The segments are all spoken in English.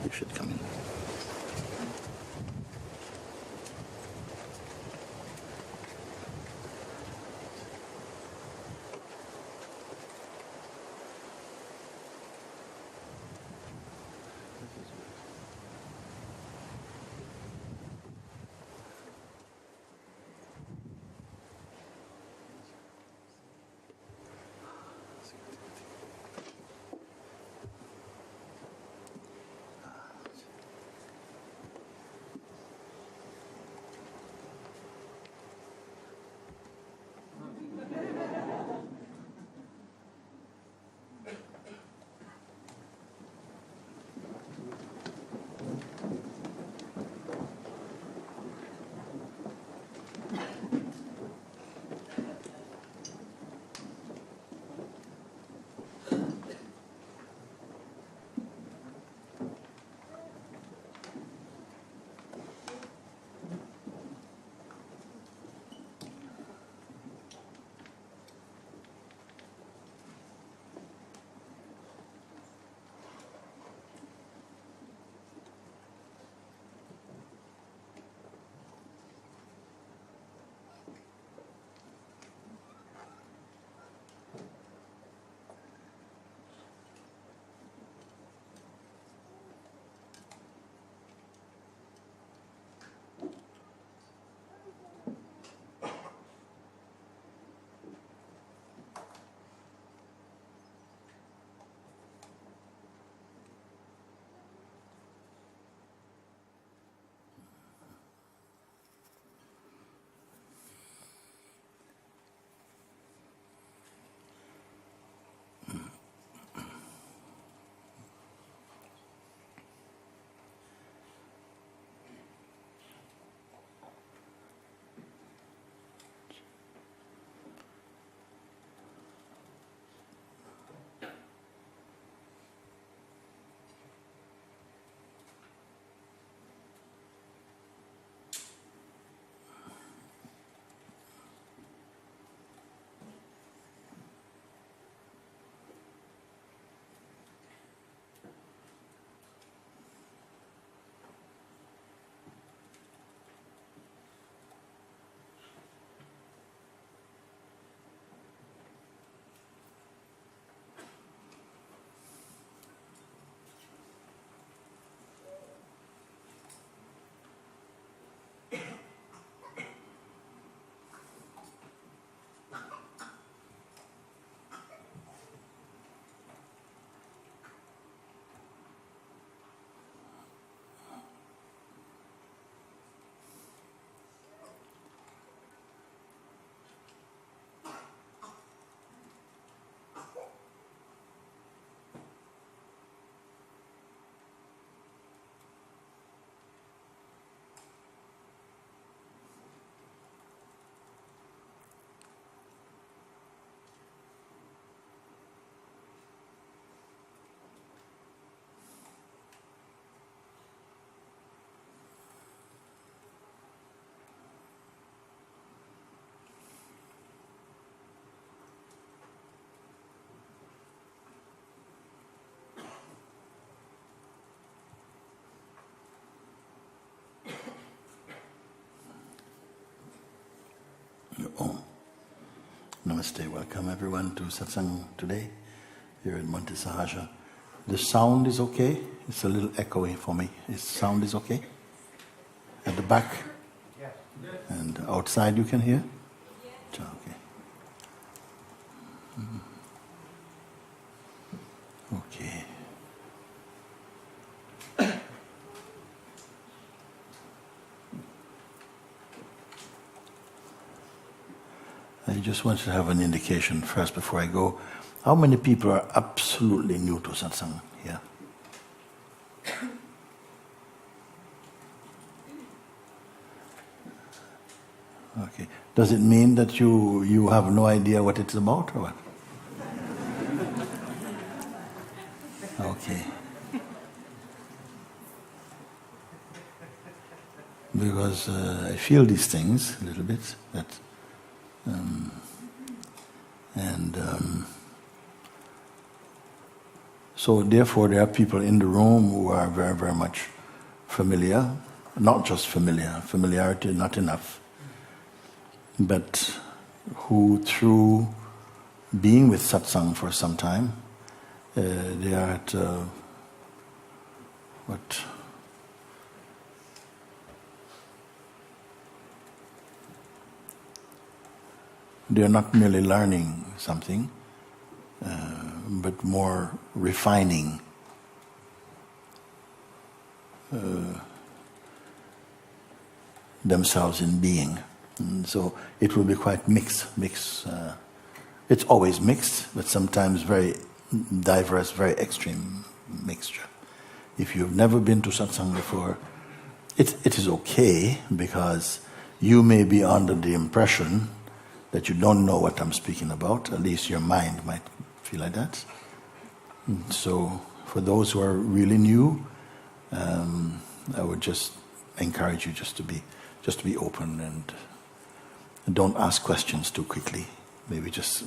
You should come in. Oh, namaste. Welcome everyone to satsang today here in Monte Sahaja. The sound is okay? It's a little echoey for me. The sound is okay? At the back? Yes. And outside you can hear? Yes. Okay. Okay. I just want to have an indication first before I go. How many people are absolutely new to satsang here? Okay. Does it mean that you have no idea what it's about or what? Okay. Because I feel these things a little bit, that So therefore there are people in the room who are very, very much familiar, not just familiarity not enough, but who through being with satsang for some time, they are at they are not merely learning something, but more refining themselves in being. And so it will be quite mixed. It's always mixed, but sometimes very diverse, very extreme mixture. If you've never been to satsang before, it is okay, because you may be under the impression that you don't know what I'm speaking about. At least your mind might feel like that. So for those who are really new, I would just encourage you just to be open and don't ask questions too quickly. Maybe just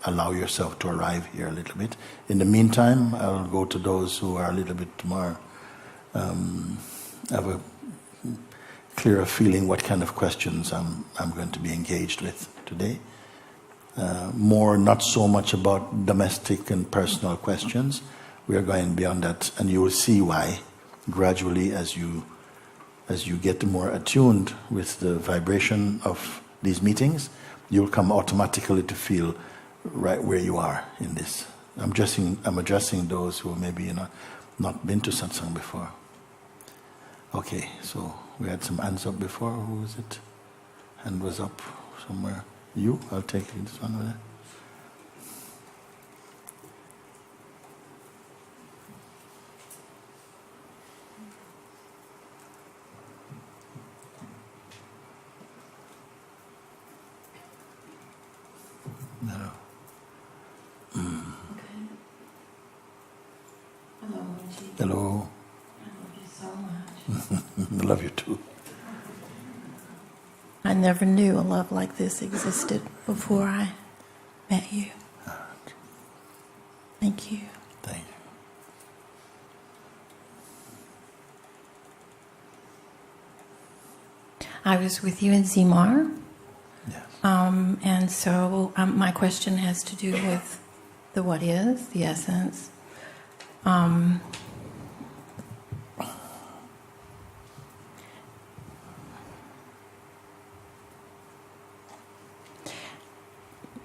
allow yourself to arrive here a little bit. In the meantime, I'll go to those who are a little bit more have a clearer feeling what kind of questions I'm going to be engaged with today. More not so much about domestic and personal questions. We are going beyond that, and you will see why gradually as you get more attuned with the vibration of these meetings, you'll come automatically to feel right where you are in this. I'm addressing those who maybe not been to satsang before. Okay, so we had some hands up before. Who was it? Hand was up somewhere. You? I'll take this one over there. No. Okay. Hello, Mooji. Hello. I love you so much. I love you too. I never knew a love like this existed before I met you. Thank you. Thank you. I was with you in Zimar. Yes. And so my question has to do with the what is, the essence.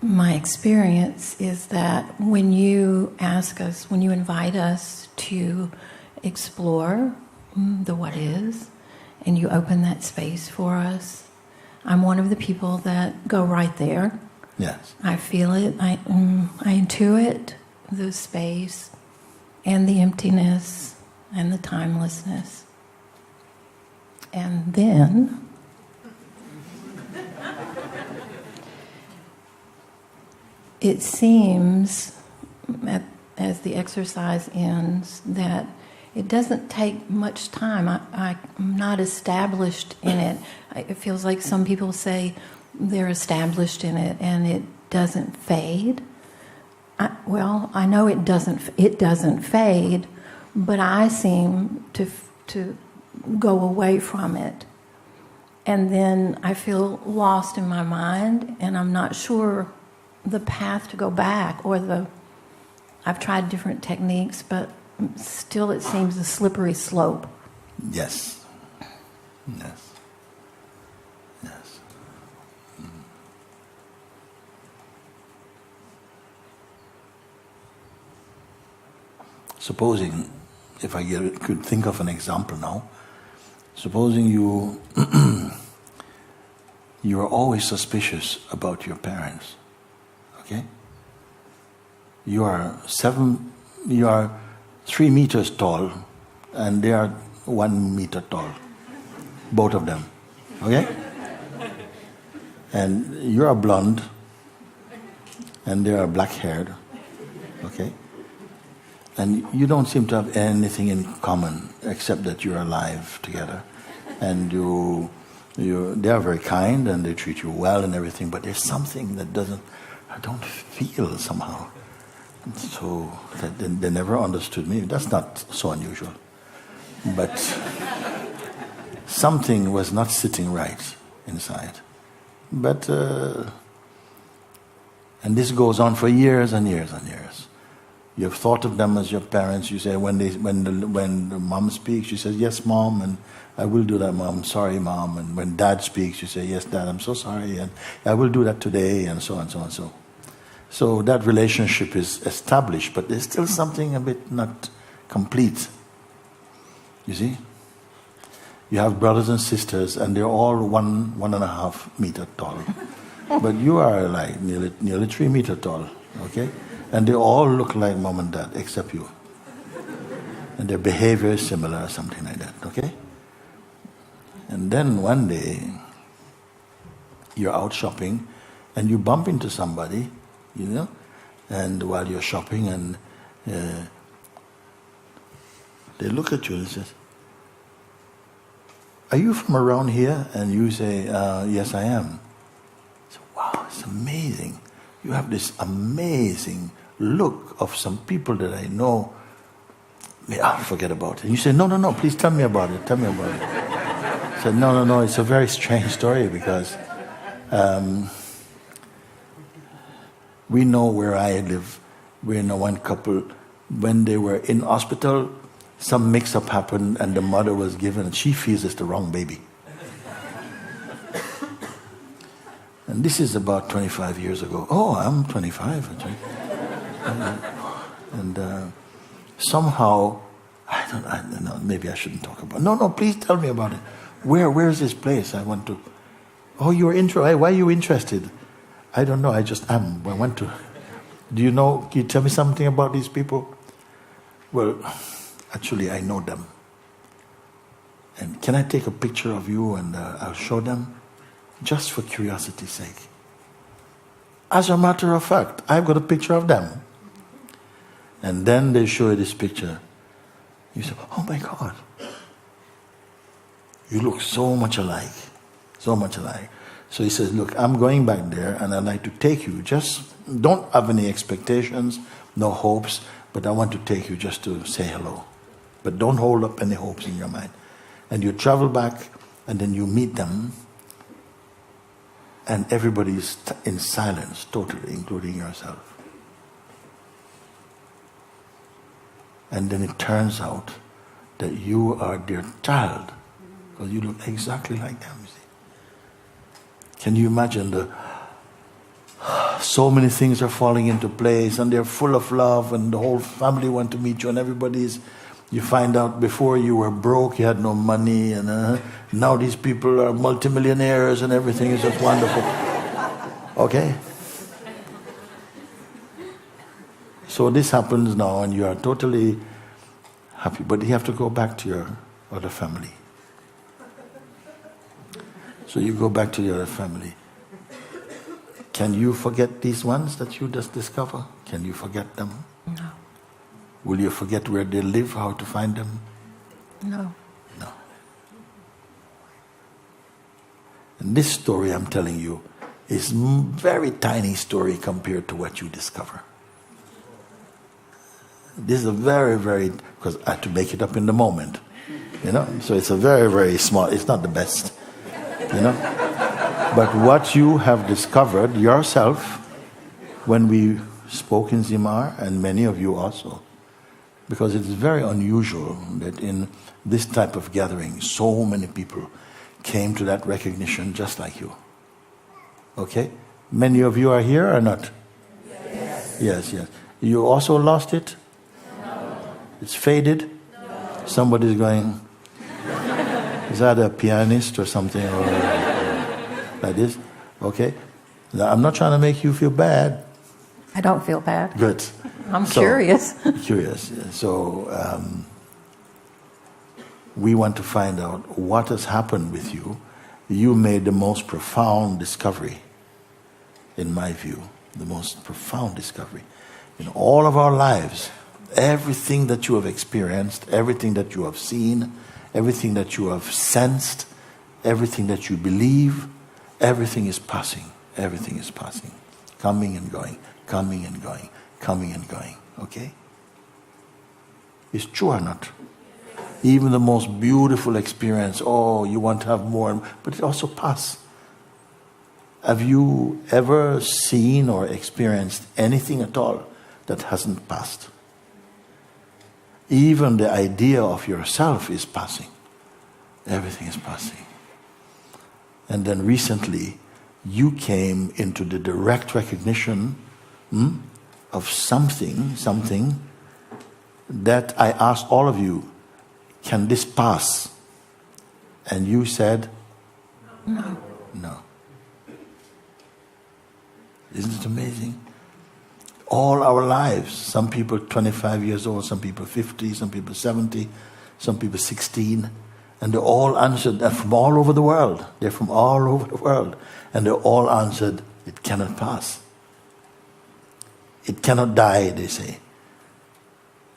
My experience is that when you invite us to explore the what is, and you open that space for us, I'm one of the people that go right there. Yes. I feel it, I intuit the space and the emptiness and the timelessness. And then it seems, as the exercise ends, that it doesn't take much time. I'm not established in it. It feels like some people say they're established in it and it doesn't fade. I know it doesn't fade, but I seem to go away from it. And then I feel lost in my mind, and I'm not sure the path to go back, I've tried different techniques, but still it seems a slippery slope. Yes. Yes. Yes. Supposing, if I could think of an example now, supposing you are always suspicious about your parents. Okay? You are 3 meters tall, and they are 1 meter tall, both of them. Okay? And you are blonde, and they are black-haired. Okay? And you don't seem to have anything in common except that you're alive together, and they are very kind and they treat you well and everything, but there's something that I don't feel somehow. So they never understood me. That's not so unusual. But something was not sitting right inside. But, and this goes on for years and years and years. You've thought of them as your parents. You say, when the mom speaks, you say, yes, mom, and I will do that, mom. Sorry, mom. And when dad speaks, you say, yes, dad, I'm so sorry, and I will do that today, and so on, so on, so. So that relationship is established, but there's still something a bit not complete. You see? You have brothers and sisters, and they're all 1.5 meter tall. But you are like nearly 3 meter tall, okay? And they all look like mom and dad, except you. And their behavior is similar, something like that, okay? And then one day, you're out shopping, and you bump into somebody, you know, and while you're shopping, and they look at you and says, are you from around here? And you say, yes, I am. So, wow, it's amazing. You have this amazing look of some people that I know. I'll forget about it. And you say, no, please tell me about it. Tell me about it. I said, no, it's a very strange story because we know where I live. We know one couple, when they were in hospital, some mix-up happened and the mother was given, and she feels it's the wrong baby. And this is about 25 years ago. Oh, I'm 25. And somehow, I don't know, maybe I shouldn't talk about it. No, please tell me about it. Where is this place? I want to. Oh, you're interested. Why are you interested? I don't know. I just am. I want to. Do you know? Can you tell me something about these people? Well, actually, I know them. And can I take a picture of you and I'll show them? Just for curiosity's sake. As a matter of fact, I've got a picture of them. And then they show you this picture. You say, oh my God. You look so much alike. So much alike. So he says, look, I'm going back there and I'd like to take you. Just don't have any expectations, no hopes, but I want to take you just to say hello. But don't hold up any hopes in your mind. And you travel back and then you meet them and everybody is in silence, totally, including yourself. And then it turns out that you are their child because you look exactly like them. You see? Can you imagine so many things are falling into place and they're full of love and the whole family want to meet you and you find out before you were broke, you had no money, and now these people are multimillionaires and everything is just wonderful. Okay? So this happens now and you are totally happy, but you have to go back to your other family. So you go back to your other family. Can you forget these ones that you just discover? Can you forget them? No. Will you forget where they live, how to find them? No. No. And this story I'm telling you is very tiny story compared to what you discover. This is a very, very, because I had to make it up in the moment, you know. So it's a very, very small. It's not the best, you know. But what you have discovered yourself, when we spoke in Zimar, and many of you also, because it's very unusual that in this type of gathering, so many people came to that recognition just like you. Okay? Many of you are here or not? Yes. Yes. You also lost it? No. It's faded? No. Somebody's going, is that a pianist or something? Or like this? Okay? Now, I'm not trying to make you feel bad. I don't feel bad. Good. I'm curious. Curious. So we want to find out what has happened with you. You made the most profound discovery, in my view, the most profound discovery. In all of our lives, everything that you have experienced, everything that you have seen, everything that you have sensed, everything that you believe, everything is passing. Everything is passing. Coming and going, coming and going, coming and going. Okay? It's true or not? Even the most beautiful experience, oh, you want to have more, but it also passes. Have you ever seen or experienced anything at all that hasn't passed? Even the idea of yourself is passing. Everything is passing. And then recently, you came into the direct recognition of something that I asked all of you, can this pass? And you said, No. no. Isn't it amazing? All our lives, some people 25 years old, some people 50, some people 70, some people 16, and they all answered, they're from all over the world. They're from all over the world. And they all answered, it cannot pass. It cannot die, they say.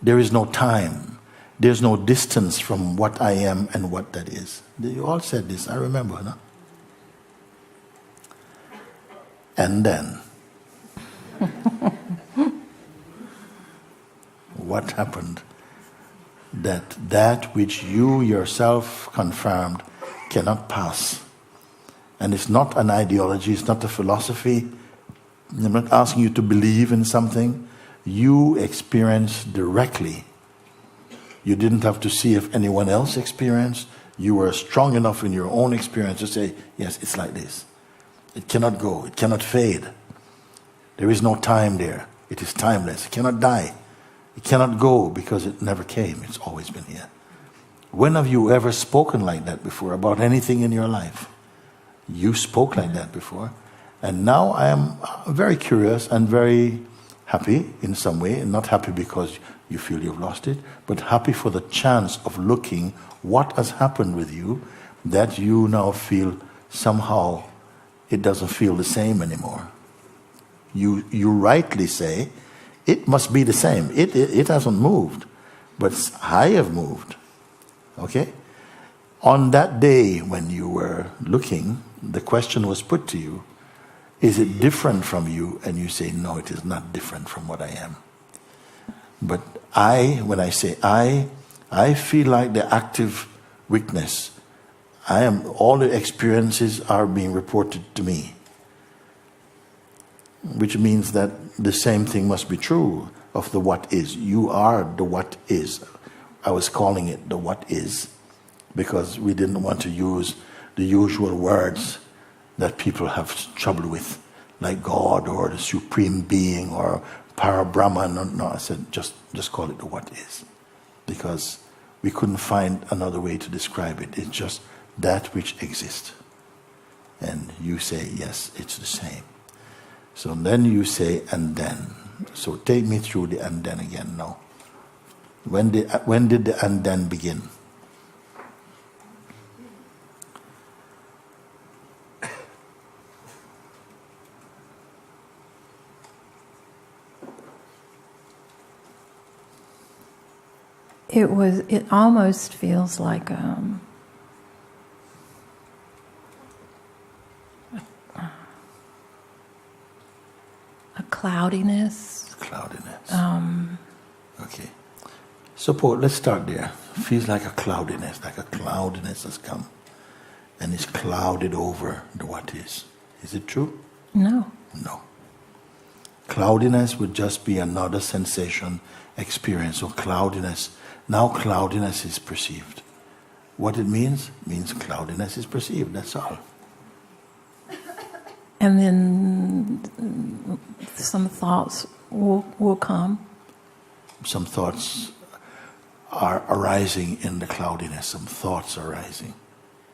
There is no time. There's no distance from what I am and what that is. They all said this, I remember, no? And then, what happened? That which you yourself confirmed cannot pass. And it's not an ideology, it's not a philosophy. I'm not asking you to believe in something. You experienced directly. You didn't have to see if anyone else experienced. You were strong enough in your own experience to say, yes, it's like this. It cannot go, it cannot fade. There is no time there. It is timeless. It cannot die. It cannot go because it never came. It's always been here. When have you ever spoken like that before about anything in your life? You spoke like that before. And now I am very curious and very happy in some way. And not happy because you feel you've lost it, but happy for the chance of looking what has happened with you that you now feel somehow it doesn't feel the same anymore. You rightly say, it must be the same. It hasn't moved, but I have moved. Okay? On that day when you were looking, the question was put to you, is it different from you? And you say, no, it is not different from what I am. But when I say I feel like the active witness. All the experiences are being reported to me. Which means that the same thing must be true of the what is. You are the what is. I was calling it the what is because we didn't want to use the usual words that people have trouble with, like God or the Supreme Being or Para-Brahman. No, I said just call it the what is. Because we couldn't find another way to describe it. It's just that which exists. And you say, yes, it's the same. So then you say, and then. So take me through the and then again now. When did the and then begin? It almost feels like a cloudiness. Cloudiness. Okay. Suppose, let's start there. Feels like a cloudiness has come and is clouded over the what is. Is it true? No. No. Cloudiness would just be another sensation, experience of cloudiness. Now cloudiness is perceived. What it means cloudiness is perceived, that's all. And then some thoughts will come. Some thoughts are arising in the cloudiness. Some thoughts are arising.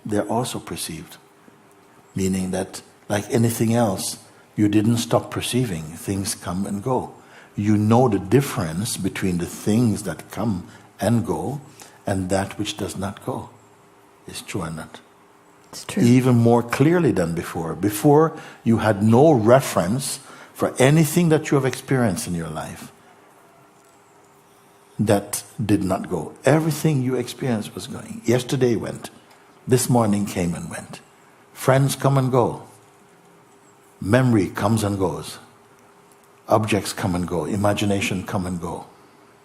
They're also perceived. Meaning that, like anything else, you didn't stop perceiving. Things come and go. You know the difference between the things that come and go and that which does not go. It's true or not? It's true. Even more clearly than before. Before, you had no reference for anything that you have experienced in your life that did not go. Everything you experienced was going. Yesterday went. This morning came and went. Friends come and go. Memory comes and goes. Objects come and go. Imagination come and go.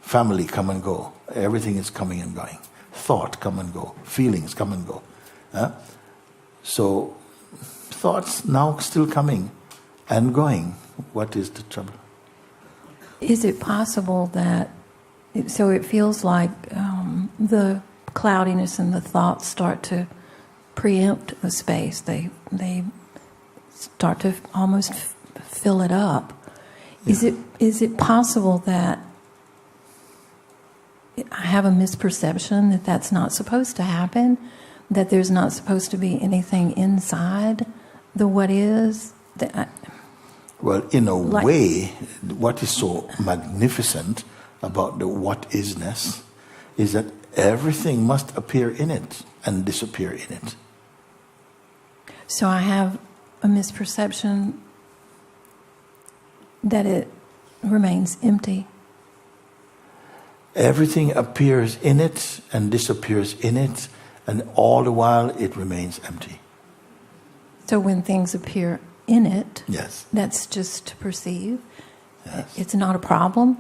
Family come and go. Everything is coming and going. Thought come and go. Feelings come and go. So thoughts now still coming and going. What is the trouble? Is it possible that, so it feels like the cloudiness and the thoughts start to preempt the space. They start to almost fill it up. Yeah. Is it possible that I have a misperception that that's not supposed to happen? That there's not supposed to be anything inside the what is? Well, in a way, what is so magnificent about the what isness is that everything must appear in it and disappear in it. So I have a misperception that it remains empty. Everything appears in it and disappears in it, and all the while it remains empty. So when things appear in it, Yes. that's just to perceive. Yes. It's not a problem.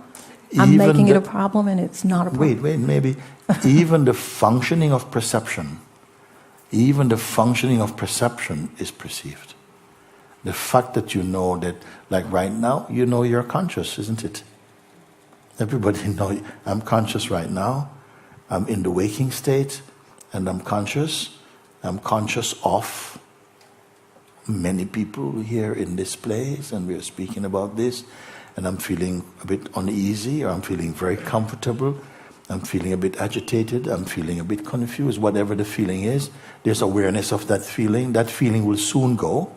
I'm Even making it a problem, and it's not a problem. Wait, maybe even the functioning of perception, is perceived. The fact that you know that, like right now, you know you're conscious, isn't it? Everybody knows I'm conscious right now. I'm in the waking state, and I'm conscious. I'm conscious of many people here in this place, and we're speaking about this, and I'm feeling a bit uneasy, or I'm feeling very comfortable. I'm feeling a bit agitated. I'm feeling a bit confused. Whatever the feeling is, there's awareness of that feeling. That feeling will soon go.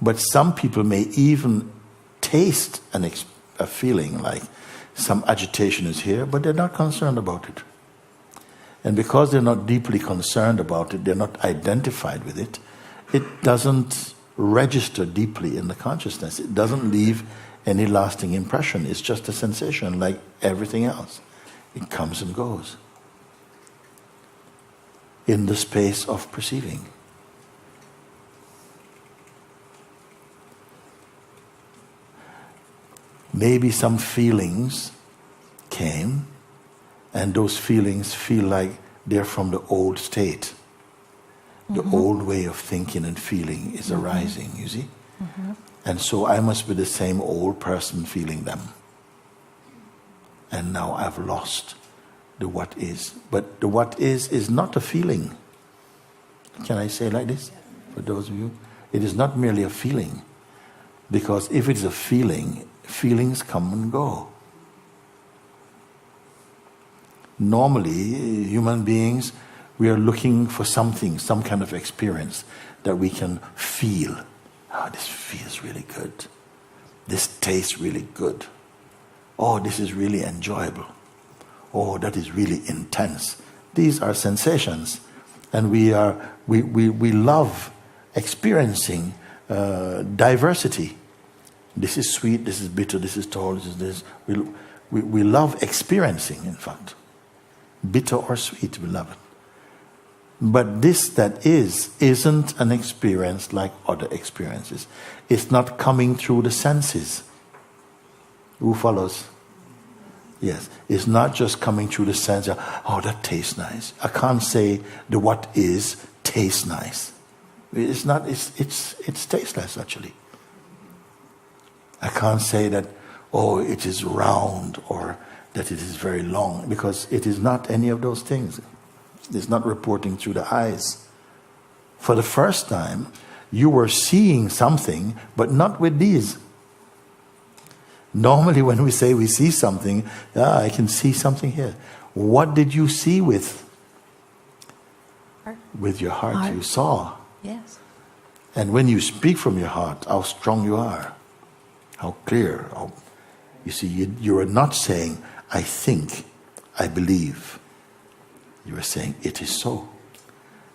But some people may even taste a feeling like some agitation is here, but they're not concerned about it. And because they're not deeply concerned about it, they're not identified with it, it doesn't register deeply in the consciousness. It doesn't leave any lasting impression. It's just a sensation like everything else. It comes and goes in the space of perceiving. Maybe some feelings came, and those feelings feel like they're from the old state. The old way of thinking and feeling is arising, you see? And so I must be the same old person feeling them. And now I've lost the what is. But the what is not a feeling. Can I say like this? For those of you, it is not merely a feeling. Because if it's a feeling, feelings come and go. Normally, human beings, we are looking for something, some kind of experience that we can feel. Oh, this feels really good. This tastes really good. Oh, this is really enjoyable. Oh, that is really intense. These are sensations, and we love experiencing diversity. This is sweet, this is bitter, this is tall, this is this. We love experiencing, in fact. Bitter or sweet, we love it. But this that isn't an experience like other experiences. It's not coming through the senses. Who follows? Yes. It's not just coming through the sense of, oh, that tastes nice. I can't say the what is tastes nice. It's not, it's tasteless actually. I can't say that, oh, it is round or that it is very long, because it is not any of those things. It's not reporting through the eyes. For the first time, you were seeing something, but not with these. Normally when we say we see something, I can see something here. What did you see with? Heart. With your heart. You saw. Yes. And when you speak from your heart, how strong you are. How clear. You see, you are not saying, I think, I believe. You are saying, it is so.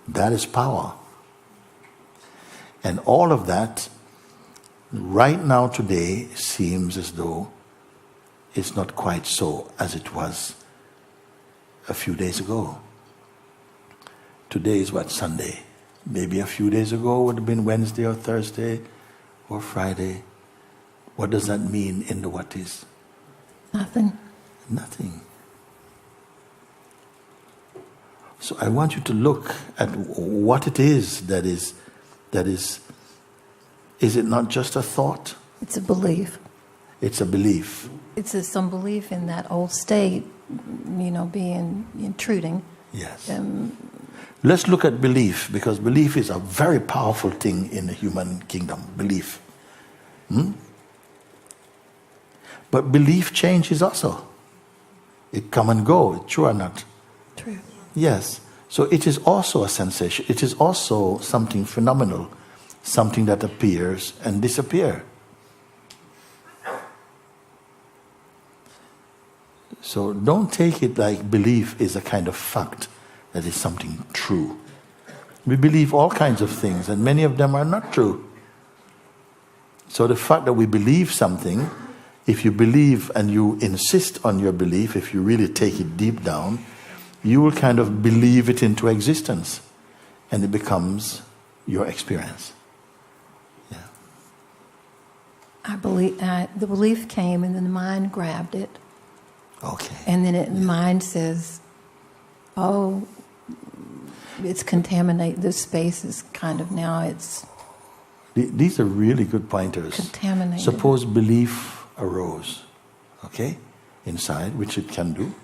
That is power. And all of that, right now today, seems as though it's not quite so as it was a few days ago. Today is what, Sunday? Maybe a few days ago would have been Wednesday or Thursday or Friday. What does that mean in the what is? Nothing. Nothing. So I want you to look at what it is that is it not just a thought? It's a belief. It's a belief. It's some belief in that old state, being intruding. Yes. Let's look at belief, because belief is a very powerful thing in the human kingdom. Belief. But belief changes also. It come and go, true or not? True. Yes. So it is also a sensation. It is also something phenomenal, something that appears and disappears. So don't take it like belief is a kind of fact that is something true. We believe all kinds of things, and many of them are not true. So the fact that we believe something, if you believe and you insist on your belief, if you really take it deep down, you will kind of believe it into existence, and it becomes your experience. Yeah. I believe the belief came, and then the mind grabbed it. Okay. And then the mind says, "Oh, it's contaminated. This space is kind of now it's." These are really good pointers. Contaminated. Suppose belief arose, okay, inside, which it can do,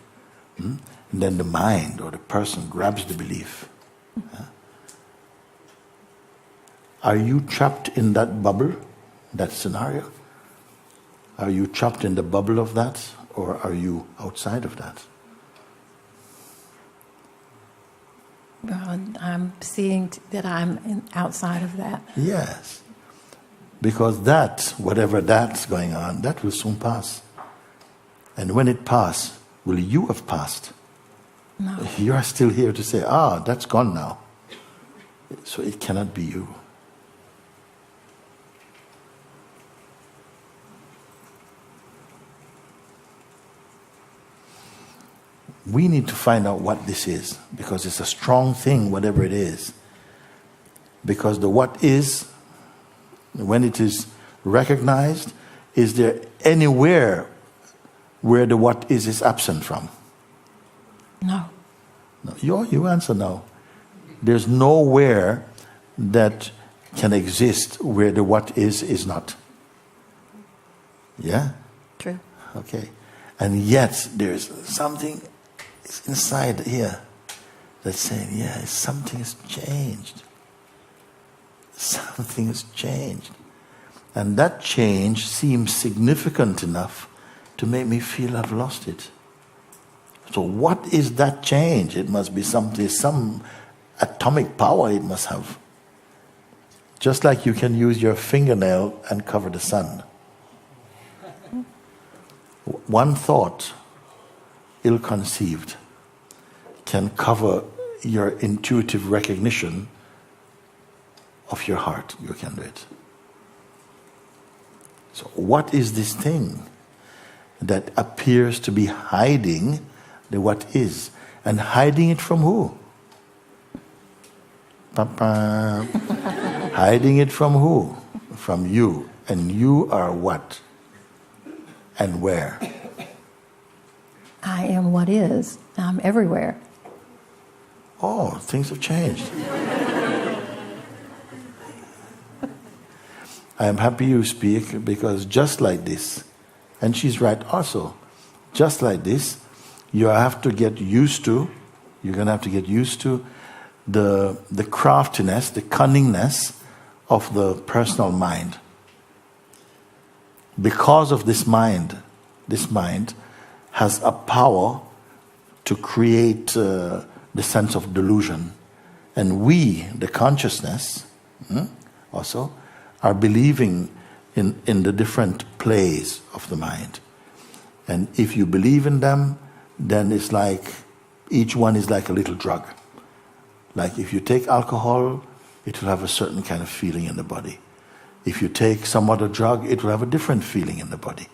and then the mind or the person grabs the belief. Are you trapped in that bubble, that scenario? Are you trapped in the bubble of that, or are you outside of that? Well, I'm seeing that I'm outside of that. Yes. Because that, whatever that's going on, that will soon pass. And when it passes, will you have passed? No. You are still here to say, that's gone now. So it cannot be you. We need to find out what this is, because it's a strong thing, whatever it is. Because the what is, when it is recognized, is there anywhere where the what is absent from? No. No. You answer no. There's nowhere that can exist where the what is not. Yeah? True. Okay. And yet there's something inside here that's saying, something has changed. Something has changed. And that change seems significant enough to make me feel I've lost it. So what is that change? It must be something, some atomic power it must have. Just like you can use your fingernail and cover the sun. One thought, ill-conceived, can cover your intuitive recognition of your heart. You can do it. So what is this thing that appears to be hiding the what is? And hiding it from who? Hiding it from who? From you. And you are what? And where? I am what is. I'm everywhere. Oh, things have changed. I am happy you speak, because just like this, and she's right also, just like this, you have to get used to, you're going to have to get used to the craftiness, the cunningness of the personal mind. Because of this mind has a power to create the sense of delusion. And we, the consciousness, also, are believing in the different plays of the mind. And if you believe in them, then it's like, each one is like a little drug. Like if you take alcohol, it will have a certain kind of feeling in the body. If you take some other drug, it will have a different feeling in the body.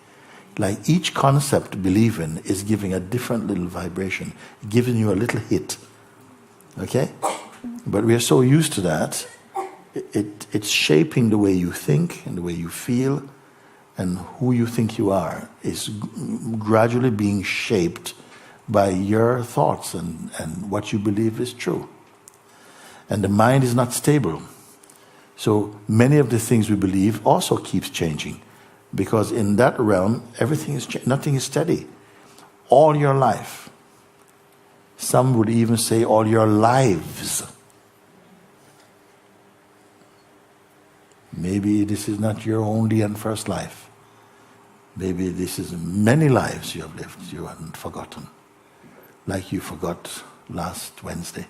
Like each concept believe in is giving a different little vibration, giving you a little hit. Okay? But we are so used to that, it's shaping the way you think and the way you feel, and who you think you are is gradually being shaped by your thoughts and what you believe is true. And the mind is not stable. So many of the things we believe also keeps changing, because in that realm, nothing is steady. All your life. Some would even say all your lives. Maybe this is not your only and first life. Maybe this is many lives you have lived, you haven't forgotten. Like you forgot last Wednesday,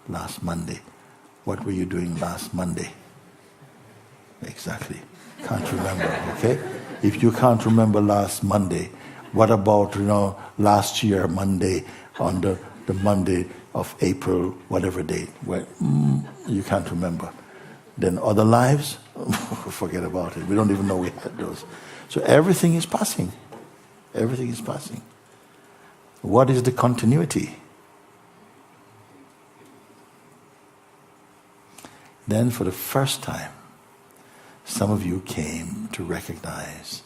last Monday. What were you doing last Monday? Exactly. Can't remember, okay? If you can't remember last Monday, what about, last year Monday, on the Monday of April, whatever date, where you can't remember. Then other lives, forget about it. We don't even know we had those. So everything is passing. Everything is passing. What is the continuity? Then for the first time, some of you came to recognize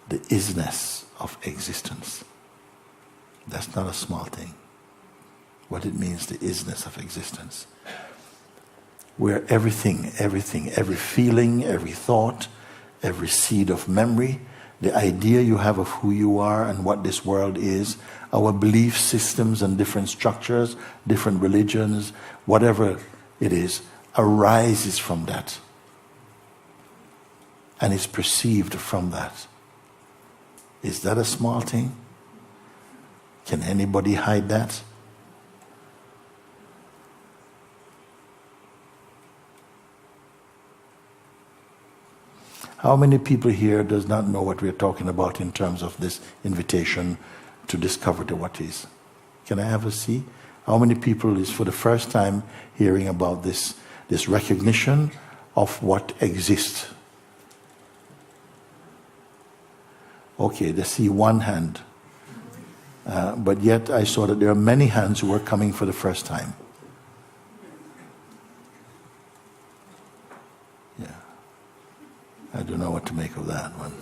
the isness of existence. That's not a small thing. What it means, the isness of existence. Where everything, every feeling, every thought, every seed of memory, the idea you have of who you are and what this world is, our belief systems and different structures, different religions, whatever it is, arises from that. And is perceived from that. Is that a small thing? Can anybody hide that? How many people here does not know what we're talking about in terms of this invitation to discover the what is? Can I have a see? How many people is for the first time hearing about this recognition of what exists? Okay, they see one hand. But yet I saw that there are many hands who were coming for the first time. Yeah. I don't know what to make of that one.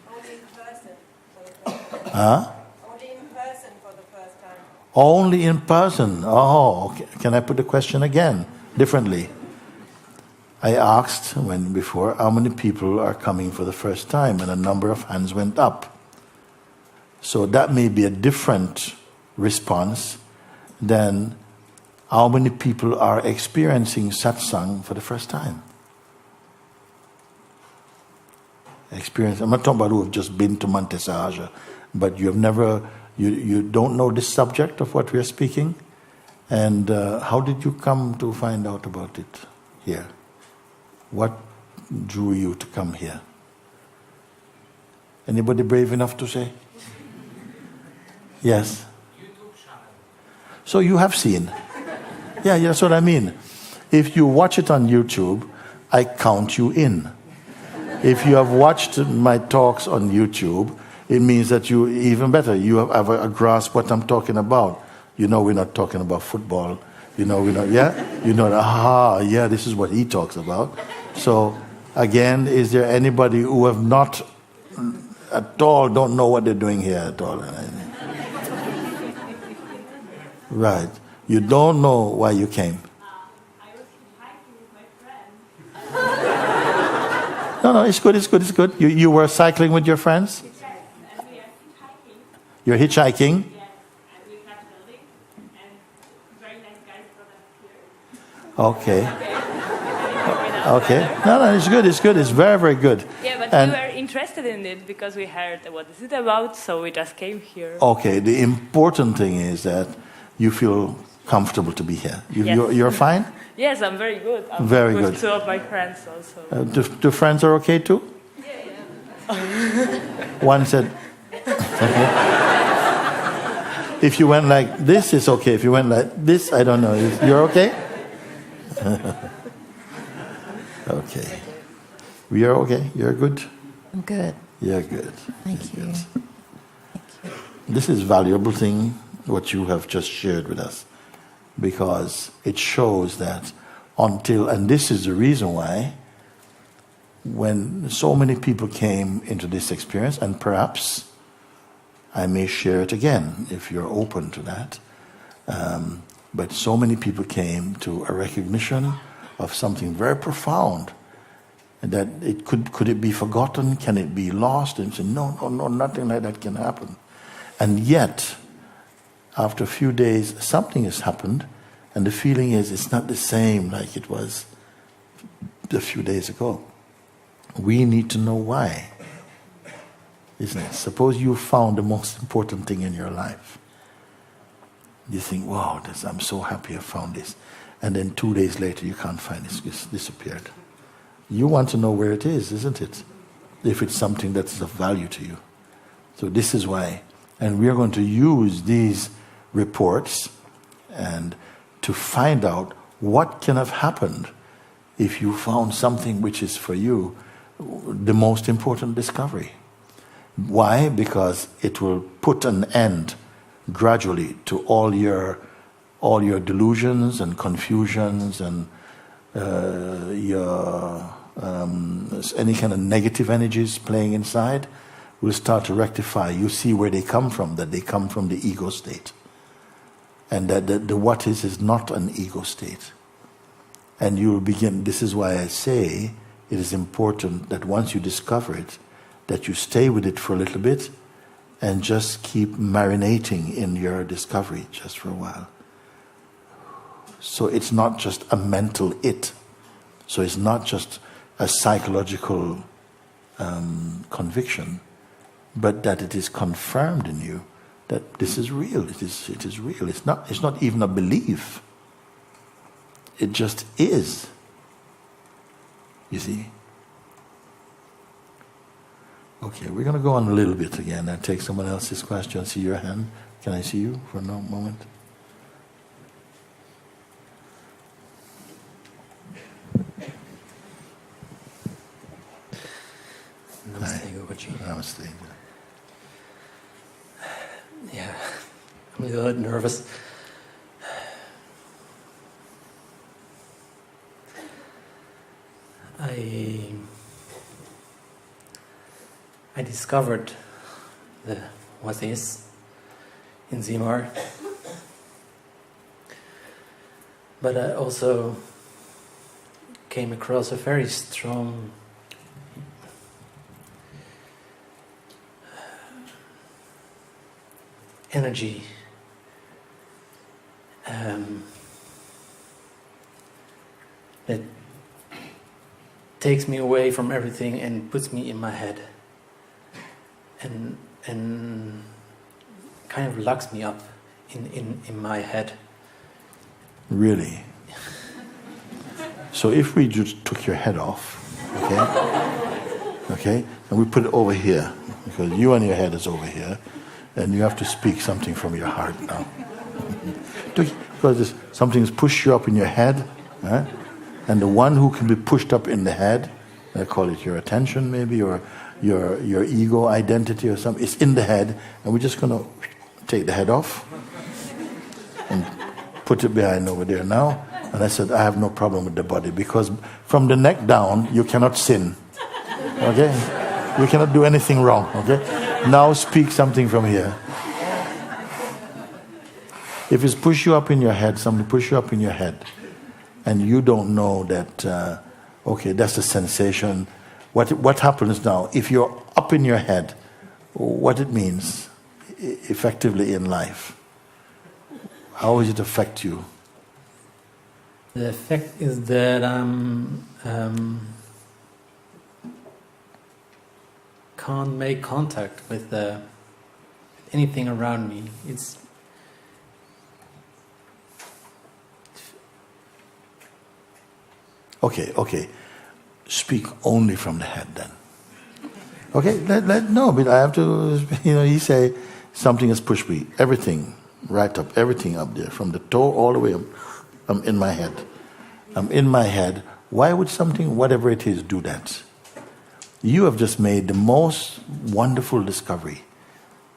Only in person for the first time. Huh? Only in person for the first time. Only in person. Oh, okay. Can I put the question again, differently? I asked before how many people are coming for the first time, and a number of hands went up. So that may be a different response than how many people are experiencing satsang for the first time. I'm not talking about who have just been to Monte Sahaja, but you have never, you don't know this subject of what we are speaking. And how did you come to find out about it here? What drew you to come here? Anybody brave enough to say? Yes. YouTube channel. So you have seen. Yeah, that's what I mean. If you watch it on YouTube, I count you in. If you have watched my talks on YouTube, it means that you, even better, you have a grasp what I'm talking about. You know we're not talking about football. You know we're not, yeah? You know, this is what he talks about. So, again, is there anybody who have not at all, don't know what they're doing here at all? Right. You don't know why you came. I was hiking with my friends. No, it's good. You were cycling with your friends? Yes, and we are hitchhiking. You're hitchhiking? Yes, and we kept building, and very nice guys brought us here. Okay. Okay. No, it's good. It's very, very good. Yeah, but And we were interested in it because we heard what is it about, so we just came here. okay, the important thing is that you feel comfortable to be here. Yes. You're fine? Yes, I'm very good. I'm Very with good. two of my friends also. The friends are okay too? One said, if you went like this, it's okay. If you went like this, I don't know. You're okay? Okay. We are okay? You're good? I'm good. You're good. Thank you. Good. Thank you. This is valuable thing, what you have just shared with us, because it shows that and this is the reason why, when so many people came into this experience, and perhaps I may share it again if you're open to that, but so many people came to a recognition of something very profound, that it could it be forgotten? Can it be lost? And say, no, nothing like that can happen. And yet, after a few days, something has happened, and the feeling is it's not the same like it was a few days ago. We need to know why, isn't it? Suppose you found the most important thing in your life. You think, wow, I'm so happy I found this. And then 2 days later, you can't find it. It's disappeared. You want to know where it is, isn't it? If it's something that's of value to you. So this is why. And we are going to use these reports and to find out what can have happened if you found something which is for you the most important discovery. Why? Because it will put an end gradually to all your delusions and confusions and your any kind of negative energies playing inside will start to rectify. You see where they come from, that they come from the ego state. And that the what is not an ego state. And you will begin, this is why I say it is important that once you discover it, that you stay with it for a little bit and just keep marinating in your discovery just for a while. So it's not just a mental it. So it's not just a psychological conviction, but that it is confirmed in you that this is real. It is real. It's not even a belief. It just is. You see? Okay, we're going to go on a little bit again and take someone else's question. See your hand. Can I see you for a moment? Namaste, Mooji. Namaste. Yeah, I'm a little bit nervous. I discovered the what is in Zimar, but I also came across a very strong energy that takes me away from everything and puts me in my head and kind of locks me up in my head. Really? So if we just took your head off, okay, and we put it over here, because you and your head is over here, and you have to speak something from your heart now. Because something's pushed you up in your head, and the one who can be pushed up in the head, I call it your attention maybe, or your ego identity or something, it's in the head, and we're just going to take the head off and put it behind over there now. And I said, I have no problem with the body, because from the neck down, you cannot sin. Okay? You cannot do anything wrong. Okay? Now speak something from here. If it's push you up in your head, somebody push you up in your head, and you don't know that, okay, that's a sensation. What happens now? If you're up in your head, what it means effectively in life? How does it affect you? The effect is that can't make contact with anything around me. It's Okay. Speak only from the head then. Okay, no, but I have to, you say something has pushed me. Everything, right up, everything up there, from the toe all the way up. I'm in my head. Why would something, whatever it is, do that? You have just made the most wonderful discovery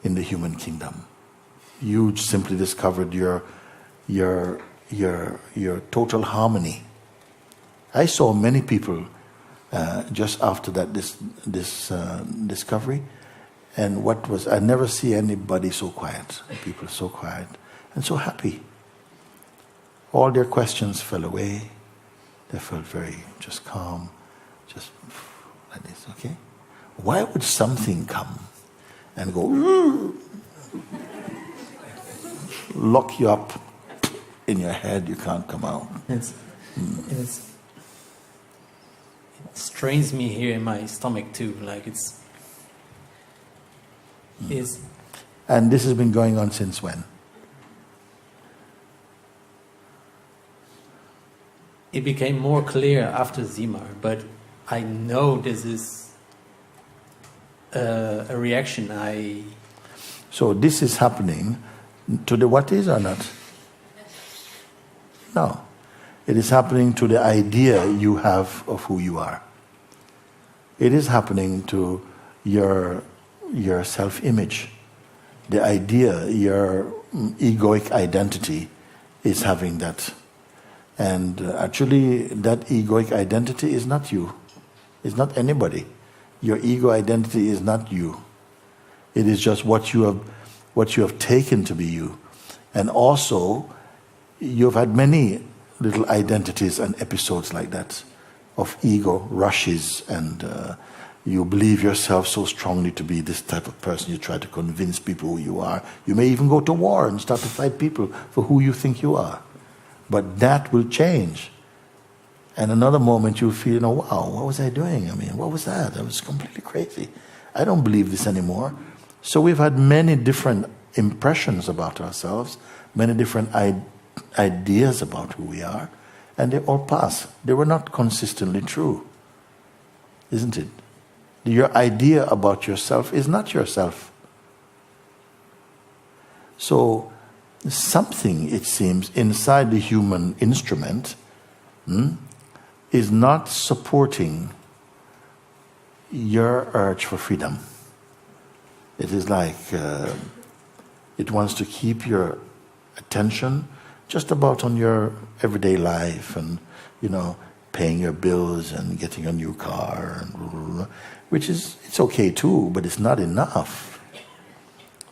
in the human kingdom. You simply discovered your total harmony I saw many people just after that this discovery, and I never see anybody so quiet. People so quiet and so happy. All their questions fell away. They felt very just calm, just like this. Okay, why would something come and go lock you up in your head? You can't come out. It strains me here in my stomach too. Like it's. And this has been going on since when? It became more clear after Zimar, but I know this is a reaction. So this is happening to the what is or not? No. It is happening to the idea you have of who you are. It is happening to your self-image. The idea, your egoic identity is having that. And actually, that egoic identity is not you. It's not anybody. Your ego identity is not you. It is just what you have taken to be you. And also, you've had many little identities and episodes like that of ego rushes, and you believe yourself so strongly to be this type of person. You try to convince people who you are. You may even go to war and start to fight people for who you think you are. But that will change. And another moment you'll feel, wow, what was I doing? I mean, what was that? I was completely crazy. I don't believe this anymore. So we've had many different impressions about ourselves, many different ideas about who we are, and they all pass. They were not consistently true. Isn't it? Your idea about yourself is not yourself. So something, it seems, inside the human instrument is not supporting your urge for freedom. It is like it wants to keep your attention just about on your everyday life and, paying your bills and getting a new car, and blah, blah, blah, which is, it's okay too, but it's not enough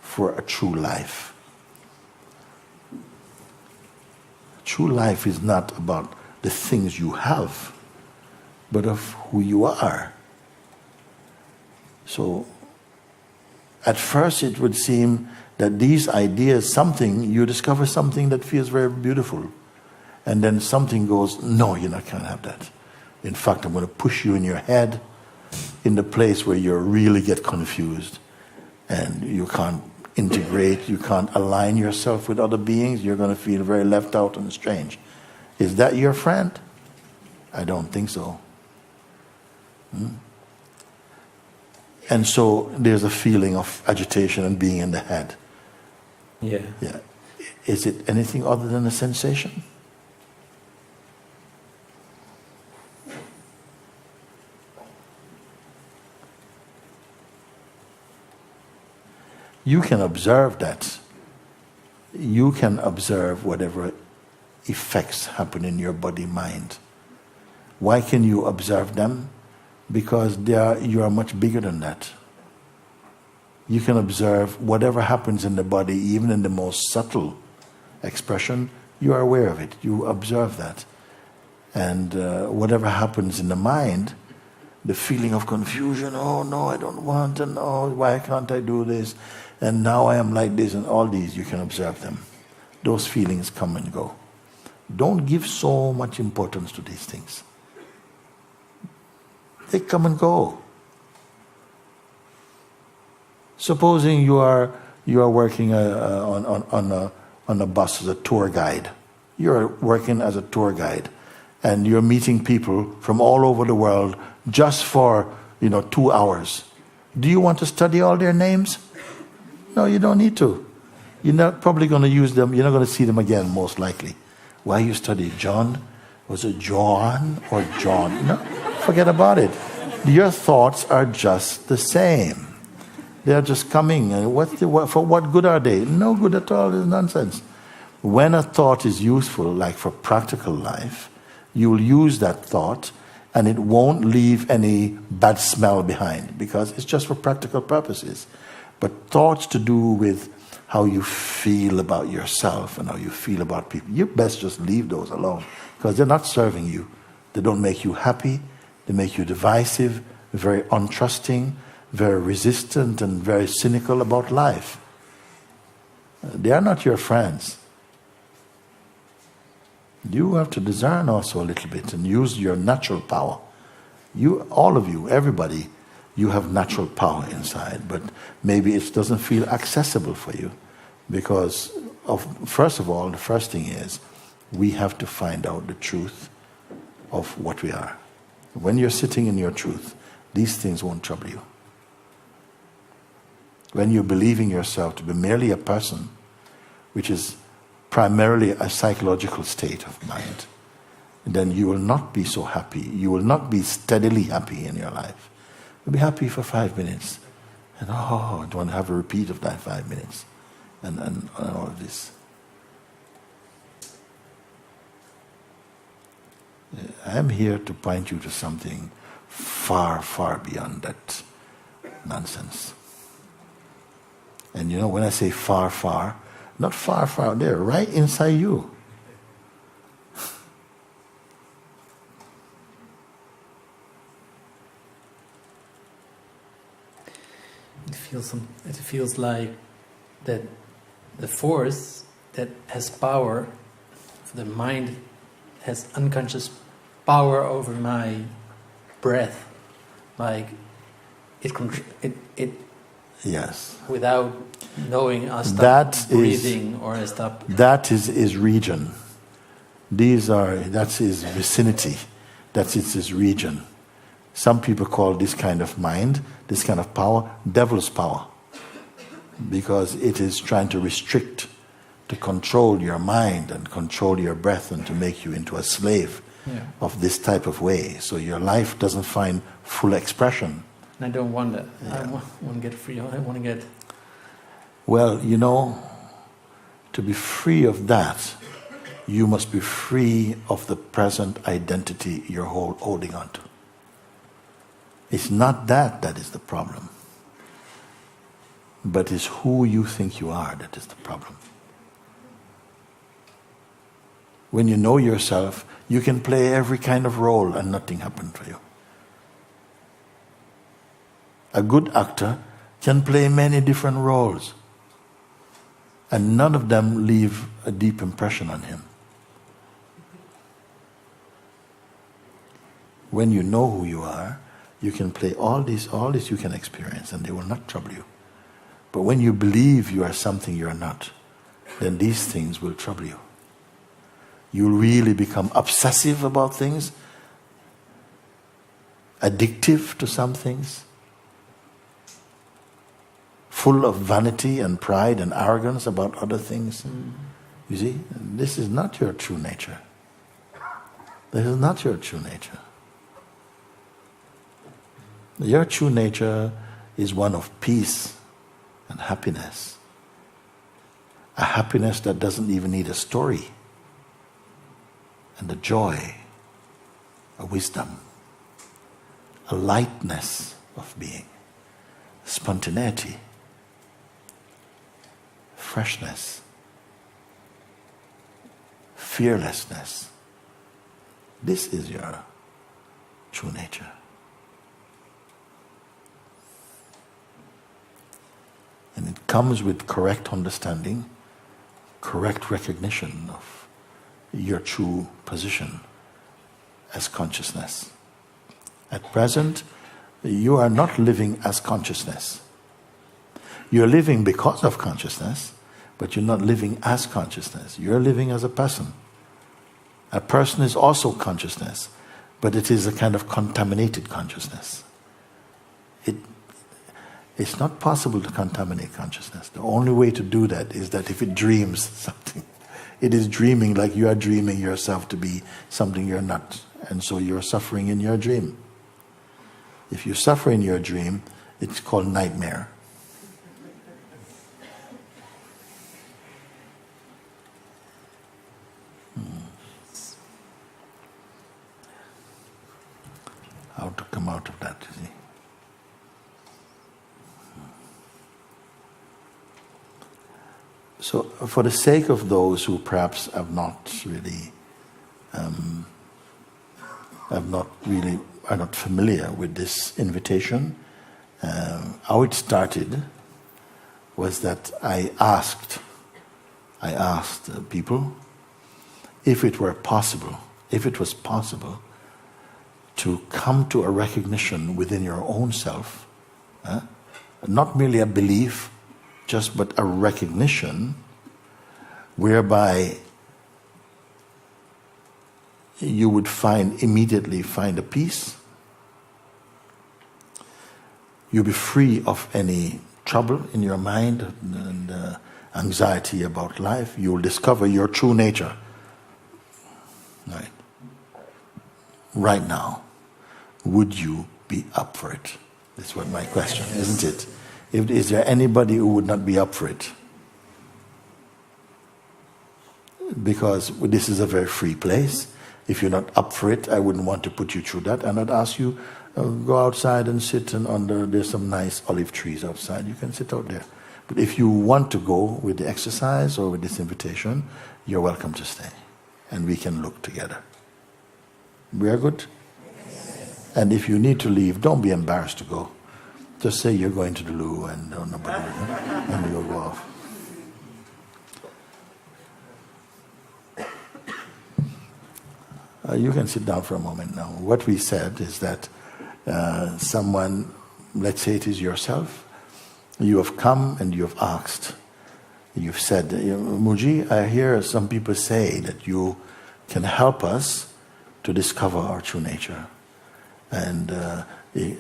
for a true life. True life is not about the things you have, but of who you are. So, at first it would seem that these ideas, you discover something that feels very beautiful. And then something goes, no, you can't have that. In fact, I'm going to push you in your head in the place where you really get confused. And you can't integrate, you can't align yourself with other beings. You're going to feel very left out and strange. Is that your friend? I don't think so. And so there's a feeling of agitation and being in the head. Yeah. Is it anything other than a sensation? You can observe that. You can observe whatever effects happen in your body, mind. Why can you observe them? Because you are much bigger than that. You can observe whatever happens in the body, even in the most subtle expression, you are aware of it. You observe that. And whatever happens in the mind, the feeling of confusion, oh no, I don't want, and oh, why can't I do this? And now I am like this, and all these, you can observe them. Those feelings come and go. Don't give so much importance to these things. They come and go. Supposing you are working on a bus as a tour guide. You're working as a tour guide, and you're meeting people from all over the world just for 2 hours. Do you want to study all their names? No, you don't need to. You're not probably going to use them. You're not going to see them again, most likely. Why you study John? Was it John or John? No, forget about it. Your thoughts are just the same. They are just coming. And for what good are they? No good at all. It's nonsense. When a thought is useful, like for practical life, You will use that thought, and it won't leave any bad smell behind, because it's just for practical purposes. But thoughts to do with how you feel about yourself and how you feel about people, you best just leave those alone, because they're not serving you. They don't make you happy. They make you divisive, very untrusting, very resistant, and very cynical about life. They are not your friends. You have to discern also a little bit and use your natural power. You, all of you, everybody, you have natural power inside, but maybe it doesn't feel accessible for you because first of all, the first thing is we have to find out the truth of what we are. When you're sitting in your truth, these things won't trouble you. When you're believing yourself to be merely a person, which is primarily a psychological state of mind, then you will not be so happy. You will not be steadily happy in your life. You'll be happy for 5 minutes. And I want to have a repeat of that 5 minutes. And all of this. I'm here to point you to something far, far beyond that nonsense. And you know, when I say far, far, not far, far there, right inside you. It feels like that the force that has power, the mind has unconscious power over my breath, like it Yes. without knowing I stop breathing or I stop. That is region. That's his vicinity. That's his region. Some people call this kind of mind, this kind of power, devil's power. Because it is trying to restrict, to control your mind and control your breath and to make you into a slave of this type of way. So your life doesn't find full expression. And I don't want that. Yeah. I want to get free. I want to get... Well, you know, to be free of that, you must be free of the present identity you're holding on to. It's not that is the problem. But it's who you think you are that is the problem. When you know yourself, you can play every kind of role and nothing happens to you. A good actor can play many different roles, and none of them leave a deep impression on him. When you know who you are, you can play all this you can experience, and they will not trouble you. But when you believe you are something you're not, then these things will trouble you. You'll really become obsessive about things, addictive to some things, full of vanity and pride and arrogance about other things. You see, this is not your true nature. This is not your true nature. Your true nature is one of peace and happiness. A happiness that doesn't even need a story. And a joy, a wisdom, a lightness of being, spontaneity, freshness, fearlessness. This is your true nature. And it comes with correct understanding, correct recognition of your true position as consciousness. At present, you are not living as consciousness. You're living because of consciousness, but you're not living as consciousness. You're living as a person. A person is also consciousness, but it is a kind of contaminated consciousness. It's not possible to contaminate consciousness. The only way to do that is that if it dreams something, it is dreaming like you are dreaming yourself to be something you're not. And so you're suffering in your dream. If you suffer in your dream, it's called nightmare. So, for the sake of those who perhaps have not really, are not familiar with this invitation, how it started was that I asked people if it was possible to come to a recognition within your own self, not merely a belief, but a recognition whereby you would immediately find a peace. You'll be free of any trouble in your mind and anxiety about life. You'll discover your true nature. Right now, would you be up for it? That's what my question, isn't it? Is there anybody who would not be up for it? Because this is a very free place. If you're not up for it, I wouldn't want to put you through that. And I'd ask you, go outside and sit there's some nice olive trees outside. You can sit out there. But if you want to go with the exercise or with this invitation, you're welcome to stay. And we can look together. We are good? Yes. And if you need to leave, don't be embarrassed to go. Just say you're going to the loo and nobody will know, and you'll go off. You can sit down for a moment now. What we said is that someone, let's say it is yourself, you have come and you have asked. You've said, Mooji, I hear some people say that you can help us to discover our true nature. And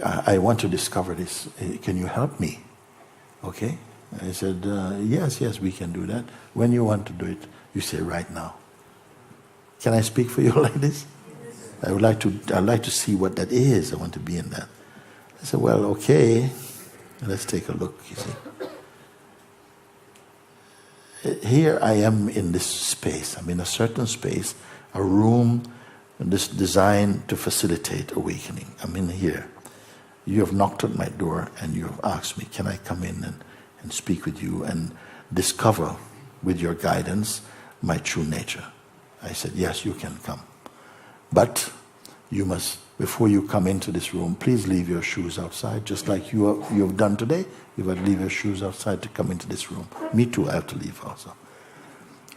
I want to discover this. Can you help me? Okay? I said, yes, we can do that. When you want to do it, you say right now. Can I speak for you like this? I'd like to see what that is. I want to be in that. I said, well, okay. Let's take a look, you see. Here I am in this space. I'm in a certain space, a room designed to facilitate awakening. I'm in here. You have knocked at my door and you have asked me, can I come in and speak with you and discover with your guidance my true nature? I said, yes, you can come. But you must, before you come into this room, please leave your shoes outside, just like you have done today. You have to leave your shoes outside to come into this room. Me too, I have to leave also.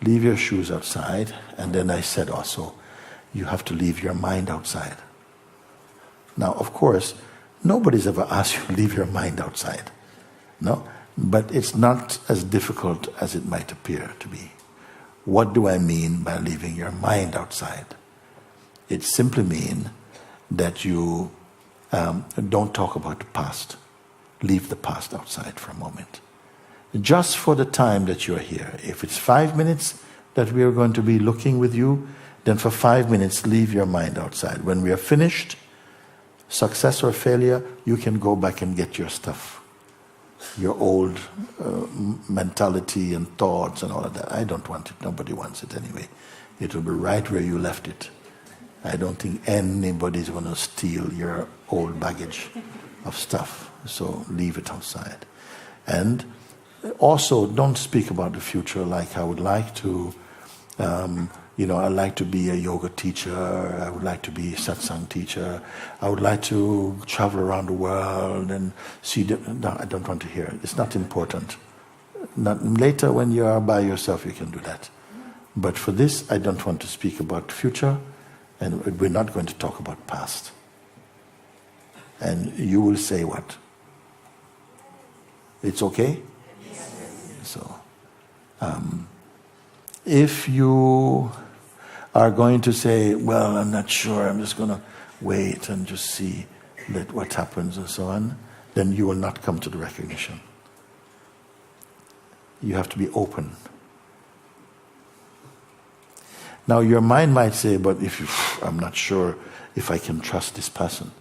Leave your shoes outside. And then I said also, you have to leave your mind outside. Now, of course, nobody's ever asked you to leave your mind outside. No? But it's not as difficult as it might appear to be. What do I mean by leaving your mind outside? It simply means that you don't talk about the past. Leave the past outside for a moment. Just for the time that you're here. If it's 5 minutes that we are going to be looking with you, then for 5 minutes, leave your mind outside. When we are finished, success or failure, you can go back and get your stuff. Your old mentality and thoughts and all of that. I don't want it. Nobody wants it anyway. It will be right where you left it. I don't think anybody's going to steal your old baggage of stuff. So leave it outside. And also, don't speak about the future like I would like to. I'd like to be a yoga teacher. I would like to be a satsang teacher. I would like to travel around the world and see. No, I don't want to hear it. It's not important. Later, when you are by yourself, you can do that. But for this, I don't want to speak about the future, and we're not going to talk about past. And you will say what? It's okay? Yes. So, if you are going to say, well, I'm not sure, I'm just going to wait and just see what happens and so on, then you will not come to the recognition. You have to be open. Now your mind might say, but I'm not sure if I can trust this person.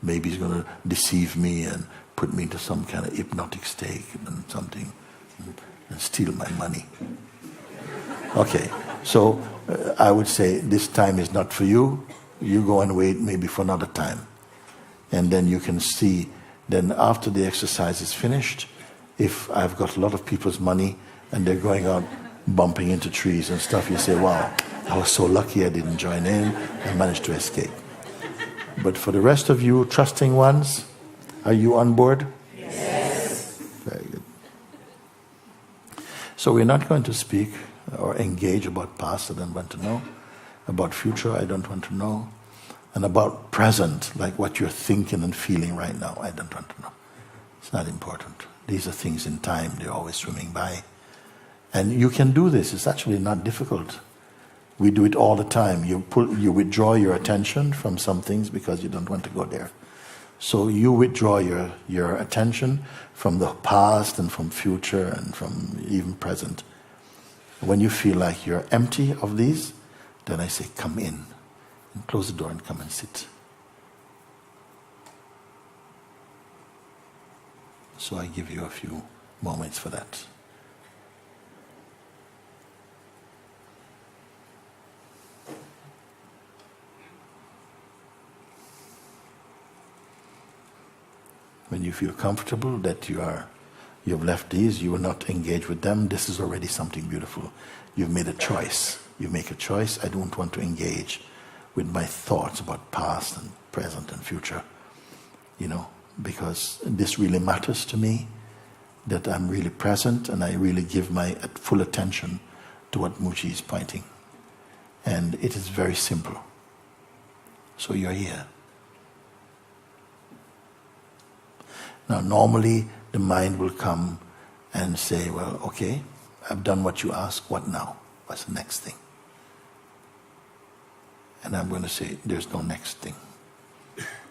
Maybe he's going to deceive me and put me into some kind of hypnotic state and something and steal my money. Okay, so I would say this time is not for you. You go and wait maybe for another time. And then you can see, then after the exercise is finished, if I've got a lot of people's money, and they're going out bumping into trees and stuff. You say, wow, I was so lucky I didn't join in and managed to escape. But for the rest of you trusting ones, are you on board? Yes. Very good. So we're not going to speak or engage about past, I don't want to know. About future, I don't want to know. And about present, like what you're thinking and feeling right now, I don't want to know. It's not important. These are things in time, they're always swimming by. And you can do this, it's actually not difficult. We do it all the time. You withdraw your attention from some things because you don't want to go there. So you withdraw your attention from the past and from future and from even present. When you feel like you're empty of these, then I say, come in. And close the door and come and sit. So I give you a few moments for that. When you feel comfortable that you have left these, you will not engage with them, this is already something beautiful. You've made a choice. You make a choice, I don't want to engage with my thoughts about past and present and future. Because this really matters to me, that I'm really present and I really give my full attention to what Mooji is pointing. And it is very simple. So you're here. Now, normally the mind will come and say, well, okay, I've done what you asked, what now? What's the next thing? And I'm going to say, there's no next thing.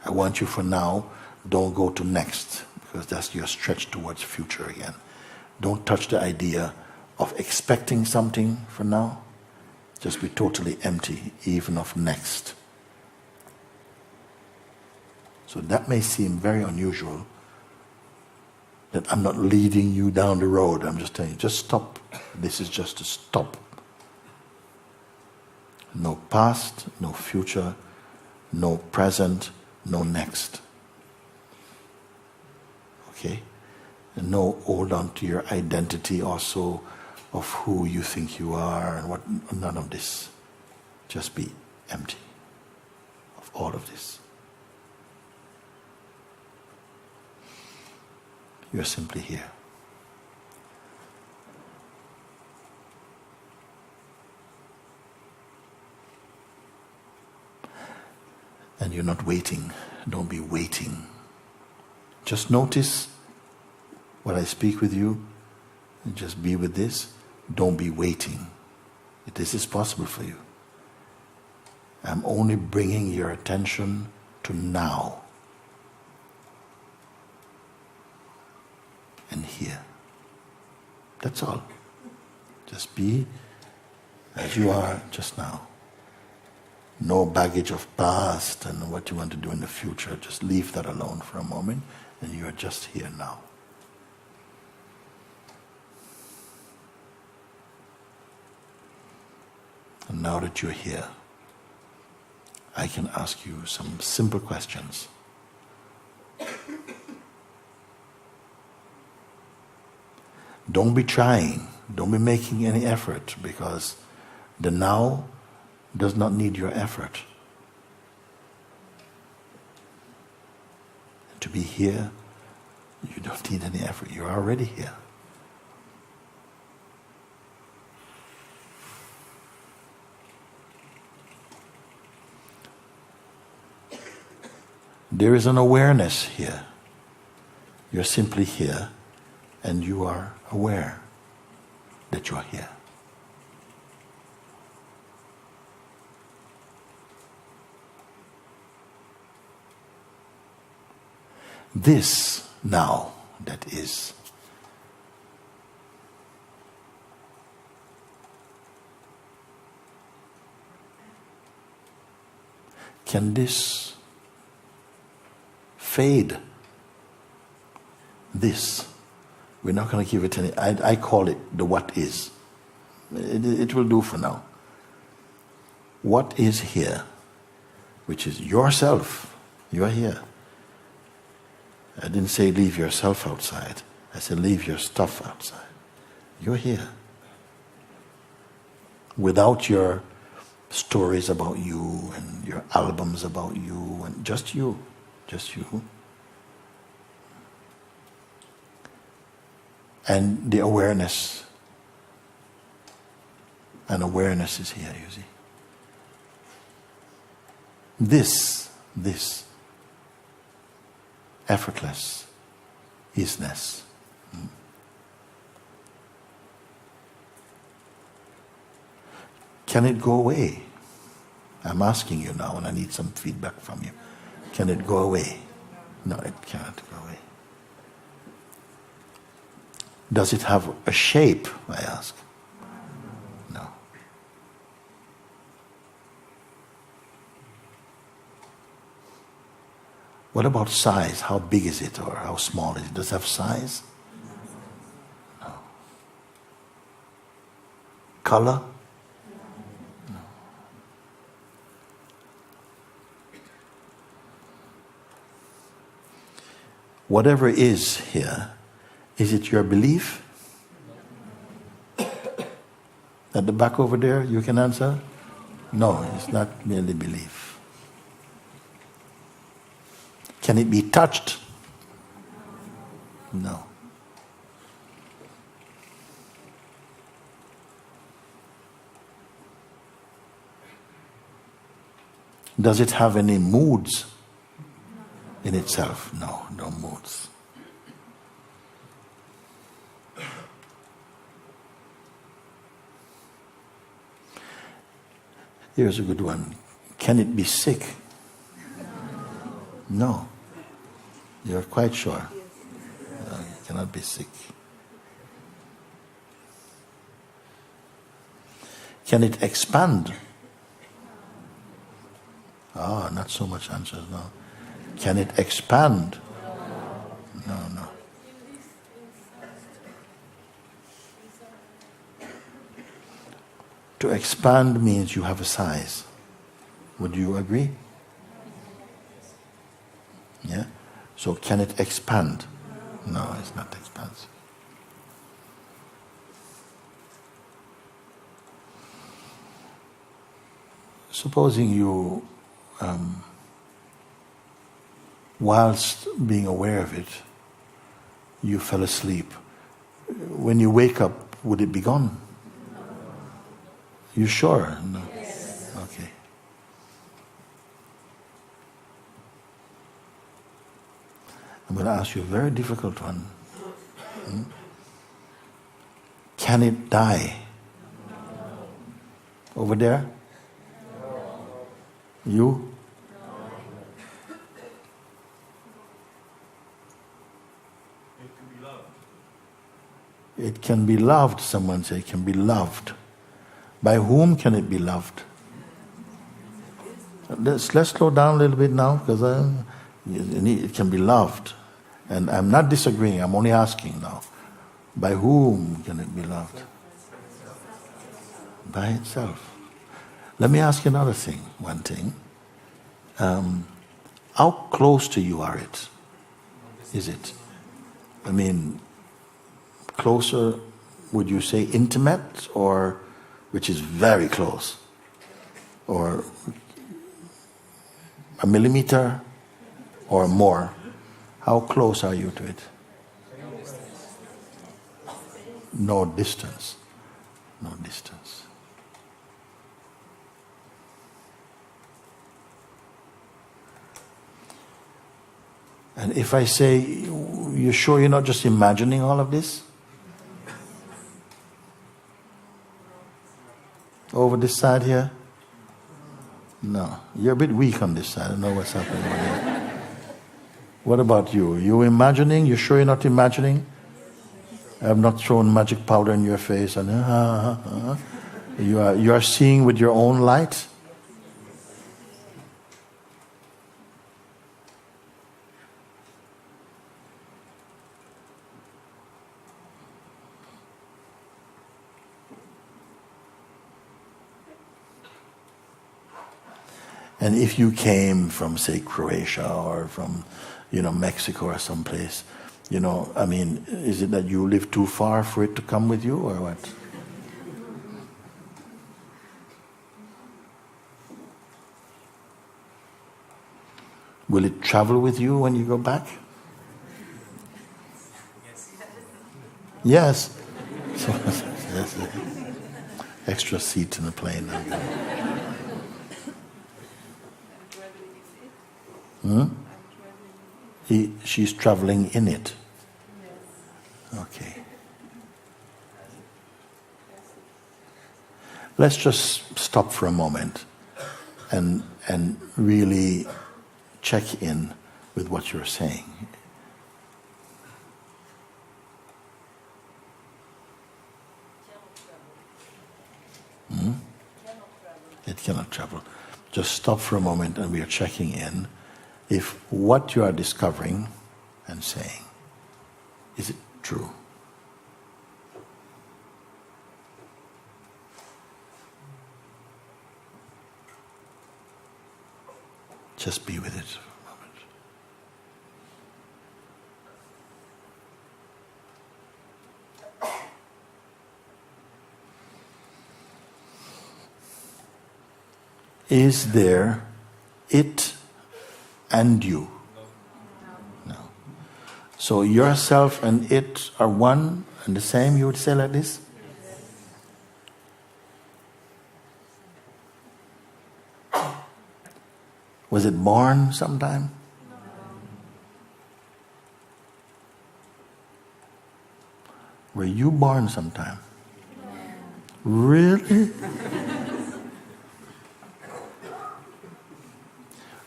I want you for now, don't go to next, because that's your stretch towards future again. Don't touch the idea of expecting something for now. Just be totally empty, even of next. So that may seem very unusual, that I'm not leading you down the road. I'm just telling you, just stop. This is just a stop. No past, no future, no present, no next. Okay? And no hold on to your identity also of who you think you are and what, none of this. Just be empty of all of this. You're simply here. And you're not waiting. Don't be waiting. Just notice what I speak with you and just be with this. Don't be waiting. This is possible for you. I'm only bringing your attention to now. And here. That's all. Just be as you are just now. No baggage of past and what you want to do in the future. Just leave that alone for a moment and you are just here now. And now that you're here, I can ask you some simple questions. Don't be trying, don't be making any effort, because the now does not need your effort. To be here, you don't need any effort, you're already here. There is an awareness here. You're simply here, and you are aware that you're here. This now that is. Can this fade? This. We're not going to give it any. I call it the what is. It will do for now. What is here, which is yourself. You are here. I didn't say leave yourself outside. I said leave your stuff outside. You're here. Without your stories about you and your albums about you and just you. Just you. And the awareness. And awareness is here, you see. This effortless isness. Can it go away? I'm asking you now, and I need some feedback from you. Can it go away? No, it cannot go away. Does it have a shape, I ask? No. What about size? How big is it or how small is it? Does it have size? No. Color? No. Whatever is here, is it your belief? At the back over there, you can answer? No, it's not merely belief. Can it be touched? No. Does it have any moods in itself? No, no moods. Here's a good one. Can it be sick? No. You're quite sure. It cannot be sick. Can it expand? Ah, not so much answers, no. Can it expand? No, no. To expand means you have a size. Would you agree? Yeah? So can it expand? No, it's not expansive. Supposing you, whilst being aware of it, you fell asleep. When you wake up, would it be gone? You sure? No. Yes. Okay. I'm going to ask you a very difficult one. Can it die? Over there? You? It can be loved, someone say it can be loved. By whom can it be loved? Let's slow down a little bit now, because it can be loved. And I'm not disagreeing, I'm only asking now. By whom can it be loved? By itself. Let me ask you another thing, one thing. How close to you are it? Is it? I mean, closer, would you say intimate, or which is very close? Or a millimeter or more? How close are you to it? No distance. No distance. And if I say, you're sure you're not just imagining all of this? Over this side here? No. You're a bit weak on this side. I don't know what's happening over there. What about you? You imagining? You sure you're not imagining? I have not thrown magic powder in your face. And you are seeing with your own light? And if you came from, say, Croatia or from, Mexico or someplace, You know, I mean, is it that you live too far for it to come with you, or what? Will it travel with you when you go back? Yes. So, yes. Extra seat in the plane. She's traveling in it. Okay. Let's just stop for a moment and really check in with what you're saying. It cannot travel. Just stop for a moment and we are checking in if what you are discovering and saying, is it true? Just be with it for a moment. Is there it and you? No. So yourself and it are one and the same, you would say like this? Was it born sometime? Were you born sometime? Really?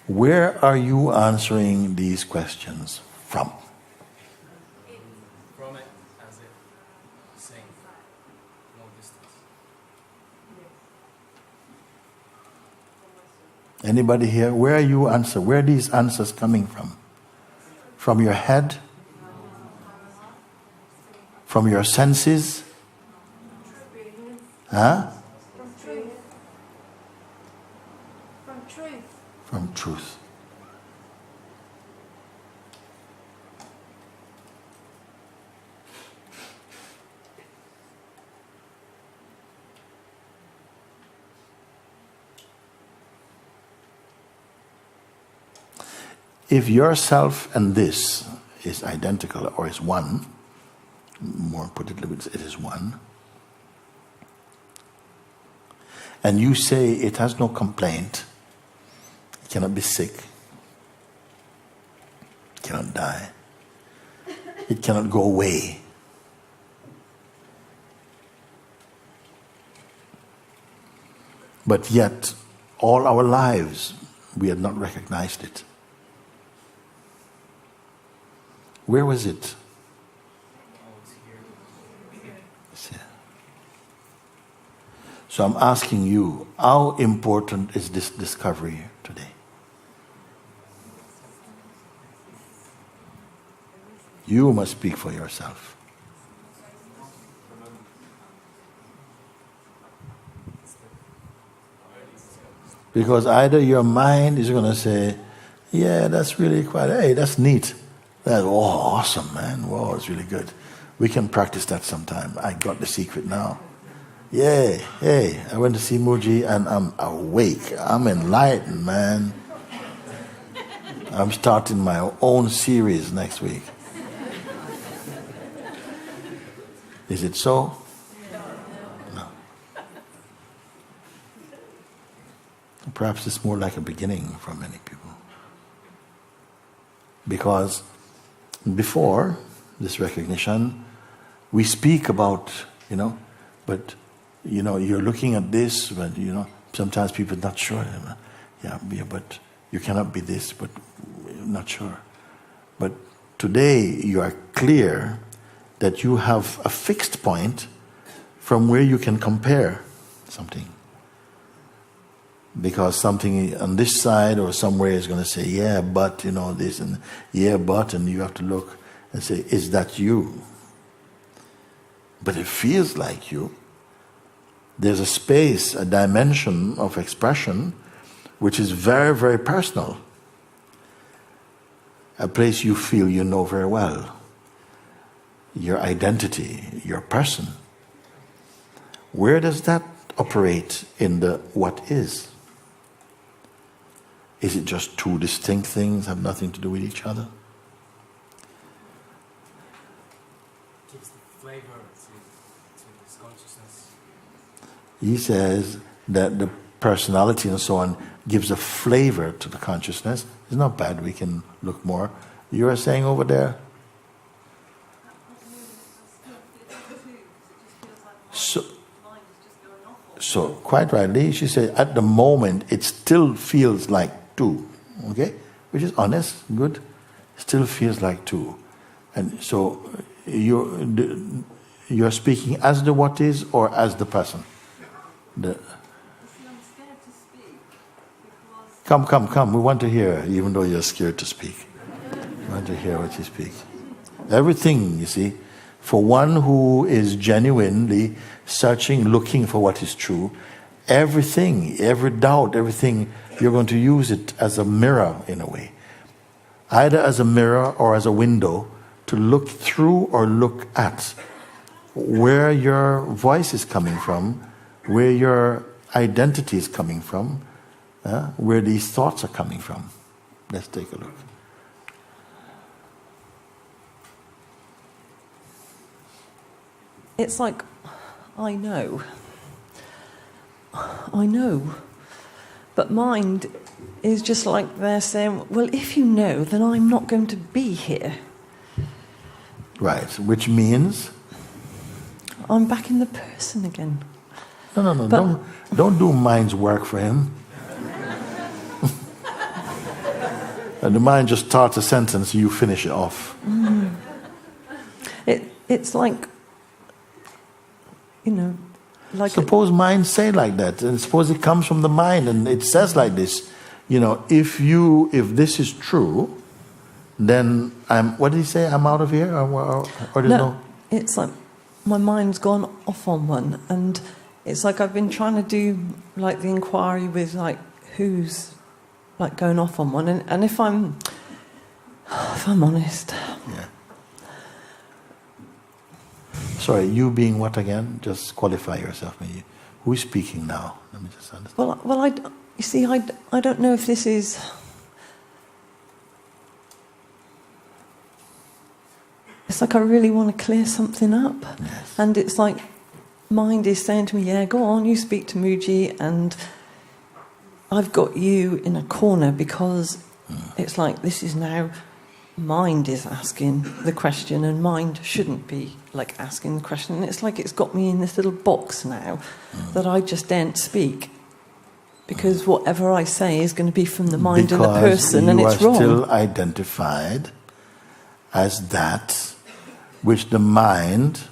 Where are you answering these questions from? From it as it saying no distance. Anybody here? Where are you answer? Where are these answers coming from? From your head? From your senses? Huh? From truth. From truth. From truth. If yourself and this is identical or is one, more particularly it is one, and you say it has no complaint, it cannot be sick, it cannot die, it cannot go away, but yet all our lives we had not recognized it. Where was it? It's here. So I'm asking you, how important is this discovery today? You must speak for yourself. Because either your mind is going to say, yeah, that's really quite, hey, that's neat. That's, oh, awesome, man. Whoa, it's really good. We can practice that sometime. I got the secret now. Yeah, hey, I went to see Mooji and I'm awake. I'm enlightened, man. I'm starting my own series next week. Is it so? No. Perhaps it's more like a beginning for many people. Because before this recognition, we speak about, but, you're looking at this, but, sometimes people are not sure. Yeah, but you cannot be this, but not sure. But today you are clear that you have a fixed point from where you can compare something. Because something on this side or somewhere is going to say, yeah, but, this, and yeah, but, and you have to look and say, is that you? But it feels like you. There's a space, a dimension of expression which is very, very personal. A place you feel you know very well. your identity, your person. Where does that operate in the what is? Is it just two distinct things, have nothing to do with each other? Gives the flavor to this consciousness. He says that the personality and so on gives a flavor to the consciousness. It's not bad, we can look more. You are saying over there? So quite rightly, she said, at the moment, it still feels like two, okay? Which is honest, good. Still feels like two. And so you're speaking as the what is or as the person? Come. We want to hear, even though you're scared to speak. We want to hear what you speak. Everything, you see, for one who is genuinely searching, looking for what is true, everything, every doubt, everything, you're going to use it as a mirror in a way. Either as a mirror or as a window to look through or look at where your voice is coming from, where your identity is coming from, where these thoughts are coming from. Let's take a look. It's like, I know, but mind is just like they're saying, well, if you know, then I'm not going to be here. Right, which means? I'm back in the person again. No, don't do mind's work for him. And the mind just starts a sentence, you finish it off. It's like, like... Suppose mind say like that, and suppose it comes from the mind and it says like this, if this is true, then what did he say, I'm out of here? Or no, it's like my mind's gone off on one, and it's like I've been trying to do like the inquiry with like who's like going off on one, and if I'm honest. Yeah. Sorry, you being what again? Just qualify yourself. Maybe. Who is speaking now? Let me just understand. Well, you see, I don't know if this is. It's like I really want to clear something up, yes. And it's like mind is saying to me, "Yeah, go on, you speak to Mooji," and I've got you in a corner because it's like this is now. Mind is asking the question, and mind shouldn't be like asking the question. And it's like it's got me in this little box now that I just daren't speak because whatever I say is going to be from the mind because and the person, and it's wrong. You are still identified as that which the mind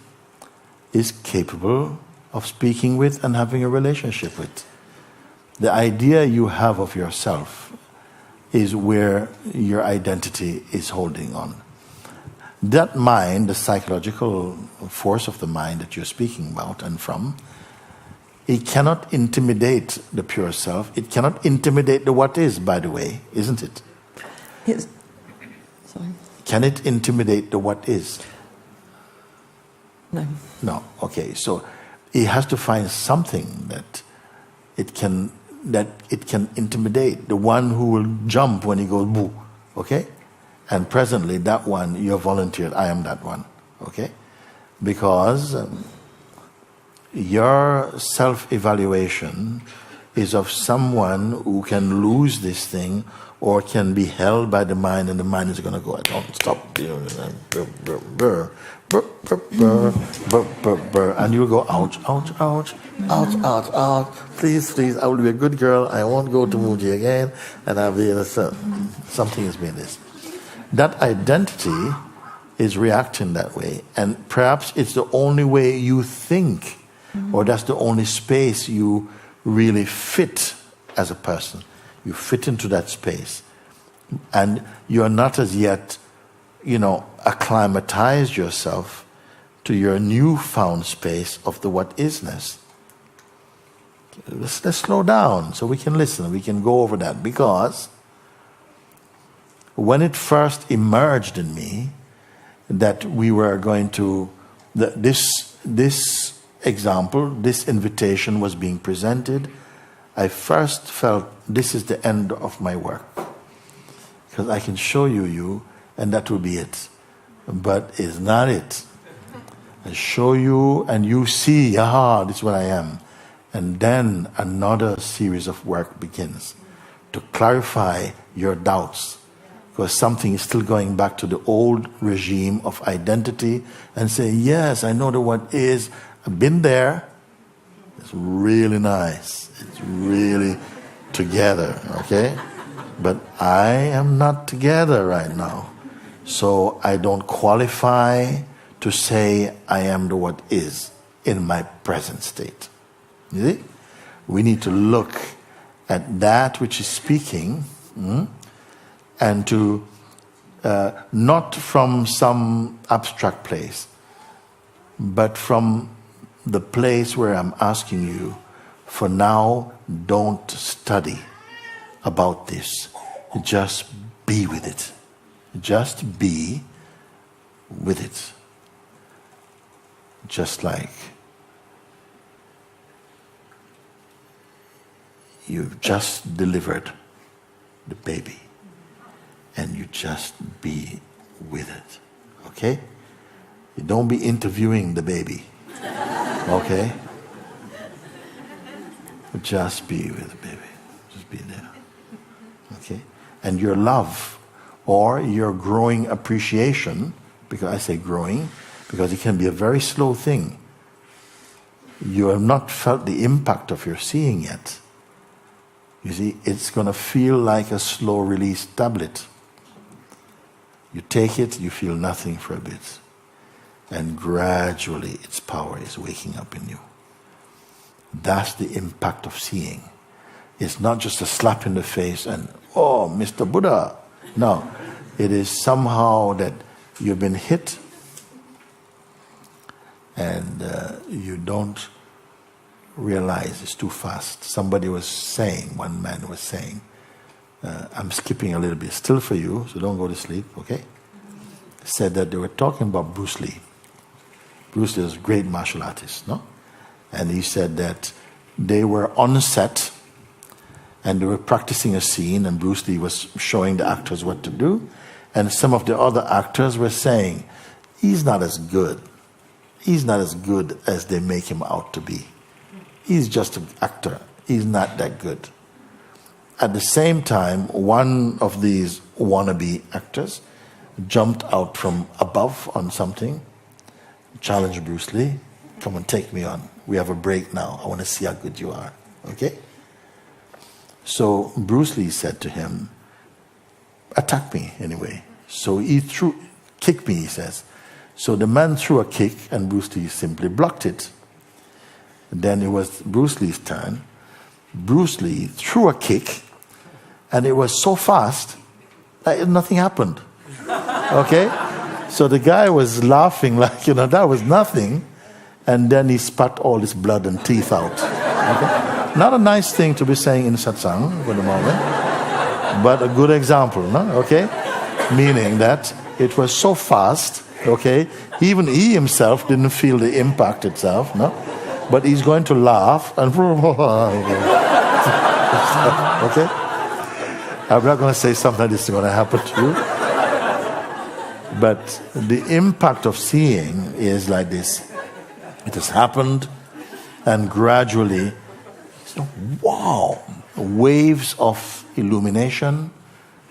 is capable of speaking with and having a relationship with. The idea you have of yourself is where your identity is holding on. That mind, the psychological force of the mind that you're speaking about and from, it cannot intimidate the pure self. It cannot intimidate the what is, by the way, isn't it? Sorry. Can it intimidate the what is? No. No. Okay, so it has to find something that it can intimidate, the one who will jump when he goes boo, okay? And presently that one, you have volunteered, I am that one, okay? Because your self-evaluation is of someone who can lose this thing or can be held by the mind, and the mind is going to go, I don't stop, and you'll go, ouch, ouch, ouch, ouch, ouch, ouch, please, I will be a good girl, I won't go to Mooji again, and I'll be something is being this. That identity is reacting that way, and perhaps it's the only way you think, or that's the only space you really fit as a person. You fit into that space, and you're not as yet, acclimatized yourself to your newfound space of the what isness. Let's slow down so we can listen, we can go over that, because when it first emerged in me, that we were going to, this example, this invitation was being presented, I first felt this is the end of my work. Because I can show you, and that will be it. But it's not it. I show you, and you see, this is what I am. And then another series of work begins to clarify your doubts. Because something is still going back to the old regime of identity and say, yes, I know the what is. I've been there. It's really nice. It's really together, okay? But I am not together right now. So I don't qualify to say I am the what is in my present state. You see? We need to look at that which is speaking, and to not from some abstract place, but from the place where I'm asking you, for now, don't study about this. Just be with it. Just be with it. Just like you've just delivered the baby, and you just be with it. Okay? You don't be interviewing the baby. Okay? Just be with the baby. Just be there. Okay? And your love or your growing appreciation, because I say growing, because it can be a very slow thing. You have not felt the impact of your seeing yet. You see, it's going to feel like a slow release tablet. You take it, you feel nothing for a bit. And gradually its power is waking up in you. That's the impact of seeing. It's not just a slap in the face and, oh, Mr. Buddha. No, it is somehow that you've been hit and you don't realize it's too fast. Somebody was saying, one man was saying, I'm skipping a little bit still for you, so don't go to sleep, okay? Said that they were talking about Bruce Lee. Bruce Lee is a great martial artist, no? And he said that they were on set and they were practicing a scene, and Bruce Lee was showing the actors what to do, and some of the other actors were saying, he's not as good. He's not as good as they make him out to be. He's just an actor. He's not that good. At the same time, one of these wannabe actors jumped out from above on something, challenged Bruce Lee, come on, take me on. We have a break now. I want to see how good you are. Okay? So Bruce Lee said to him, attack me anyway. So he kick me, he says. So the man threw a kick and Bruce Lee simply blocked it. Then it was Bruce Lee's turn. Bruce Lee threw a kick and it was so fast that nothing happened. Okay? So the guy was laughing like, that was nothing. And then he spat all his blood and teeth out. Okay? Not a nice thing to be saying in satsang for the moment, but a good example, no? Okay? Meaning that it was so fast, okay? Even he himself didn't feel the impact itself, no? But he's going to laugh and okay? I'm not going to say something that's going to happen to you. But the impact of seeing is like this. It has happened, and gradually, wow, waves of illumination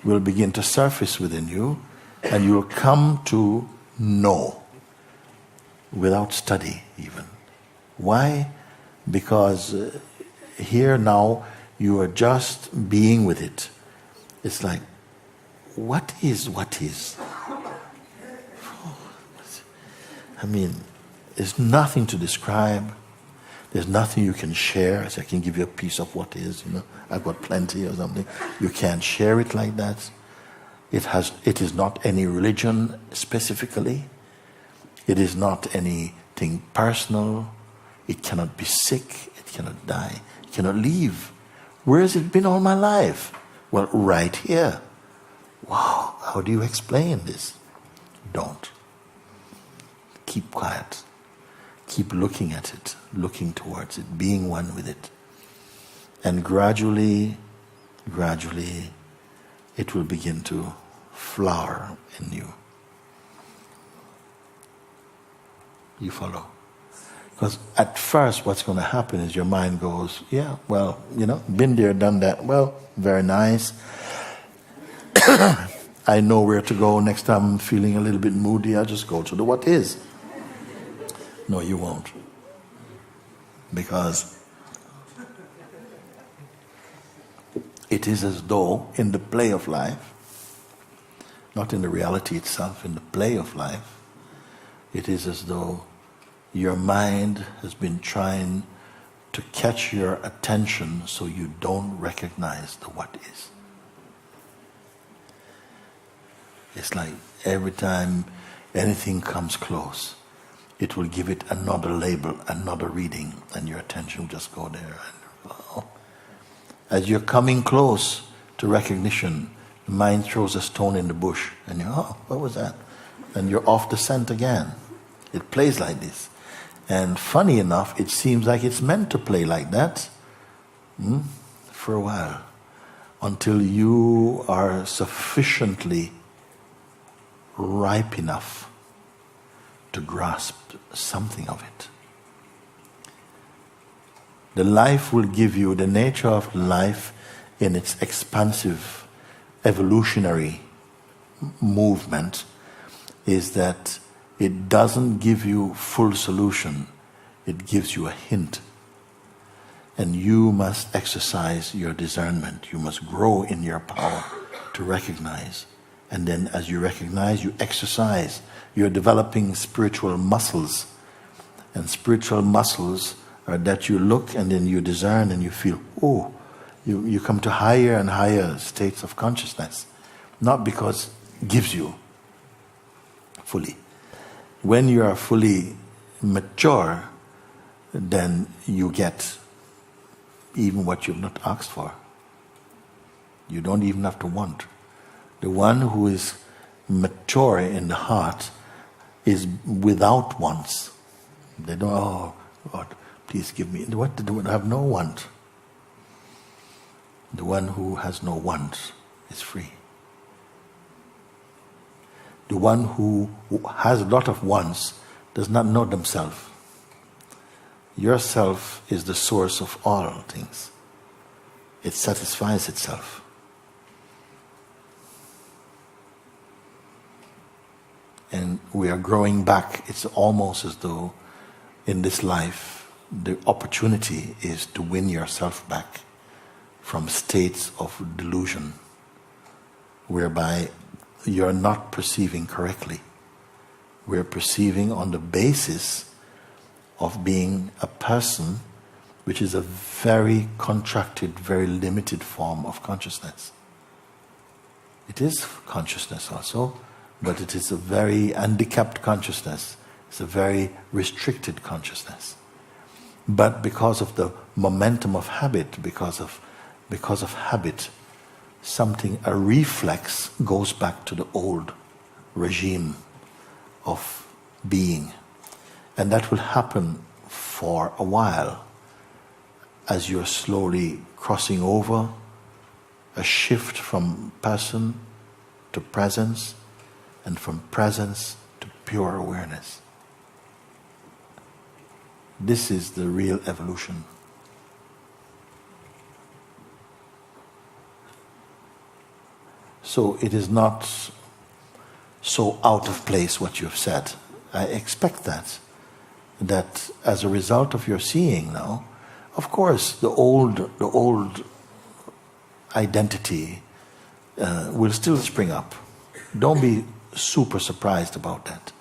will begin to surface within you, and you will come to know without study even. Why? Because here now you are just being with it. It's like, what is? I mean, there's nothing to describe. There's nothing you can share. As I can give you a piece of what is, I've got plenty or something. You can't share it like that. It is not any religion specifically. It is not anything personal. It cannot be sick. It cannot die. It cannot leave. Where has it been all my life? Well, right here. Wow, how do you explain this? Don't. keep quiet. Keep looking at it, looking towards it, being one with it. And gradually, it will begin to flower in you. You follow? Because at first what's going to happen is your mind goes, yeah, well, been there, done that. Well, very nice. I know where to go. Next time I'm feeling a little bit moody, I'll just go to the what is. No, you won't. Because it is as though in the play of life, not in the reality itself, in the play of life, it is as though your mind has been trying to catch your attention so you don't recognize the what is. It's like every time anything comes close, it will give it another label, another reading, and your attention will just go there. As you're coming close to recognition, the mind throws a stone in the bush, and what was that? And you're off the scent again. It plays like this. And funny enough, it seems like it's meant to play like that for a while, until you are sufficiently ripe enough to grasp something of it. The life will give you, the nature of life in its expansive evolutionary movement is that it doesn't give you full solution, it gives you a hint. And you must exercise your discernment. You must grow in your power to recognize. And then as you recognize, you exercise. You're developing spiritual muscles. And spiritual muscles are that you look and then you discern and you feel, you come to higher and higher states of consciousness. Not because it gives you fully. When you are fully mature, then you get even what you've not asked for. You don't even have to want. The one who is mature in the heart is without wants. They don't, God, please give me. What? They have no want. The one who has no want is free. The one who has a lot of wants does not know themselves. Yourself is the source of all things. It satisfies itself. And we are growing back. It's almost as though in this life the opportunity is to win yourself back from states of delusion whereby you're not perceiving correctly. We're perceiving on the basis of being a person, which is a very contracted, very limited form of consciousness. It is consciousness also, but it is a very handicapped consciousness. It's a very restricted consciousness. But because of the momentum of habit, because of habit, a reflex goes back to the old regime of being. And that will happen for a while as you're slowly crossing over a shift from person to presence and from presence to pure awareness. This is the real evolution. So it is not so out of place what you've said. I expect that as a result of your seeing now, of course, the old identity will still spring up. Don't be super surprised about that.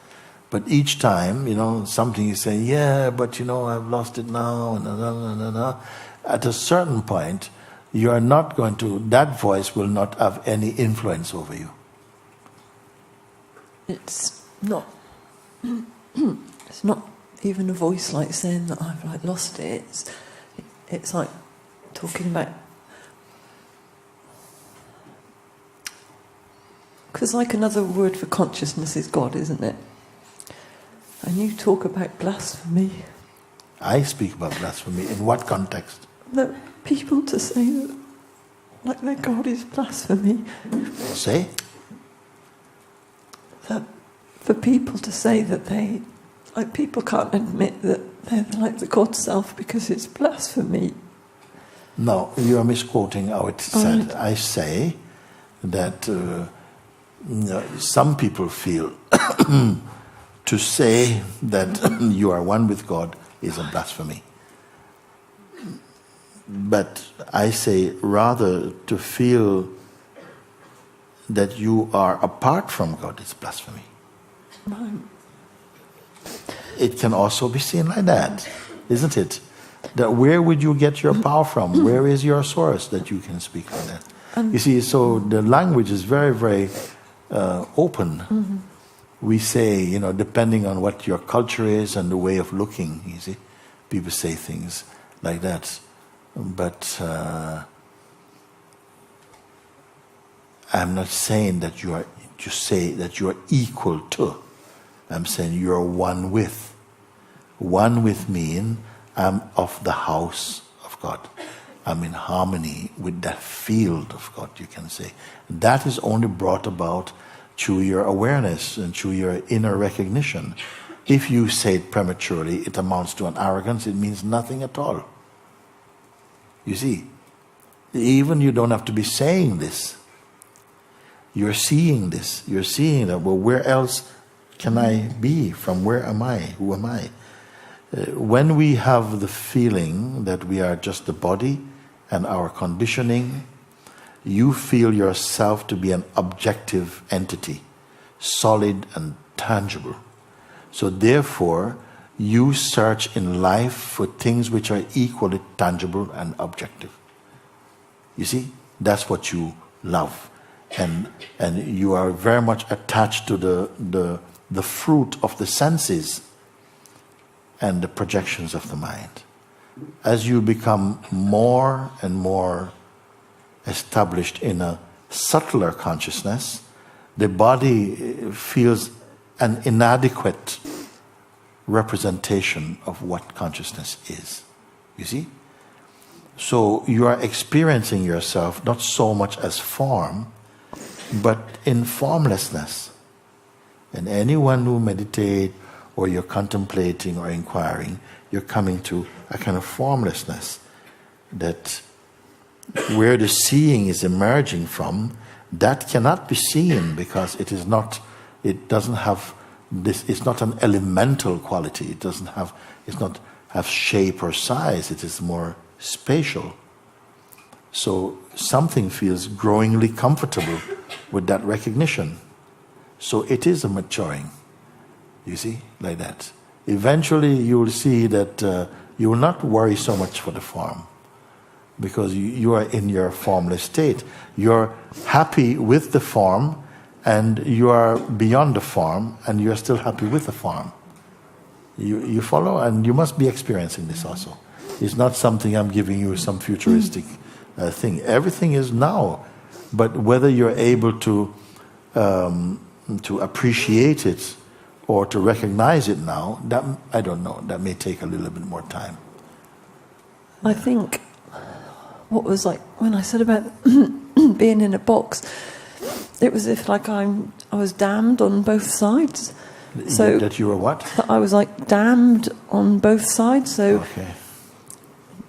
But each time, something you say, yeah, but I've lost it now, at a certain point, you are not going to, that voice will not have any influence over you. It's not even a voice like saying that I've lost it. It's like talking about, because like another word for consciousness is God, isn't it? and you talk about blasphemy. I speak about blasphemy. In what context? That people to say that, like, that God is blasphemy. Say? That for people to say that they, like, people can't admit that they're like the God self because it's blasphemy. No, you are misquoting how it's said. Right. I say that some people feel to say that you are one with God is a blasphemy. But I say rather to feel that you are apart from God is blasphemy. Right. It can also be seen like that, isn't it? That where would you get your power from? Where is your source that you can speak like that? You see, so the language is very, very open. Mm-hmm. We say, you know, depending on what your culture is and the way of looking, you see, people say things like that. But I'm not saying that you say that you are equal to. I'm saying you are one with. One with mean I'm of the house of God. I'm in harmony with that field of God, you can say. That is only brought about through your awareness and through your inner recognition. If you say it prematurely, it amounts to an arrogance. It means nothing at all. You see, even you don't have to be saying this. You're seeing this. You're seeing that, well, where else can I be? From where am I? Who am I? When we have the feeling that we are just the body and our conditioning, you feel yourself to be an objective entity, solid and tangible. So therefore, you search in life for things which are equally tangible and objective. You see, that's what you love. And you are very much attached to the fruit of the senses and the projections of the mind. As you become more and more established in a subtler consciousness, the body feels an inadequate representation of what consciousness is. You see? So you are experiencing yourself not so much as form, but in formlessness. And anyone who meditates or you're contemplating or inquiring, you're coming to a kind of formlessness that where the seeing is emerging from, that cannot be seen because it doesn't have this, it's not an elemental quality. It's not have shape or size. It is more spatial. So something feels growingly comfortable with that recognition. So it is a maturing. You see, like that. Eventually you will see that you will not worry so much for the form because you are in your formless state. You're happy with the form and you are beyond the form and you're still happy with the form. You follow? And you must be experiencing this also. It's not something I'm giving you some futuristic thing. Everything is now. But whether you're able to appreciate it or to recognize it now, that I don't know. That may take a little bit more time. I think what was like when I said about being in a box, it was if like I was damned on both sides. So that you were what? that I was like damned on both sides. So Okay.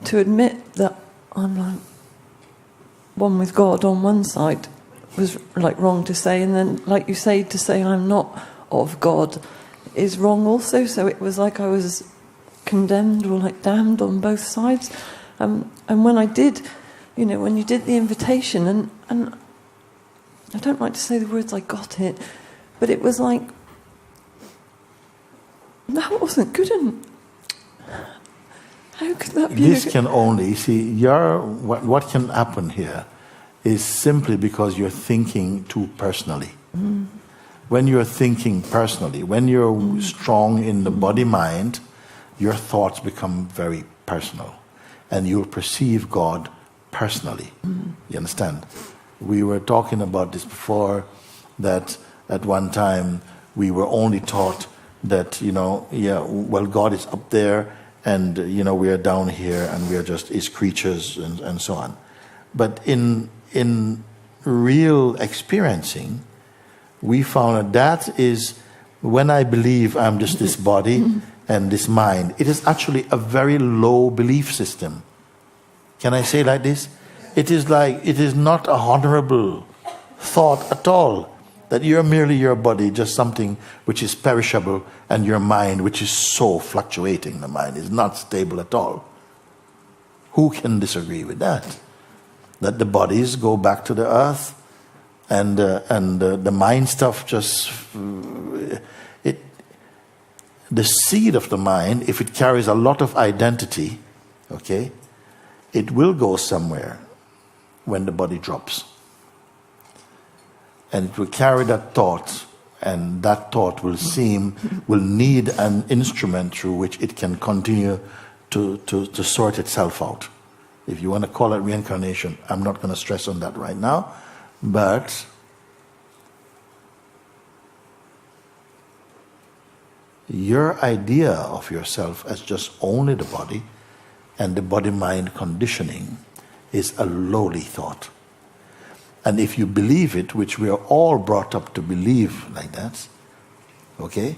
to admit that I'm like one with God on one side was like wrong to say, and then like you say, to say I'm not of God is wrong also. So it was like I was condemned or like damned on both sides. And when I did, when you did the invitation, and I don't like to say the words I got it, but it was like, that wasn't good. And how could that be? This can only, see, what can happen here is simply because you're thinking too personally. Mm. When you're thinking personally, when you're strong in the body-mind, your thoughts become very personal. And you'll perceive God personally. Mm. You understand? We were talking about this before, that at one time we were only taught that, God is up there, and, we are down here, and we are just His creatures, and so on. But in real experiencing, we found that is, when I believe I'm just this body and this mind, it is actually a very low belief system. Can I say like this? It is not a honorable thought at all, that you're merely your body, just something which is perishable, and your mind, which is so fluctuating. The mind is not stable at all. Who can disagree with that? That the bodies go back to the earth, and the mind stuff just the seed of the mind, if it carries a lot of identity, okay, it will go somewhere when the body drops. And it will carry that thought, and that thought will need an instrument through which it can continue to sort itself out. If you want to call it reincarnation, I'm not going to stress on that right now, but your idea of yourself as just only the body and the body-mind conditioning is a lowly thought. And if you believe it, which we are all brought up to believe like that, okay,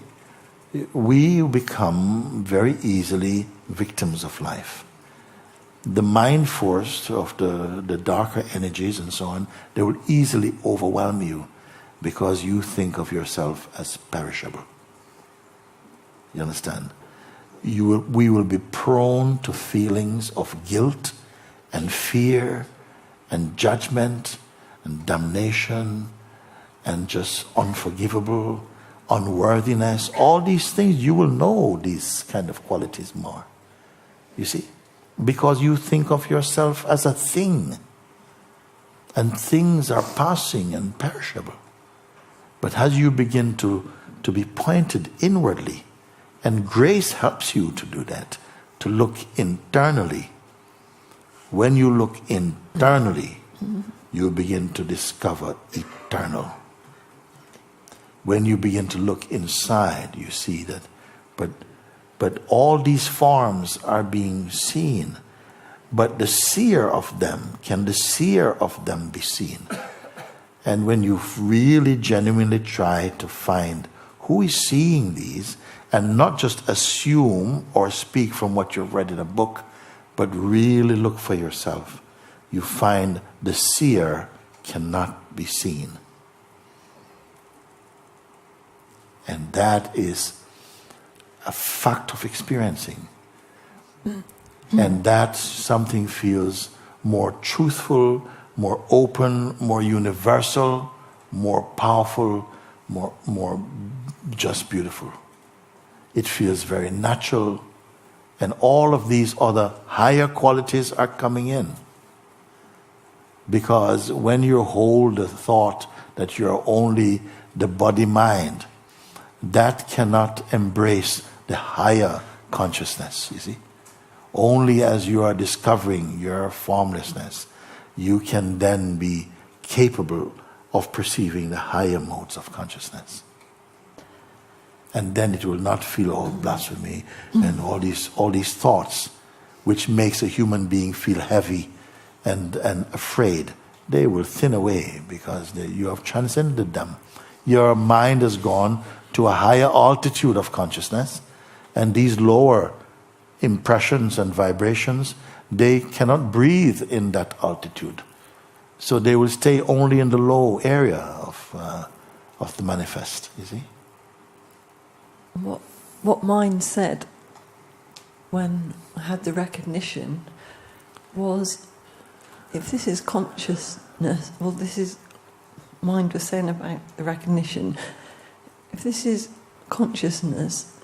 we become very easily victims of life. The mind force of the darker energies and so on, they will easily overwhelm you because you think of yourself as perishable. You understand? We will be prone to feelings of guilt and fear and judgment and damnation and just unforgivable, unworthiness. All these things, you will know these kind of qualities more. You see? Because you think of yourself as a thing. And things are passing and perishable. But as you begin to be pointed inwardly, and grace helps you to do that, to look internally. When you look internally, you begin to discover eternal. When you begin to look inside, you see that, but all these forms are being seen, but the seer of them be seen? And when you really genuinely try to find who is seeing these, and not just assume or speak from what you've read in a book, but really look for yourself, you find the seer cannot be seen. And that is a fact of experiencing. And that something feels more truthful, more open, more universal, more powerful, more just beautiful. It feels very natural, and all of these other higher qualities are coming in. Because when you hold the thought that you're only the body-mind, that cannot embrace the higher consciousness, you see. Only as you are discovering your formlessness, you can then be capable of perceiving the higher modes of consciousness. And then it will not feel all blasphemy and all these thoughts, which makes a human being feel heavy and afraid. They will thin away because you have transcended them. Your mind has gone to a higher altitude of consciousness, and these lower impressions and vibrations, they cannot breathe in that altitude. So they will stay only in the low area of the manifest, you see. What mind said when I had the recognition was, if this is consciousness, well, this is, mind was saying about the recognition, if this is consciousness,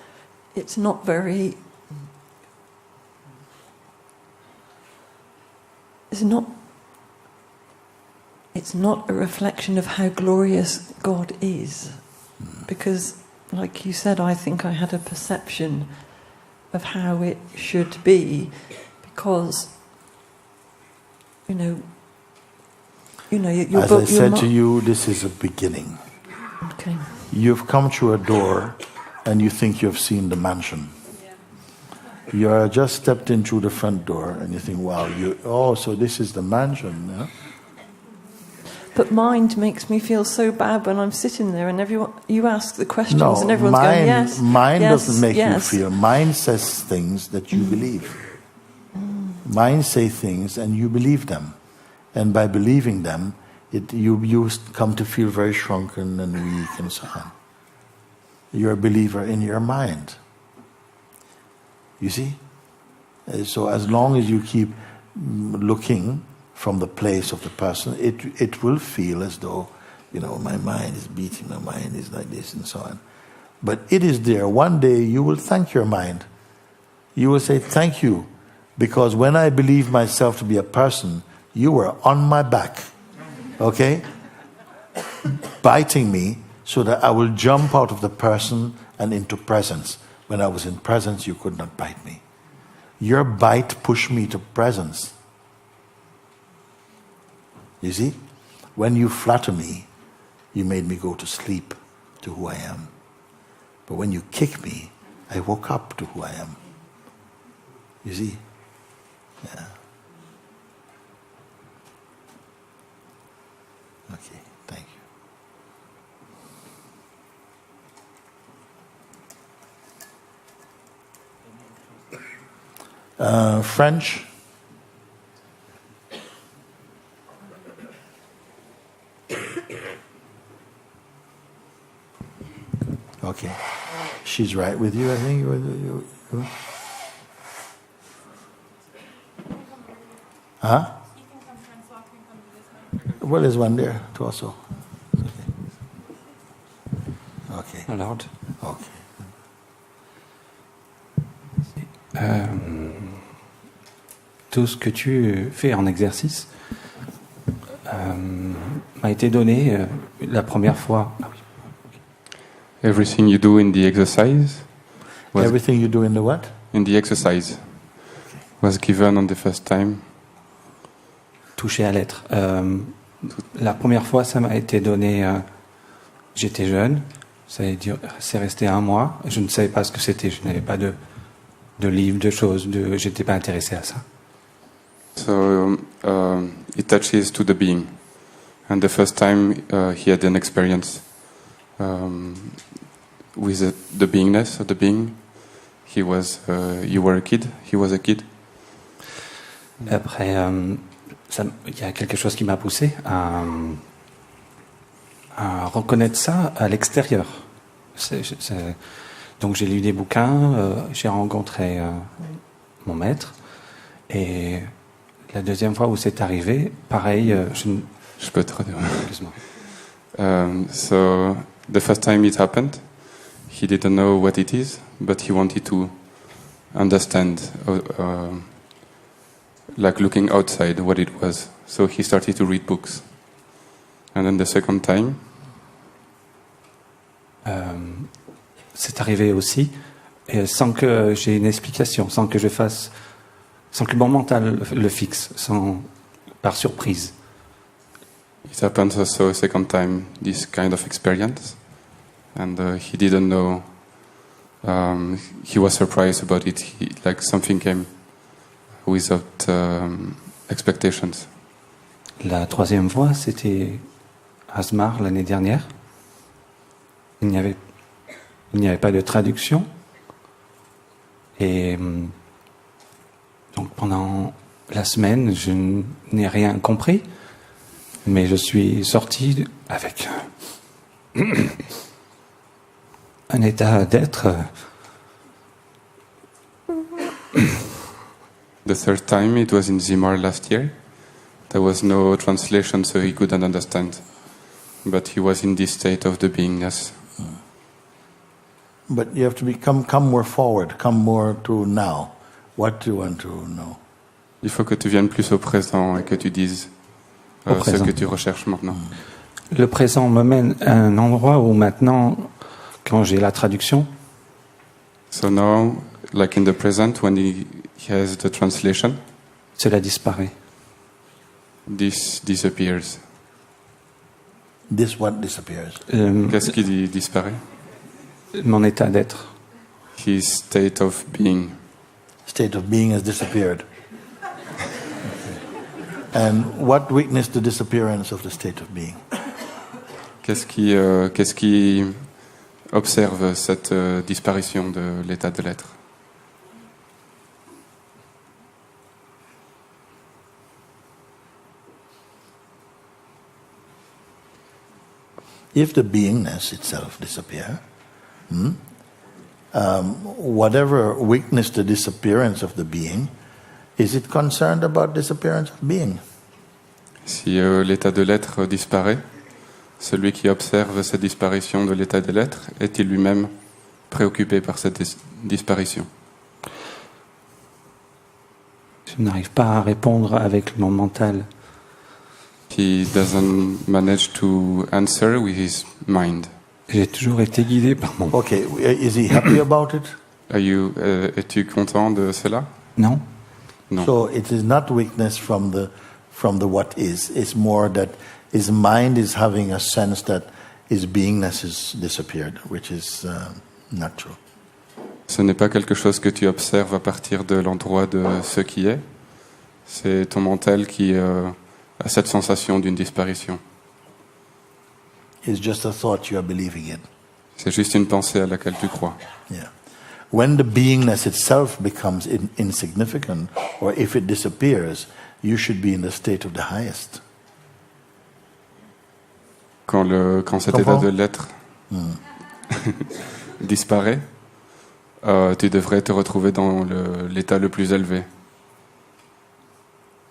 it's not very, it's not a reflection of how glorious God is. Because, like you said, I think I had a perception of how it should be, because, your As I said to you, this is a beginning. Okay. You've come through a door and you think you have seen the mansion. You are just stepped in through the front door, and you think, wow, so this is the mansion. Yeah? But mind makes me feel so bad when I'm sitting there and you ask the questions No, and everyone's mind, going, yes. mind yes, doesn't make yes. you feel. Mind says things that you believe. Mind say things and you believe them. And by believing them, you come to feel very shrunken and weak and so on. You're a believer in your mind. You see? So as long as you keep looking from the place of the person, it will feel as though, my mind is beating, my mind is like this and so on. But it is there. One day you will thank your mind. You will say, thank you, because when I believed myself to be a person, you were on my back, okay? Biting me so that I will jump out of the person and into presence. When I was in presence, you could not bite me. Your bite pushed me to presence. You see? When you flatter me, you made me go to sleep to who I am. But when you kick me, I woke up to who I am. You see? Yeah. Okay, thank you. French? Okay. She's right with you, I think. Huh? Well, there's one there, too, also. Okay. Alors, Okay. tout ce que tu fais en exercice m'a été donné la première fois. Everything you do in the exercise Everything you do in the what? Was given on the first time. Touché à l'être. La première fois, ça m'a été donné. J'étais jeune, c'est resté 1 mois. Je ne savais pas ce que c'était. Je n'avais pas de livres, de choses. J'étais pas intéressé à ça. So it touches to the being. And the first time he had an experience with the beingness of the being. You were a kid, he was a kid. Après, il y a quelque chose qui m'a poussé à reconnaître ça à l'extérieur. Donc j'ai lu des bouquins, j'ai rencontré mon maître, et la deuxième fois où c'est arrivé, pareil, Je peux traduire. Excuse-moi. So the first time it happened, he didn't know what it is, but he wanted to understand, like looking outside, what it was. So he started to read books. And then the second time, c'est arrivé aussi, et sans que j'ai une explication, sans que mon mental le fixe, par surprise. it happened also a second time, this kind of experience. And he didn't know, he was surprised about it, like something came without expectations. La troisième fois, c'était à Asmar l'année dernière. Il n'y avait pas de traduction. Et donc pendant la semaine, je n'ai rien compris. Mais je suis sorti avec un état d'être. The third time, it was in Zimar last year. There was no translation, so he couldn't understand. But he was in this state of the beingness. But you have to come more forward, come more to now. What do you want to know? Il faut que tu viennes plus au présent et que tu dises ce que tu recherches maintenant. Le présent me mène à un endroit où maintenant, quand j'ai la traduction, So now, like in the present, when he has the translation, cela disparaît. this disappears. This what disappears? Qu'est-ce qui disparaît? mon état d'être. His state of being. State of being has disappeared. And what witnessed the disappearance of the state of being? Qu'est-ce qui observe cette disparition de l'état de l'être? If the beingness itself disappear, whatever witnessed the disappearance of the being, is it concerned about disappearance of being? Si l'état de l'être disparaît, celui qui observe cette disparition de l'état de l'être est-il lui-même préoccupé par cette disparition? Je n'arrive pas à répondre avec mon mental. He doesn't manage to answer with his mind. J'ai toujours été guidé par mon... Okay, is he happy about it? Es-tu content de cela? Non. Non. So it is not weakness from the what is. It's more that his mind is having a sense that his beingness has disappeared, which is not true. Ce n'est pas quelque chose que tu observes à partir de l'endroit de ce qui est. C'est ton mental qui a cette sensation d'une disparition. It's just a thought you are believing in. C'est juste une pensée à laquelle tu crois. Yeah. When the beingness itself becomes insignificant, or if it disappears, you should be in the state of the highest. Quand cet état de l'être disparaît, tu devrais te retrouver dans l'état le plus élevé.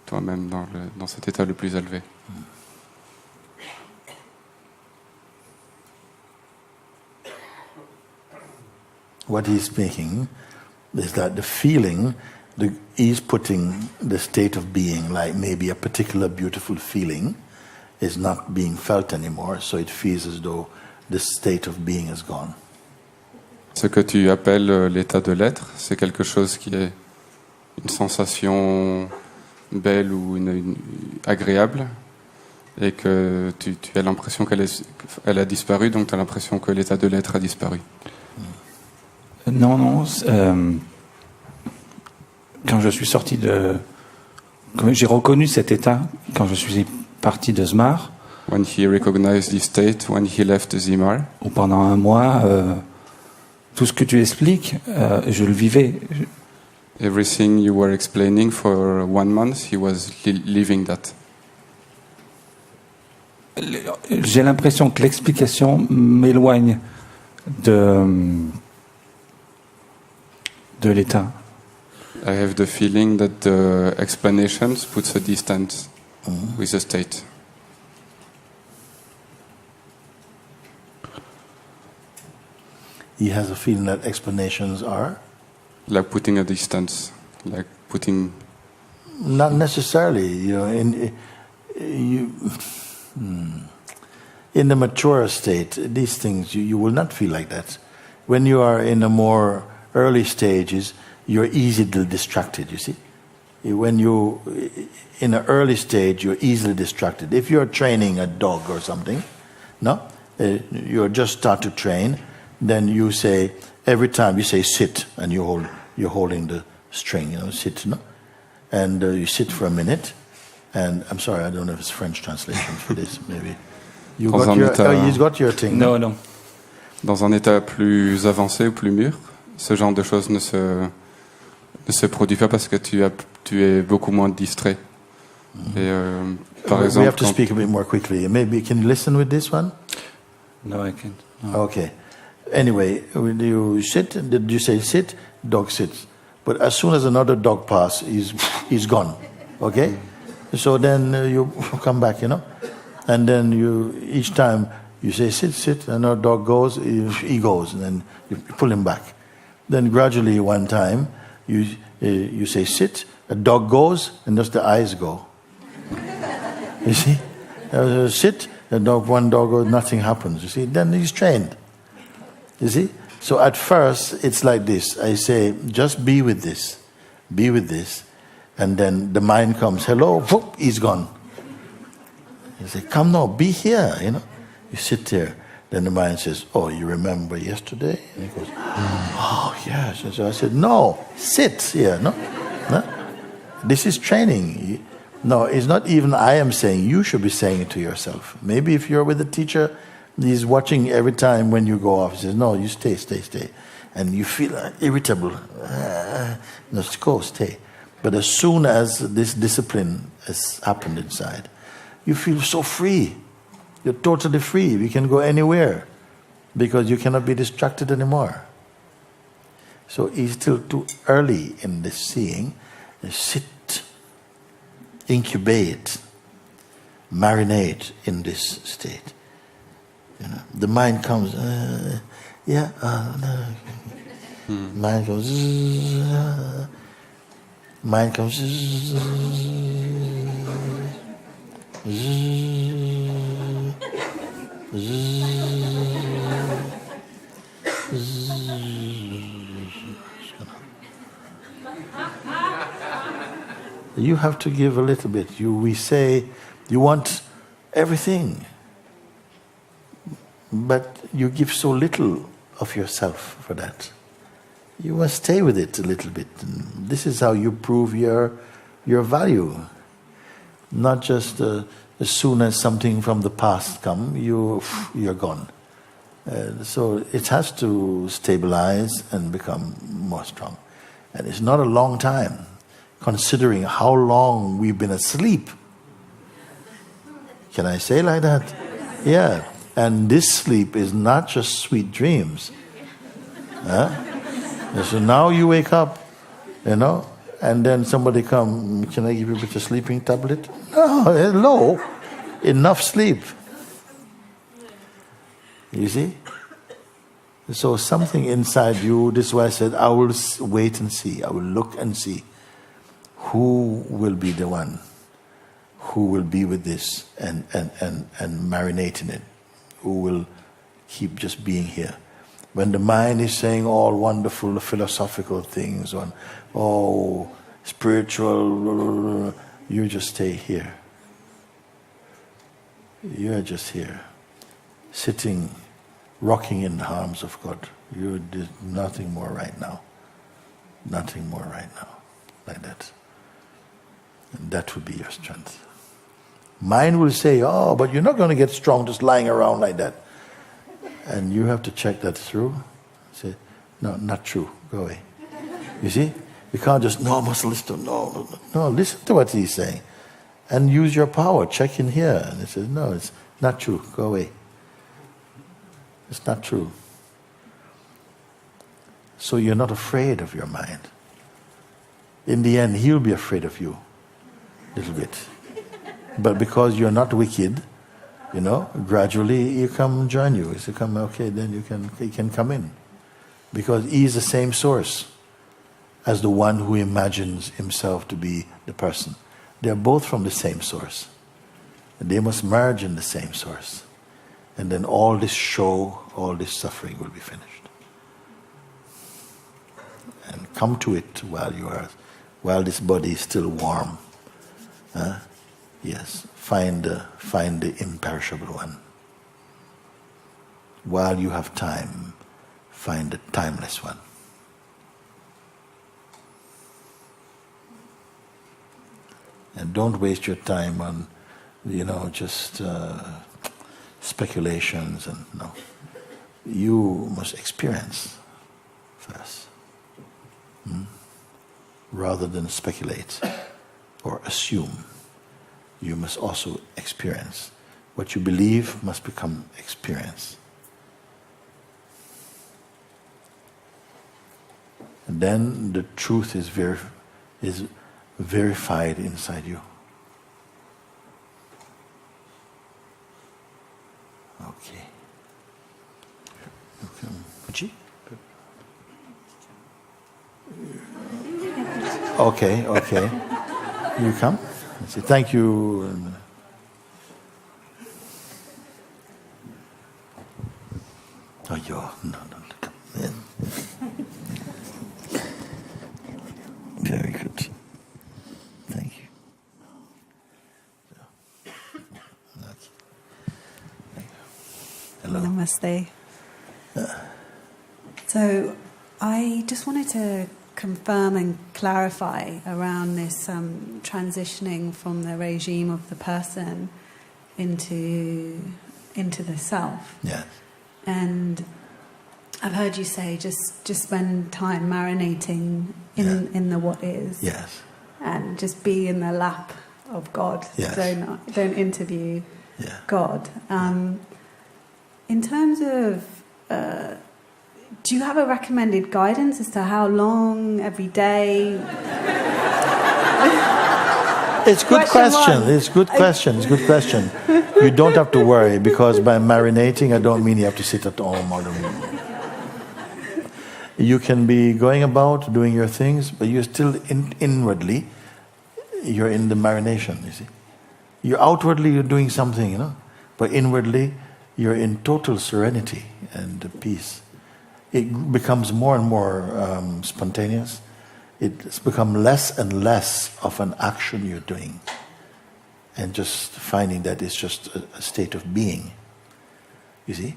Toi-même dans cet état le plus élevé. What he's speaking is that the feeling, he's putting the state of being, like maybe a particular beautiful feeling, is not being felt anymore, so it feels as though the state of being is gone. Ce que tu appelles l'état de l'être, c'est quelque chose qui est une sensation belle ou agréable, et que tu as l'impression qu'elle a disparu, donc tu as l'impression que l'état de l'être a disparu. Non. Quand je suis sorti quand j'ai reconnu cet état, quand je suis parti de Zmar, When he recognized this state, when he left Zimar, où pendant un mois, tout ce que tu expliques, je le vivais. everything you were explaining for 1 month, he was living that. J'ai l'impression que l'explication m'éloigne de l'état. I have the feeling that the explanations puts a distance with the state. He has a feeling that explanations are Like putting a distance, like putting... not necessarily, in the mature state, these things you will not feel like that. When you are in the more early stages, you're easily distracted. You see, when you in an early stage, you're easily distracted. If you're training a dog or something, you just start to train, then you say every time you say sit, and you're holding the string, sit, and you sit for a minute. And I'm sorry, I don't know if it's French translation for this. Maybe he's got your thing. Non. Dans un état plus avancé ou plus mûr, ce genre de choses ne se produit pas parce que tu es beaucoup moins distrait. Et par exemple, we have to speak a bit more quickly. Maybe can you listen with this one? No, I can't. No. Okay. Anyway, when you sit, did you say sit? Dog sits. But as soon as another dog passes, he's gone. Okay? So then you come back, and then each time you say sit, another dog goes, he goes, and then you pull him back. Then gradually one time you say sit, a dog goes, and just the eyes go. You see? Sit, one dog goes, nothing happens. You see? Then he's trained. You see? So at first it's like this. I say, just be with this. Be with this. And then the mind comes, hello, whoop, he's gone. You say, come now, be here, You sit there. Then the mind says, oh, you remember yesterday? And he goes, oh, yes. And so I said, no, sit here. No? This is training. No, it's not even I am saying. You should be saying it to yourself. Maybe if you're with a teacher, he's watching every time when you go off. He says, no, you stay. And you feel irritable. No, go, stay. But as soon as this discipline has happened inside, you feel so free. You're totally free. You can go anywhere because you cannot be distracted anymore. So it's still too early in this seeing. Sit, incubate, marinate in this state. You know, the mind comes, mind goes, mind comes, you have to give a little bit. We say you want everything, but you give so little of yourself for that. You must stay with it a little bit. This is how you prove your value. Not just as soon as something from the past comes, you're gone. So it has to stabilize and become more strong. And it's not a long time, considering how long we've been asleep. Can I say like that? Yeah. And this sleep is not just sweet dreams. And so now you wake up, and then somebody come, can I give you a bit of sleeping tablet? No, hello. Enough sleep. You see? So something inside you, this is why I said, I will wait and see. I will look and see who will be the one who will be with this and marinate in it, who will keep just being here. When the mind is saying all wonderful philosophical things on, spiritual, you just stay here. You're just here, sitting, rocking in the arms of God. You did nothing more right now. Nothing more right now, like that. And that would be your strength. Mind will say, oh, but you're not going to get strong just lying around like that. And you have to check that through. Say, no, not true. Go away. You see? You can't just, no, I must listen. No, listen to what he's saying. And use your power. Check in here. And he says, no, it's not true. Go away. It's not true. So you're not afraid of your mind. In the end, he'll be afraid of you. A little bit. But because you're not wicked, gradually he come join you. He come, okay, then he can come in. Because he is the same source as the one who imagines himself to be the person. They are both from the same source. And they must merge in the same source. And then all this show, all this suffering will be finished. And come to it while this body is still warm. Yes, find the imperishable one. While you have time, find the timeless one. And don't waste your time on, just speculations and no. You must experience first, rather than speculate or assume. You must also experience. What you believe must become experience. And then the truth is verified inside you. Okay. Mooji? Okay. You come. I say thank you. No, come in. Very good. Thank you. Hello. Namaste. So I just wanted to confirm and clarify around this transitioning from the regime of the person into the self. Yes. And I've heard you say just spend time marinating in the what is. Yes. And just be in the lap of God. Yes. Don't interview God. In terms of, do you have a recommended guidance as to how long every day? It's a good question. one. It's a good question. It's a good question. You don't have to worry, because by marinating, I don't mean you have to sit at home or you can be going about doing your things, but you're still inwardly, you're in the marination, you see. You're outwardly, you're doing something, you know, but inwardly, you're in total serenity and peace. It becomes more and more spontaneous. It's become less and less of an action you're doing, and just finding that it's just a state of being, you see.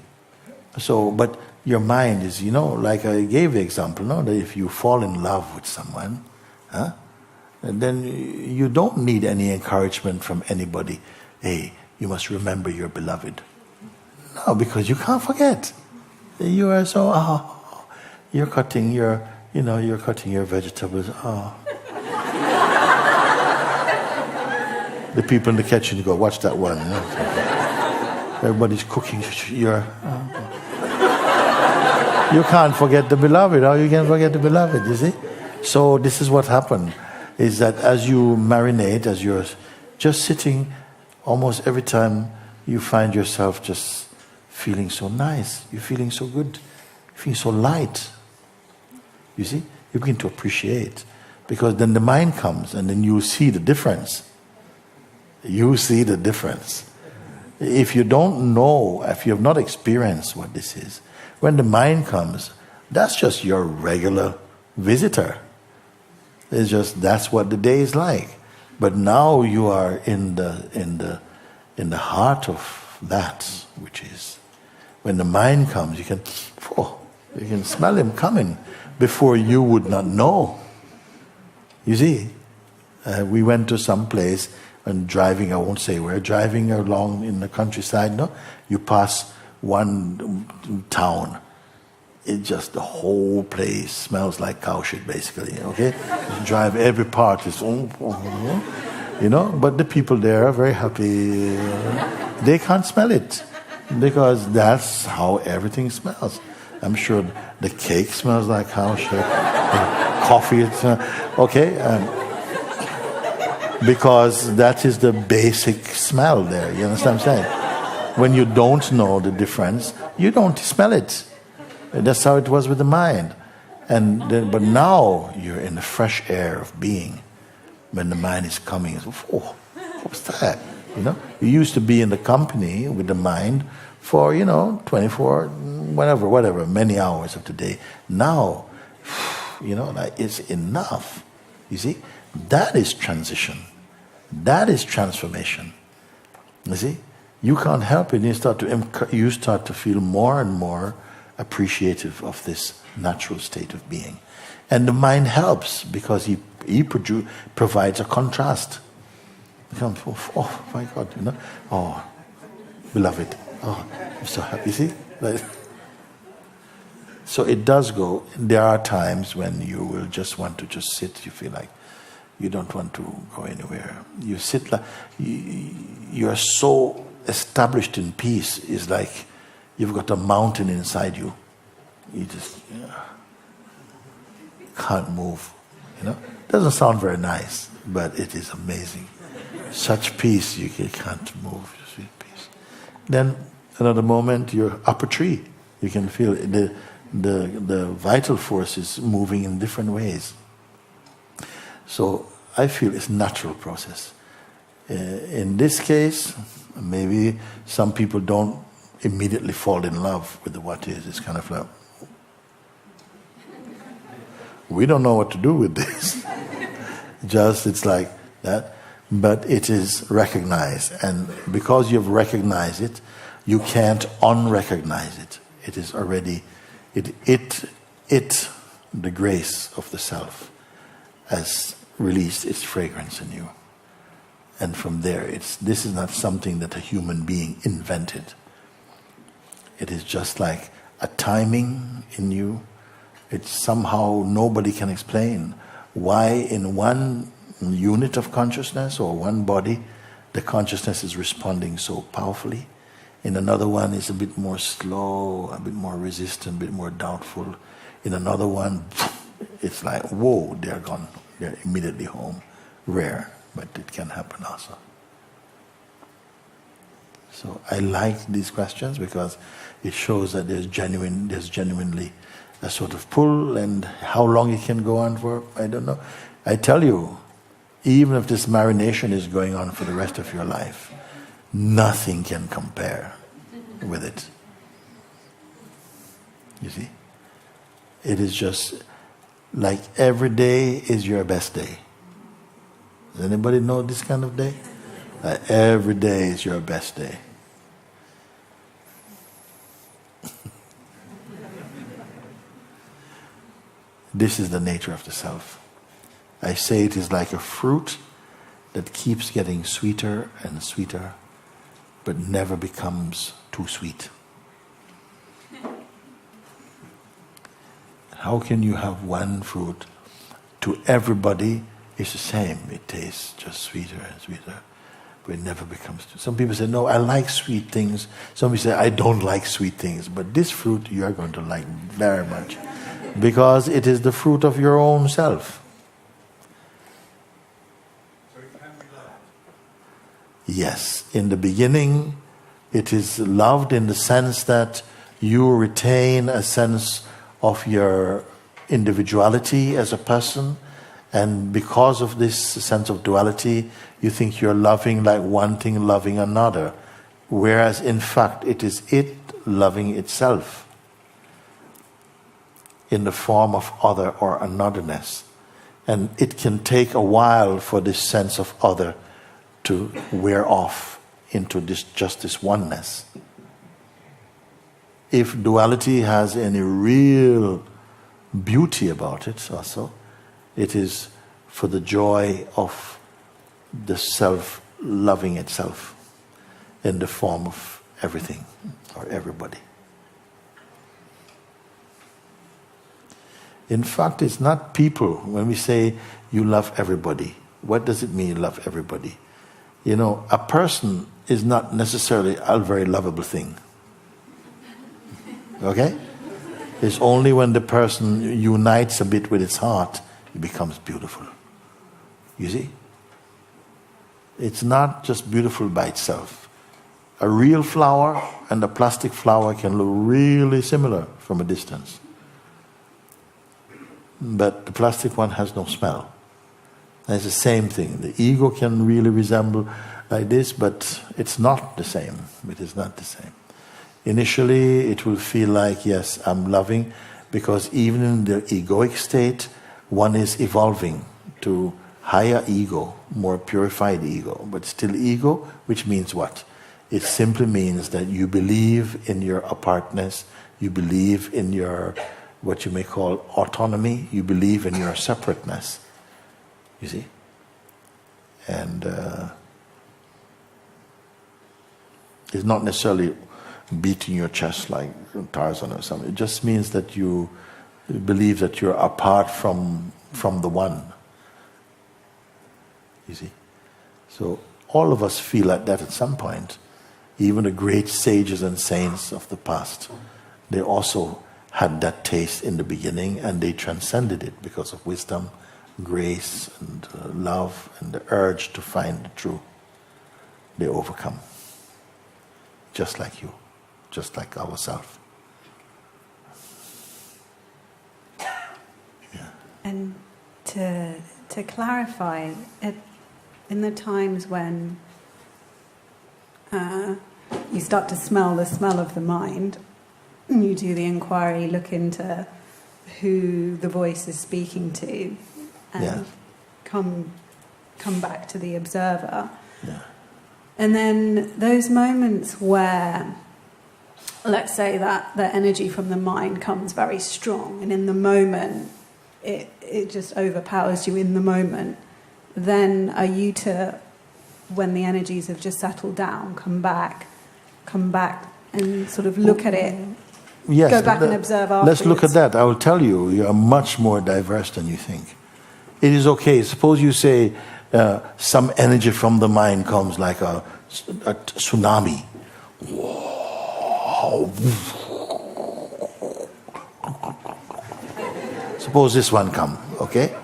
So, but your mind is, you know, like I gave the example, no, that if you fall in love with someone, and then you don't need any encouragement from anybody. Hey, you must remember your beloved. No, because you can't forget. You are so, you're cutting your vegetables. The people in the kitchen go, watch that one. You know? Everybody's cooking. You can't forget the beloved. How you can forget the beloved, you see? So this is what happened, is that as you marinate, as you're just sitting, almost every time you find yourself just feeling so nice, you're feeling so good, feeling so light. You see? You begin to appreciate. Because then the mind comes and then you see the difference. You see the difference. If you don't know, if you have not experienced what this is, when the mind comes, that's just your regular visitor. It's just, that's what the day is like. But now you are in the heart of that, which is when the mind comes, you can smell him coming before you would not know. You see, we went to some place and driving, I won't say where, driving along in the countryside, no? You pass one town, it just, the whole place smells like cow shit, basically, okay? You drive, every part is, you know, but the people there are very happy. They can't smell it, because that's how everything smells. I'm sure the cake smells like cow shit, the coffee, okay? Because that is the basic smell there, you understand what I'm saying? When you don't know the difference, you don't smell it. That's how it was with the mind. But now you're in the fresh air of being. When the mind is coming, it's, what's that? You know, you used to be in the company with the mind for 24, whatever, many hours of the day. Now, that is enough. You see, that is transition. That is transformation. You see, you can't help it. You start to feel more and more appreciative of this natural state of being. And the mind helps because he provides a contrast. It comes, oh my God, beloved, I'm so happy, see? So it does go. There are times when you will just want to just sit, you feel like you don't want to go anywhere. You sit like, you're so established in peace, it's like you've got a mountain inside you. You just can't move. Doesn't sound very nice, but it is amazing. Such peace, you can't move. Just feel peace. Then another moment, you're up a tree. You can feel the vital force is moving in different ways. So I feel it's a natural process. In this case, maybe some people don't immediately fall in love with the what is. It's kind of like, we don't know what to do with this. It's like that. But it is recognized. And because you've recognized it, You can't unrecognize it. It is already, the grace of the self, has released its fragrance in you. And from there, this is not something that a human being invented. It is just like a timing in you. It's somehow nobody can explain why in one unit of consciousness or one body, the consciousness is responding so powerfully. In another one, it's a bit more slow, a bit more resistant, a bit more doubtful. In another one, it's like, whoa, they're gone. They're immediately home. Rare, but it can happen also. So I like these questions because it shows that there's genuinely a sort of pull, and how long it can go on for, I don't know. I tell you, even if this marination is going on for the rest of your life, nothing can compare with it. You see? It is just like every day is your best day. Does anybody know this kind of day? Every day is your best day. This is the nature of the self. I say it is like a fruit that keeps getting sweeter and sweeter, but never becomes too sweet. How can you have one fruit? To everybody, it's the same. It tastes just sweeter and sweeter, but it never becomes too. Some people say, no, I like sweet things. Some people say, I don't like sweet things. But this fruit you are going to like very much, because it is the fruit of your own self. So it can be loved. Yes, in the beginning, it is loved in the sense that you retain a sense of your individuality as a person, and because of this sense of duality, you think you're loving like one thing loving another, whereas in fact it is it loving itself in the form of other or anotherness. And it can take a while for this sense of other to wear off into just this oneness. If duality has any real beauty about it also, it is for the joy of the self loving itself in the form of everything or everybody. In fact, it's not people. When we say you love everybody, what does it mean, love everybody? You know, a person is not necessarily a very lovable thing. Okay? It's only when the person unites a bit with its heart, it becomes beautiful. You see? It's not just beautiful by itself. A real flower and a plastic flower can look really similar from a distance. But the plastic one has no smell. And it's the same thing. The ego can really resemble like this, but it's not the same. It is not the same. Initially, it will feel like, yes, I'm loving, because even in the egoic state, one is evolving to higher ego, more purified ego, but still ego, which means what? It simply means that you believe in your apartness, you believe in your, what you may call autonomy, you believe in your separateness. You see? And it's not necessarily beating your chest like Tarzan or something. It just means that you believe that you're apart from the one. You see? So all of us feel like that at some point. Even the great sages and saints of the past, they also had that taste in the beginning, and they transcended it because of wisdom, grace, and love, and the urge to find the truth. They overcome. Just like you, just like ourselves. Yeah. And to clarify, in the times when you start to smell the smell of the mind, you do the inquiry, look into who the voice is speaking to, and come back to the observer. Yeah. And then those moments where let's say that the energy from the mind comes very strong, and in the moment it just overpowers you in the moment, then are you to, when the energies have just settled down, come back and sort of look at it, Yes, go back and observe afterwards? let's look at that. I will tell you, you are much more diverse than you think. It is okay. Suppose you say some energy from the mind comes like a tsunami. Wow. Suppose this one come, okay?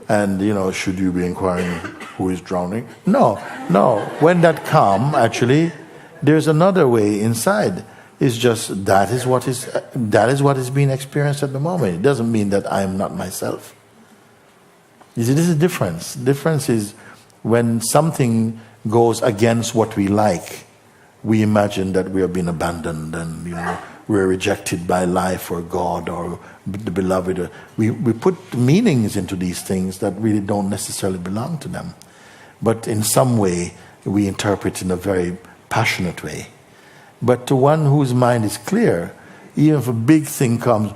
And, should you be inquiring who is drowning? No. When that come, actually, there's another way inside. It's just that is what is being experienced at the moment. It doesn't mean that I am not myself. You see, this is a difference. Difference is when something goes against what we like, we imagine that we are being abandoned and we're rejected by life or God or the beloved. We put meanings into these things that really don't necessarily belong to them. But in some way, we interpret in a very passionate way. But to one whose mind is clear, even if a big thing comes,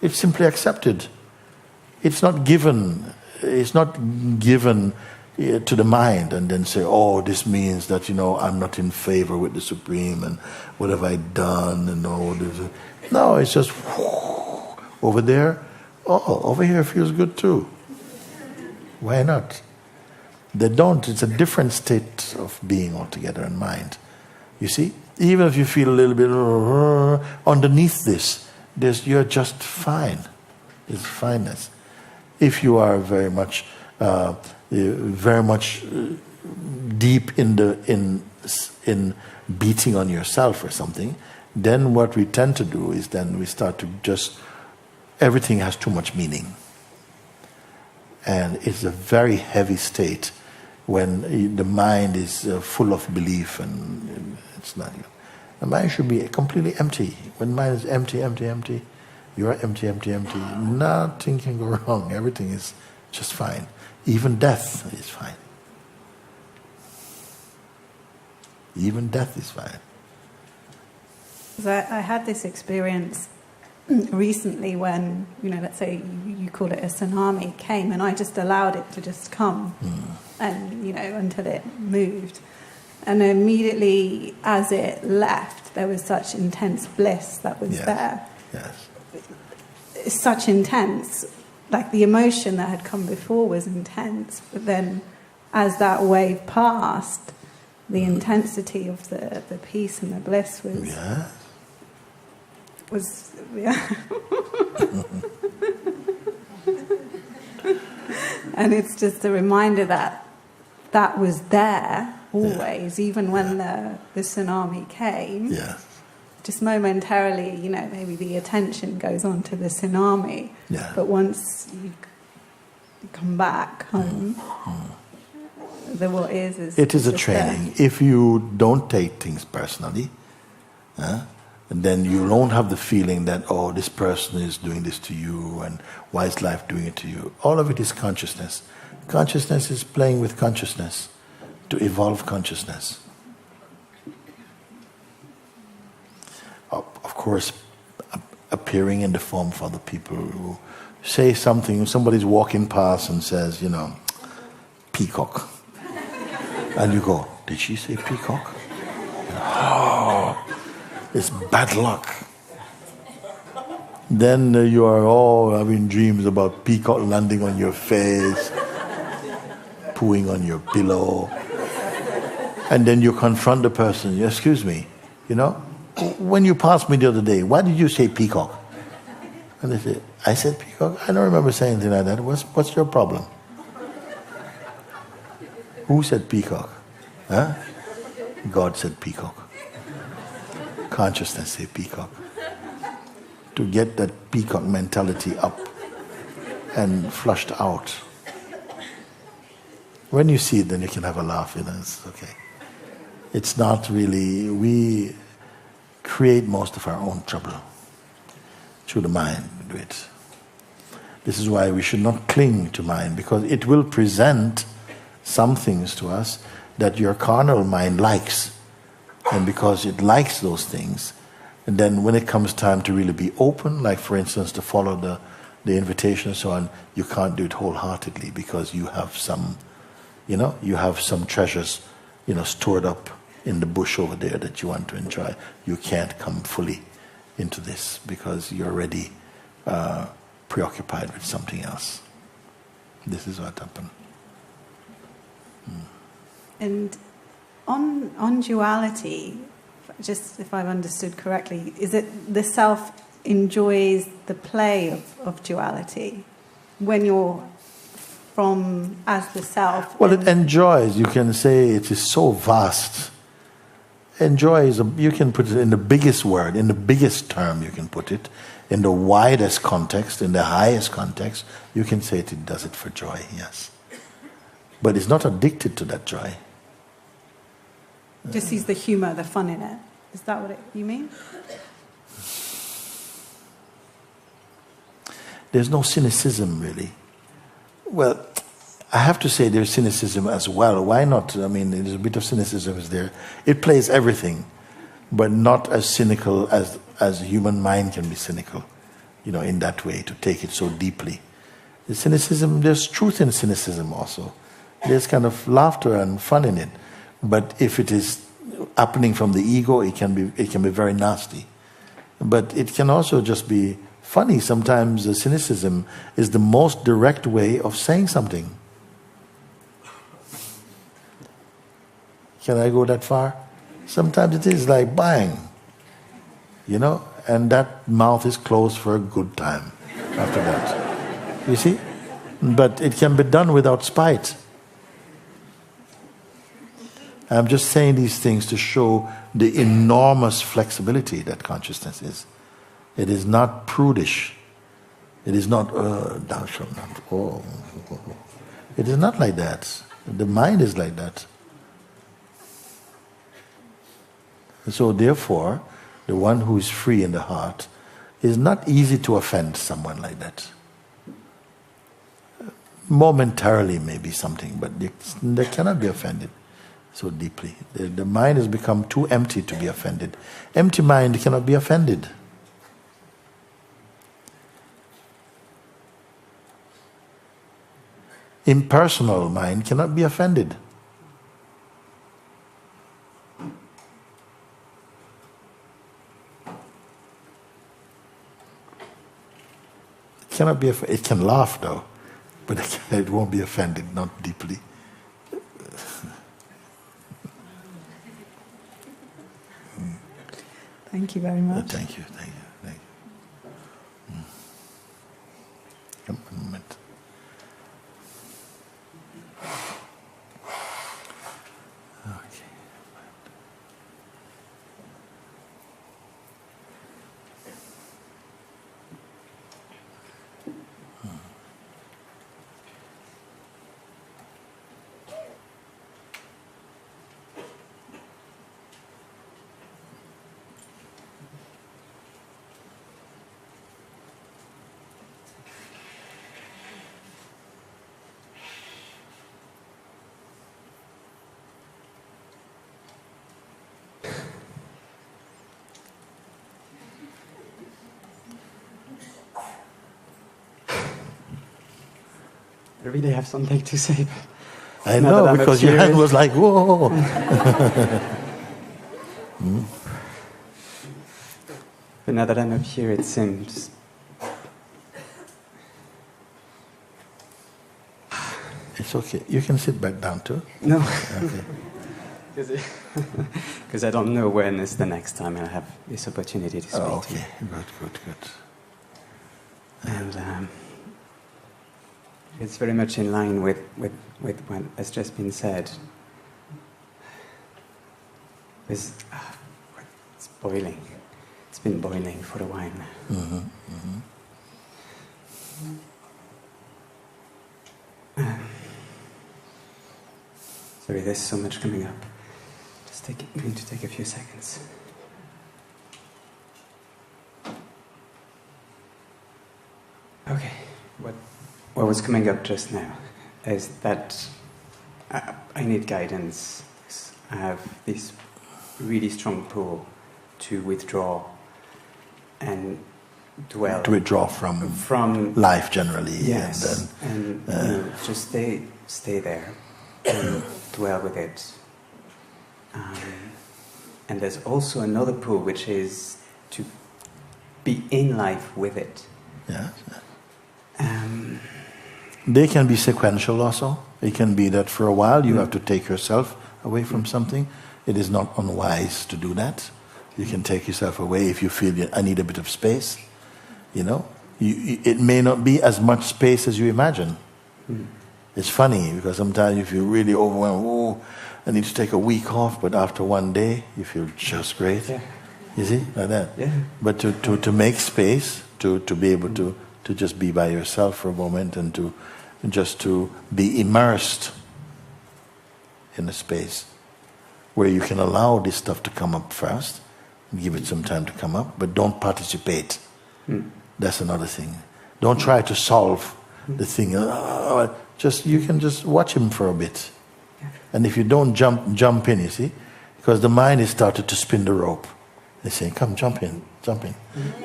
it's simply accepted. It's not given. It's not given to the mind and then say, oh, this means that, I'm not in favor with the Supreme and what have I done and all this. No, it's just over there. Oh, over here feels good too. Why not? They don't. It's a different state of being altogether in mind. You see? Even if you feel a little bit underneath this, you're just fine. It's fineness. If you are very much deep in beating on yourself or something, then what we tend to do is then we start to just, everything has too much meaning. And it's a very heavy state when the mind is full of belief and it's not. The mind should be completely empty. When the mind is empty, you are empty. Nothing can go wrong. Everything is just fine. Even death is fine. Even death is fine. I had this experience recently when, let's say you call it a tsunami, came, and I just allowed it to just come, and, until it moved. And immediately as it left, there was such intense bliss that was there. Yes. It's such intense. Like the emotion that had come before was intense, but then as that wave passed, the intensity of the peace and the bliss was and it's just a reminder that was there always, even when the tsunami came. Yeah. Just momentarily, maybe the attention goes on to the tsunami. Yeah. But once you come back home, the what is it is a just training. there. If you don't take things personally, then you don't have the feeling that, oh, this person is doing this to you and why is life doing it to you? All of it is consciousness. Consciousness is playing with consciousness to evolve consciousness. Of course, appearing in the form for other people who say something, somebody's walking past and says, peacock. And you go, did she say peacock? Oh, it's bad luck. Then you are all having dreams about peacock landing on your face, pooing on your pillow. And then you confront the person, excuse me, when you passed me the other day, why did you say peacock? And they say, I said peacock? I don't remember saying anything like that. What's your problem? Who said peacock? Huh? God said peacock. Consciousness said peacock. To get that peacock mentality up and flushed out. When you see it, then you can have a laugh, it's okay. It's not really, we create most of our own trouble through the mind. We do it. This is why we should not cling to mind, because it will present some things to us that your carnal mind likes. And because it likes those things, and then when it comes time to really be open, like for instance to follow the invitation and so on, you can't do it wholeheartedly because you have some, you have some treasures, stored up in the bush over there that you want to enjoy. You can't come fully into this because you're already preoccupied with something else. This is what happened. And on duality, just if I've understood correctly, is it the self enjoys the play of duality when you're from as the self? Well, it enjoys. You can say it is so vast. Enjoy is you can put it in the biggest word, in the biggest term. You can put it in the widest context, in the highest context. You can say it does it for joy. Yes, but it's not addicted to that joy. Just sees the humor, the fun in it. Is that what you mean? There's no cynicism, really. Well, I have to say there's cynicism as well. Why not? I mean, there's a bit of cynicism is there. It plays everything, but not as cynical as human mind can be cynical, in that way, to take it so deeply. The cynicism, there's truth in cynicism also. There's kind of laughter and fun in it. But if it is happening from the ego, it can be very nasty. But it can also just be funny. Sometimes the cynicism is the most direct way of saying something. Can I go that far? Sometimes it is like bang, and that mouth is closed for a good time after that. You see? But it can be done without spite. I'm just saying these things to show the enormous flexibility that consciousness is. It is not prudish. It is not, thou shalt not. Oh. It is not like that. The mind is like that. So therefore, the one who is free in the heart is not easy to offend someone like that. Momentarily maybe something, but they cannot be offended so deeply. The mind has become too empty to be offended. Empty mind cannot be offended. Impersonal mind cannot be offended. It cannot be. It can laugh though, but it won't be offended, not deeply. Thank you very much. Thank you. Come on a moment. Okay. I really have something to say. I know, because your hand was like, whoa. But now that I'm up here, it seems... It's okay. You can sit back down too. No. Okay. Because I don't know when is the next time I'll have this opportunity to speak to you. Okay. Good. And it's very much in line with what has just been said. It's boiling. It's been boiling for a while now. Mm-hmm. Sorry, there's so much coming up. Going to take a few seconds. Okay, what was coming up just now is that I need guidance. I have these really strong pull to withdraw and dwell. To withdraw from life generally. Yes, and just stay there and dwell with it. And there's also another pull, which is to be in life with it. Yeah. They can be sequential also. It can be that for a while you have to take yourself away from something. It is not unwise to do that. You can take yourself away if you feel I need a bit of space. It may not be as much space as you imagine. It's funny because sometimes you feel really overwhelmed. I need to take a week off, but after one day you feel just great. Yeah. You see, like that. Yeah. But to make space, to be able to just be by yourself for a moment and to be immersed in a space where you can allow this stuff to come up first, and give it some time to come up, but don't participate. That's another thing. Don't try to solve the thing. You can just watch him for a bit. And if you don't jump in, you see, because the mind is started to spin the rope. They say, come, jump in.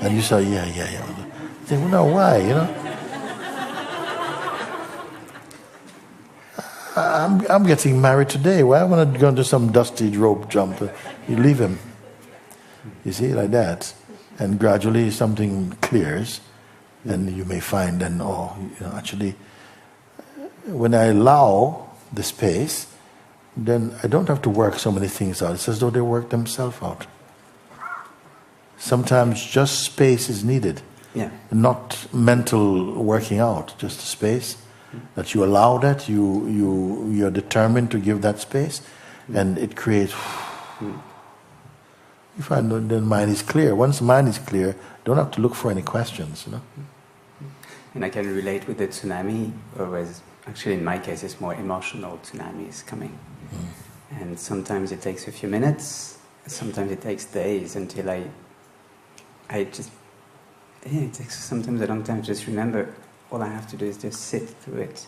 And you say, yeah. You say, well, no, why, I'm getting married today. Why am I not going to some dusty rope jump? You leave him. You see, like that. And gradually something clears. And you may find then, actually, when I allow the space, then I don't have to work so many things out. It's as though they work themselves out. Sometimes just space is needed. Yeah. Not mental working out, just space. That you allow that, you're determined to give that space, and it creates. You find that the mind is clear. Once the mind is clear, don't have to look for any questions. And I can relate with the tsunami, whereas actually in my case it's more emotional tsunamis coming. And sometimes it takes a few minutes, sometimes it takes days until it takes sometimes a long time to just remember all I have to do is just sit through it.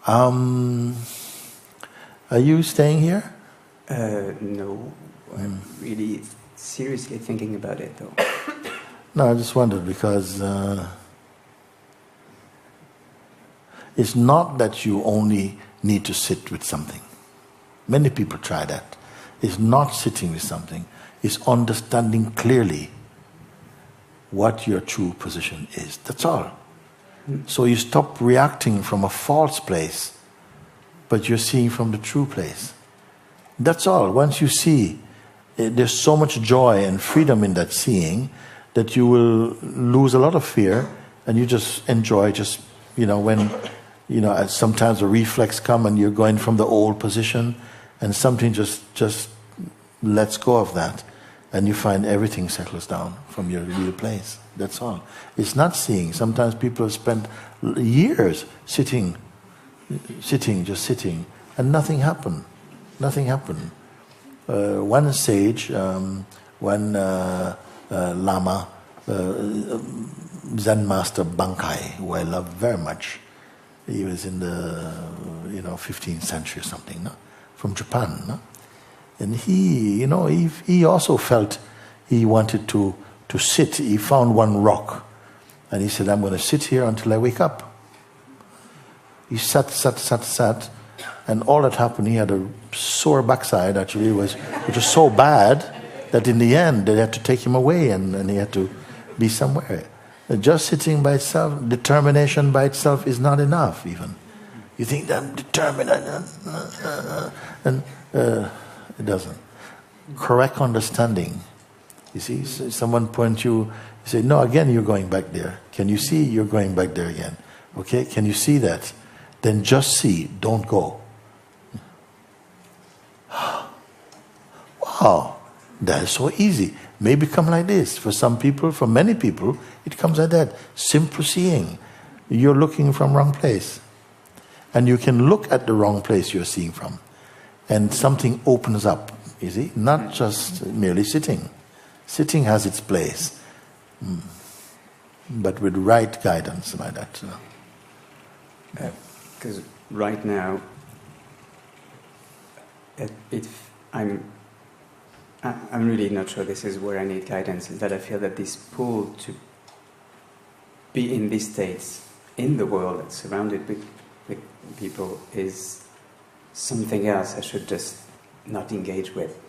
Are you staying here? No, I'm really seriously thinking about it though. No, I just wondered because it's not that you only need to sit with something. Many people try that. It's not sitting with something. It's understanding clearly what your true position is. That's all. So you stop reacting from a false place, but you're seeing from the true place. That's all. Once you see, there's so much joy and freedom in that seeing that you will lose a lot of fear, and you just enjoy when sometimes a reflex come and you're going from the old position, and something just lets go of that, and you find everything settles down from your real place. That's all. It's not seeing. Sometimes people have spent years sitting, just sitting, and nothing happened. Nothing happened. One sage, one Lama, Zen master Bankai, who I love very much. He was in the 15th century or something, no? From Japan, no? And he also felt he wanted to sit. He found one rock, and he said, "I'm going to sit here until I wake up." He sat, and all that happened, he had a sore backside. Actually, which was so bad that in the end they had to take him away, and he had to be somewhere. Just sitting by itself, determination by itself is not enough. Even you think that I'm determined, and it doesn't. Correct understanding. You see, someone points you say, "No, again you're going back there. Can you see you're going back there again? Okay, can you see that? Then just see. Don't go." Wow, that is so easy. May become like this. For some people, for many people, it comes like that. Simple seeing. You're looking from wrong place. And you can look at the wrong place you're seeing from. And something opens up, you see? Not just merely sitting. Sitting has its place. But with right guidance like that. Because right now, I'm really not sure this is where I need guidance, is that I feel that this pull to be in these states, in the world, surrounded with people, is something else I should just not engage with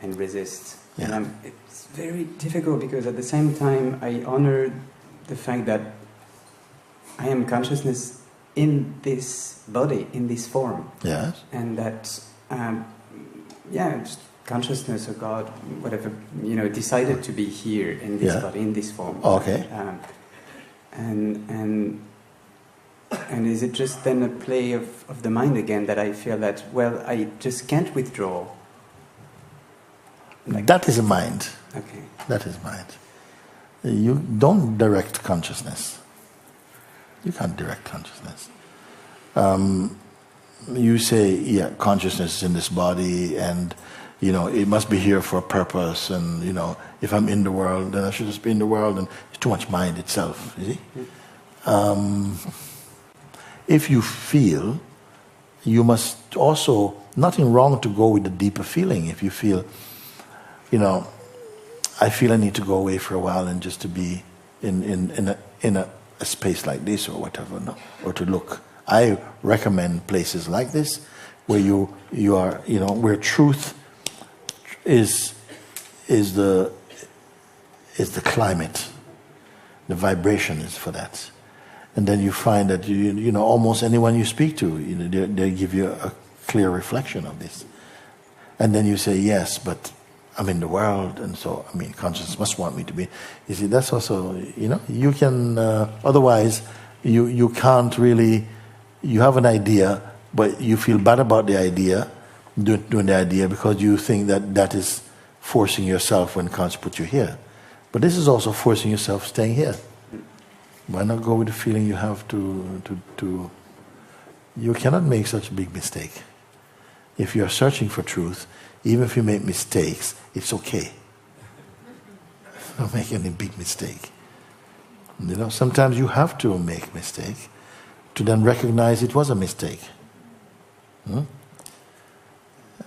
and resist. Yeah. And it's very difficult because at the same time I honor the fact that I am consciousness in this body, in this form. Yes. And that, just consciousness or God, whatever, decided to be here in this body, in this form. Okay. And is it just then a play of the mind again that I feel that, well, I just can't withdraw? That is a mind. Okay. That is mind. You don't direct consciousness. You can't direct consciousness. You say, consciousness is in this body, and it must be here for a purpose, and if I'm in the world, then I should just be in the world, and it's too much mind itself, you see? If you feel, you must also, nothing wrong to go with the deeper feeling. If you feel, I feel I need to go away for a while and just to be in a space like this or whatever, no? Or to look. I recommend places like this where you are, where truth is the climate. The vibration is for that. And then you find that almost anyone you speak to, they give you a clear reflection of this. And then you say, yes, but I'm in the world, and so, consciousness must want me to be. You see, that's also, you can, otherwise, you can't really, you have an idea, but you feel bad about the idea, doing the idea, because you think that is forcing yourself when conscious put you here. But this is also forcing yourself staying here. Why not go with the feeling you have to you cannot make such a big mistake. If you're searching for truth, even if you make mistakes, it's okay. Don't make any big mistake. Sometimes you have to make a mistake to then recognize it was a mistake.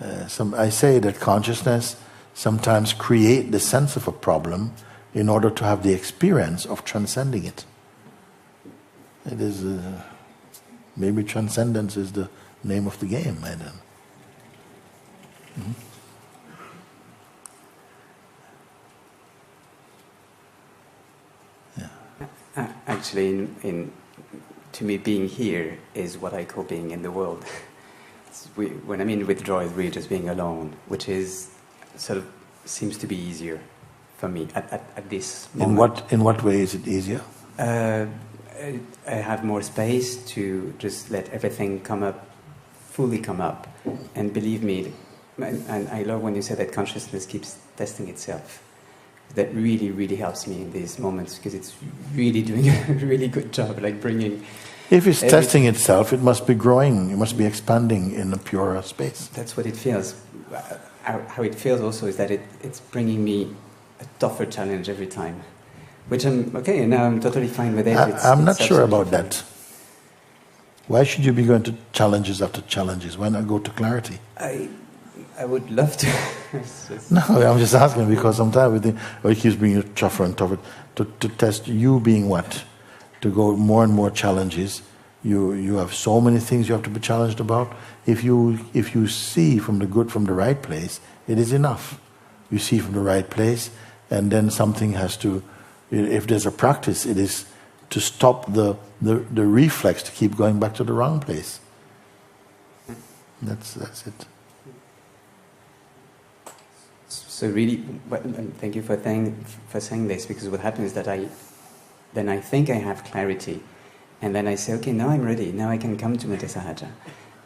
I say that consciousness sometimes creates the sense of a problem in order to have the experience of transcending it. It is, maybe transcendence is the name of the game, I don't know. Actually, to me, being here is what I call being in the world. When I mean withdraw, it's really just being alone, which is sort of seems to be easier for me at this moment. In what way is it easier? I have more space to just let everything fully come up. And believe me, and I love when you say that consciousness keeps testing itself. That really, really helps me in these moments, because it's really doing a really good job, like bringing... If it's testing itself, it must be growing, it must be expanding in a purer space. That's what it feels. How it feels also is that it's bringing me a tougher challenge every time. Which I'm totally fine with it. I'm not sure about that. Why should you be going to challenges after challenges? Why not go to clarity? I would love to. No, I'm just asking because sometimes we think, it keeps being tougher and tougher. To test you being what? To go more and more challenges. You have so many things you have to be challenged about. If you see from the good, from the right place, it is enough. You see from the right place, and then something has to. If there's a practice, it is to stop the reflex to keep going back to the wrong place. That's it. So really, thank you for saying this, because what happens is that I think I have clarity, and then I say, okay, now I'm ready. Now I can come to Mutisahaja,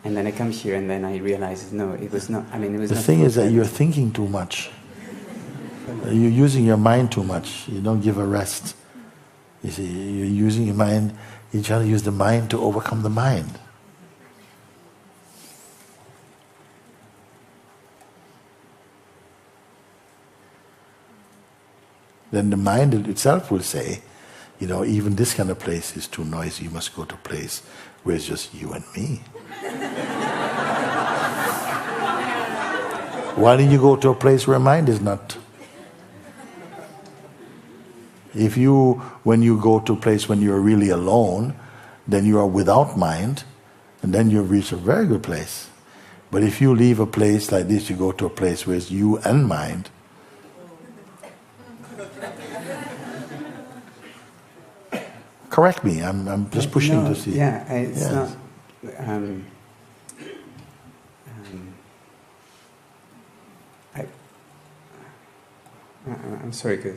and then I come here, and then I realize, no, it was not. It was. The not thing is that perfect. you're thinking too much. You're using your mind too much. You don't give a rest. You see, you're using your mind. You're trying to use the mind to overcome the mind. Then the mind itself will say, even this kind of place is too noisy. You must go to a place where it's just you and me. Why do you go to a place where mind is not? If you, when you go to a place when you're really alone, then you are without mind, and then you've reached a very good place. But if you leave a place like this, you go to a place where it's you and mind. Correct me. I'm just pushing to see. Yeah, it's Yes. not. I'm sorry, because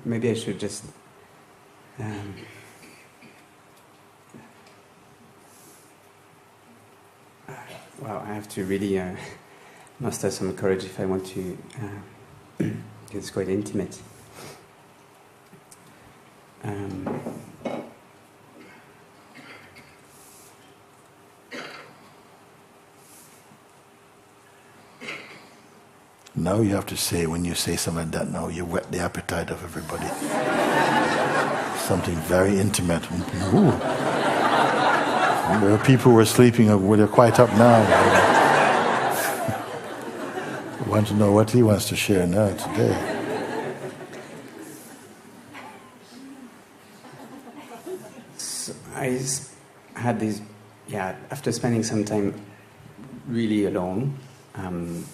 maybe I should just. Well, I have to really muster some courage if I want to. It's quite intimate. Now you have to say, when you say something like that, now you whet the appetite of everybody. Something very intimate. Ooh. There are people who are sleeping, they're quite up now. I want to know what he wants to share now today. So had this, after spending some time really alone, and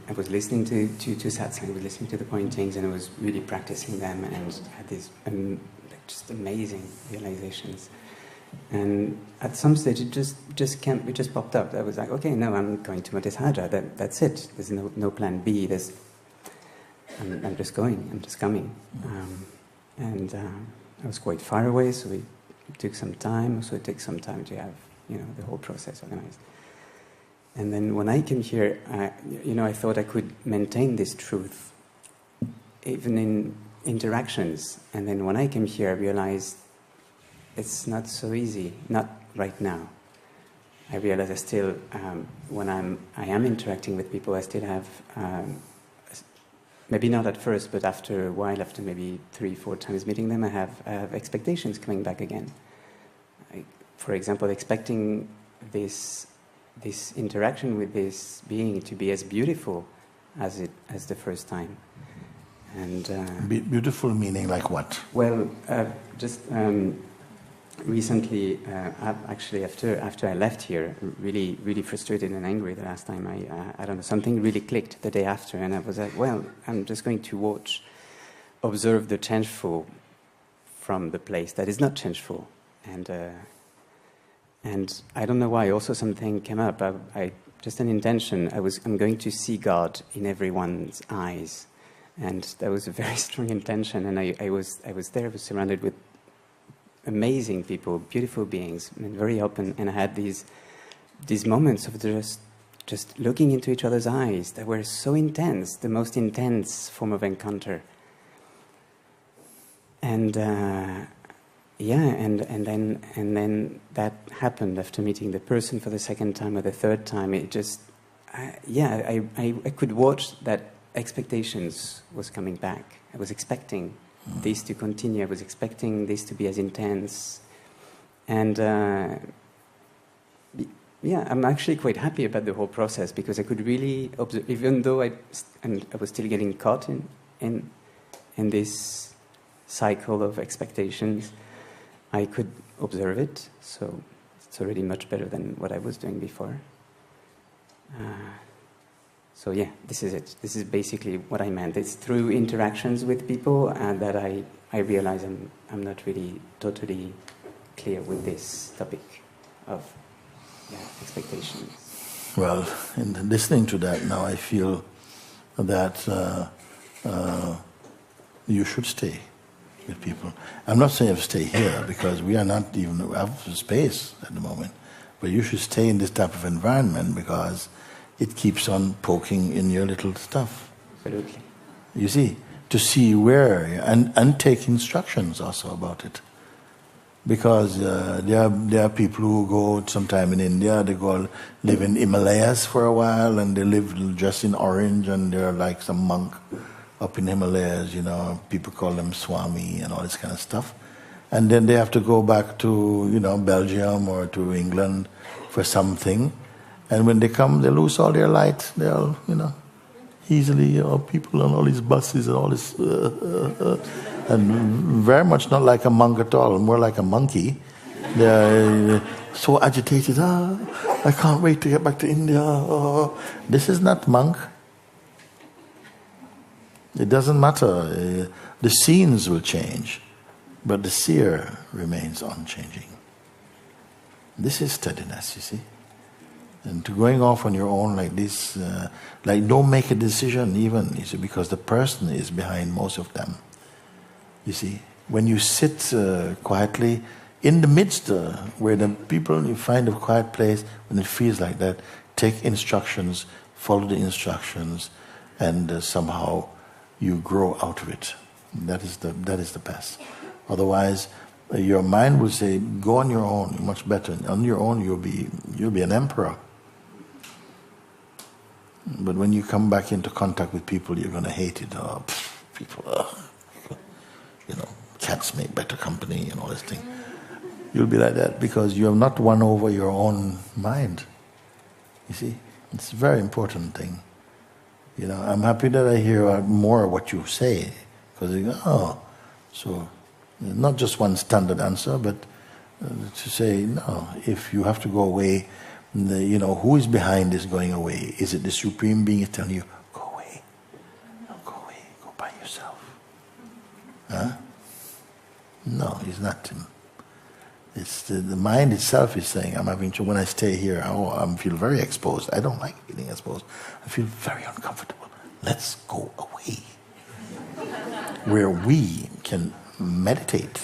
I was listening to satsang, I was listening to the pointings, and I was really practicing them, and had these just amazing realizations. And at some stage, it just popped up. I was like, okay, no, I'm going to Montesaja. That's it. There's no plan B. I'm just going. I'm just coming. I was quite far away, so it took some time. So it takes some time to have the whole process organized. And then when I came here, I thought I could maintain this truth even in interactions. And then when I came here, I realized it's not so easy, not right now. I realize I still, when I am interacting with people, I still have, maybe not at first, but after a while, after maybe 3-4 times meeting them, I have expectations coming back again. For example, expecting this interaction with this being to be as beautiful as the first time. And beautiful meaning like what? Well, just recently, actually after I left here, really really frustrated and angry the last time, I don't know, something really clicked the day after, and I was like, well, I'm just going to observe the changeful from the place that is not changeful, and I don't know why. Also, something came up. I just an intention. I'm going to see God in everyone's eyes, and that was a very strong intention. And I was there. I was surrounded with amazing people, beautiful beings, and very open. And I had these moments of just looking into each other's eyes that were so intense, the most intense form of encounter. And and then that happened after meeting the person for the second time or the third time. It just, I could watch that expectations was coming back. I was expecting this to continue. I was expecting this to be as intense. And I'm actually quite happy about the whole process, because I could really observe, even though I was still getting caught in this cycle of expectations, I could observe it, so it's already much better than what I was doing before. So this is it. This is basically what I meant. It's through interactions with people that I realize I'm not really totally clear with this topic of expectations. Well, in listening to that now, I feel that you should stay with people. I'm not saying stay here, because we are not even out of space at the moment, but you should stay in this type of environment, because it keeps on poking in your little stuff. Absolutely. You to see where, and take instructions also about it. Because there are people who go sometime in India, they go live in Himalayas for a while, and they live just in orange, and they're like some monk up in Himalayas, people call them Swami and all this kind of stuff. and then they have to go back to, Belgium or to England for something. And when they come, they lose all their light. They'll, easily, people on all these buses and all this, and very much not like a monk at all, more like a monkey. They're so agitated. I can't wait to get back to India. This is not monk. It doesn't matter. The scenes will change, but the seer remains unchanging. This is steadiness, you see. And to going off on your own like this, don't make a decision even, you see, because the person is behind most of them. You see, when you sit quietly in the midst where the people, you find a quiet place, when it feels like that, take instructions, follow the instructions, and somehow you grow out of it. That is the best. Otherwise, your mind will say, "Go on your own, much better. On your own, you'll be an emperor." But when you come back into contact with people, you're going to hate it. People, cats make better company and all this thing. You'll be like that because you have not won over your own mind. You see, it's a very important thing. I'm happy that I hear more of what you say, because you go, so not just one standard answer, but to say, no, if you have to go away, who is behind this going away? Is it the Supreme Being is telling you, go away, go by yourself? Huh? No, it's not him. It's the mind itself is saying, I'm having trouble. When I stay here, I feel very exposed. I don't like feeling exposed. I feel very uncomfortable. Let's go away. Where we can meditate.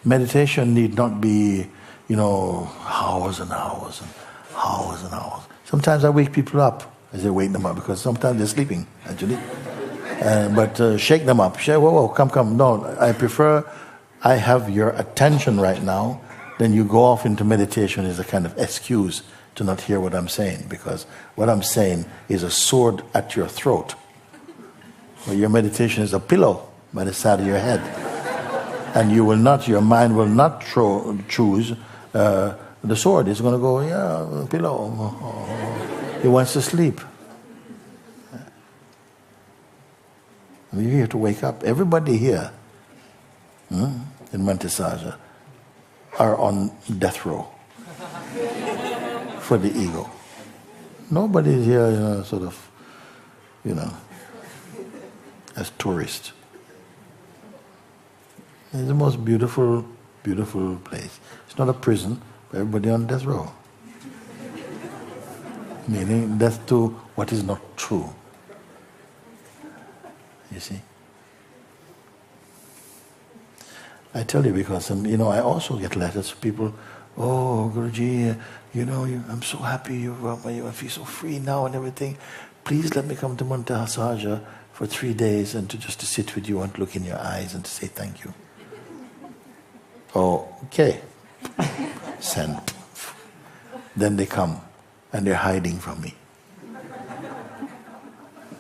Meditation need not be, hours and hours and hours and hours. Sometimes I wake people up as I wake them up because sometimes they're sleeping, actually. But shake them up. Whoa, come. No, I prefer I have your attention right now. Then you go off into meditation is a kind of excuse to not hear what I'm saying, because what I'm saying is a sword at your throat. Well, your meditation is a pillow by the side of your head. And your mind will not choose the sword. It's going to go, pillow. He wants to sleep. You're here to wake up. Everybody here in Montesaja are on death row for the ego. Nobody is here, as tourists. It's the most beautiful, beautiful place. It's not a prison, but everybody on death row. Meaning death to what is not true. You see? I tell you because, I also get letters from people, "Oh, Guruji, I'm so happy, I feel so free now and everything. Please let me come to Montesaja for 3 days and to sit with you and look in your eyes and to say thank you." Oh, okay. Send. Then they come and they're hiding from me.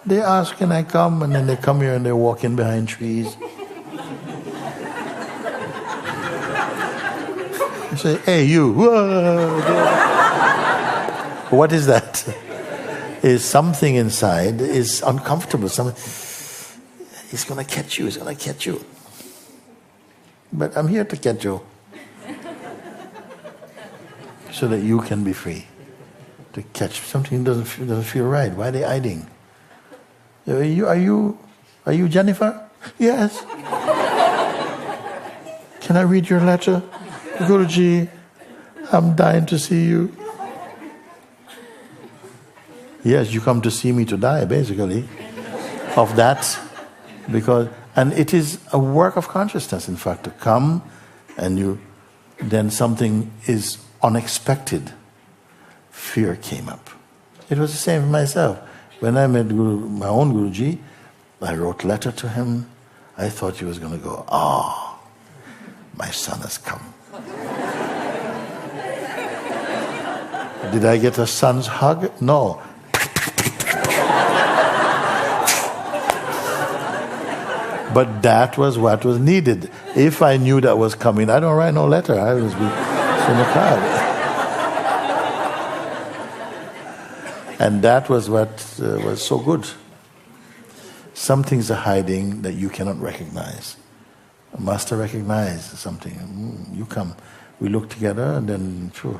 They ask, "Can I come?" And then they come here and they're walking behind trees. I say, "Hey, you." What is that? Is something inside is uncomfortable. It's going to catch you. It's going to catch you. But I'm here to catch you. So that you can be free. To catch something doesn't feel right. Why are they hiding? Are you Jennifer? Yes. Can I read your letter? Guruji, I'm dying to see you. Yes, you come to see me to die, basically. Of that. And it is a work of consciousness, in fact, to come and then something is unexpected. Fear came up. It was the same for myself. When I met my own Guruji, I wrote a letter to him. I thought he was going to go, my son has come. Did I get a son's hug? No. But that was what was needed. If I knew that was coming, I don't write no letter. I was in the card. And that was what was so good. Some things are hiding that you cannot recognize. A master recognized something. You come. We look together and then, sure.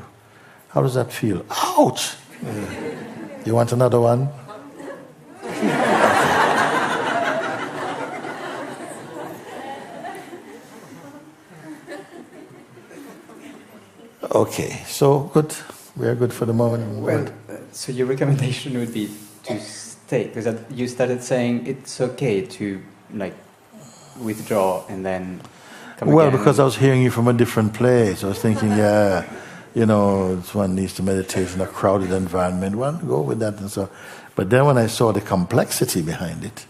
How does that feel? Ouch! You want another one? Okay, so good. We are good for the moment. Well, so your recommendation would be to stay, because you started saying it's okay to like withdraw and then come well, again. because I was hearing you from a different place. I was thinking, yeah, you know, one needs to meditate in a crowded environment. Well, go with that and so. But then when I saw the complexity behind it,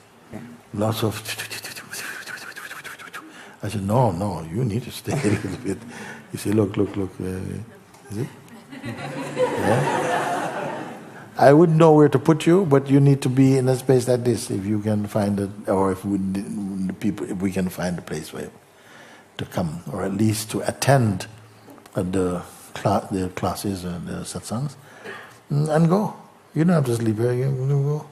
lots of, I said, no, you need to stay a little bit. You say, look, is it? Yeah. I wouldn't know where to put you, but you need to be in a space like this if you can find it, or if we can find a place for you to come, or at least to attend the classes and the satsangs, and go. You don't have to sleep here. You can go.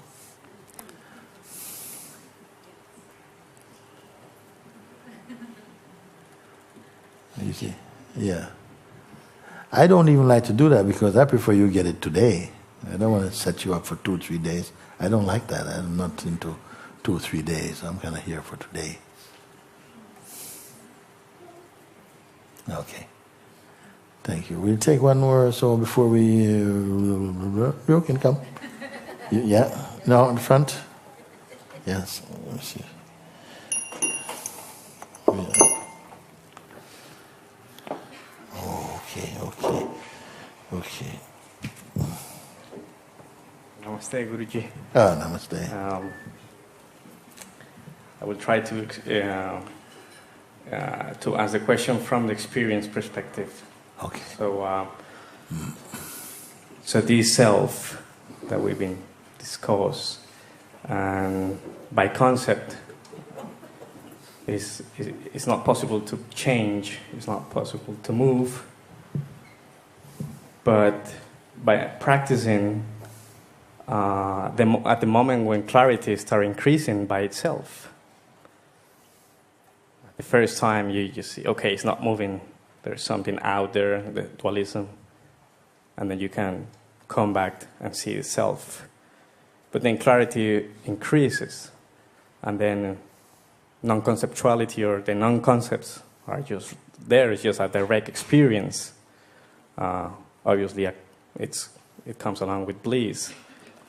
You see, yeah. I don't even like to do that because I prefer you get it today. I don't want to set you up for 2 or 3 days. I don't like that. I'm not into 2 or 3 days. I'm kind of here for today. Okay. Thank you. We'll take one more or so before we... you can come. Yeah? No, in front? Yes. Let's see. Yeah. Okay. Namaste, Guruji. Namaste. I will try to answer the question from the experience perspective. Okay. So this self that we've been discussed, and by concept, it's not possible to change. It's not possible to move. But by practicing, at the moment when clarity starts increasing by itself, the first time you see, okay, it's not moving, there's something out there, the dualism, and then you can come back and see itself. But then clarity increases, and then non-conceptuality or the non-concepts are just there, it's just a direct experience. Obviously, it comes along with bliss.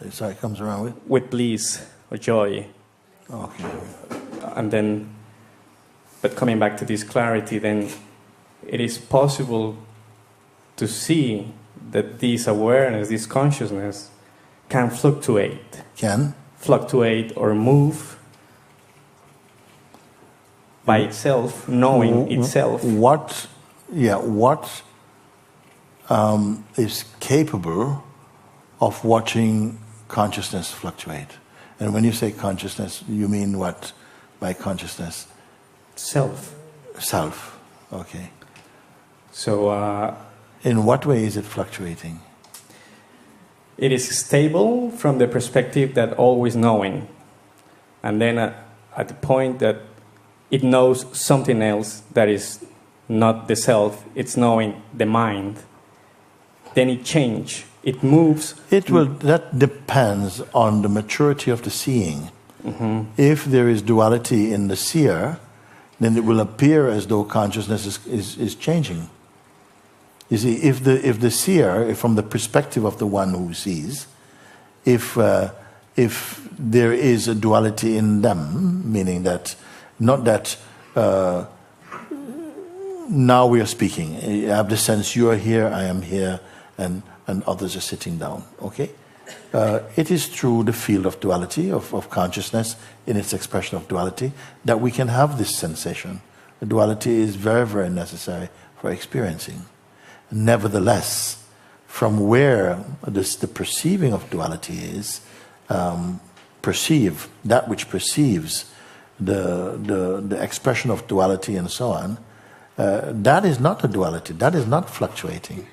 Sorry, it comes around with? With bliss or joy. Okay. And then, but coming back to this clarity, then it is possible to see that this awareness, this consciousness, can fluctuate. Can? Fluctuate or move by itself, knowing itself. What is capable of watching consciousness fluctuate? And when you say consciousness, you mean what by consciousness? Self. Self, okay. So, in what way is it fluctuating? It is stable from the perspective that always knowing. And then at the point that it knows something else that is not the self, it's knowing the mind. Then it changes, it moves. That depends on the maturity of the seeing. Mm-hmm. If there is duality in the seer, then it will appear as though consciousness is changing. You see, if the seer, from the perspective of the one who sees, if there is a duality in them, meaning that, not that now we are speaking, I have the sense you are here, I am here, and others are sitting down, okay? It is through the field of duality, of consciousness, in its expression of duality, that we can have this sensation. The duality is very, very necessary for experiencing. Nevertheless, from where the perceiving of duality is, perceive, that which perceives the expression of duality and so on, that is not a duality, that is not fluctuating.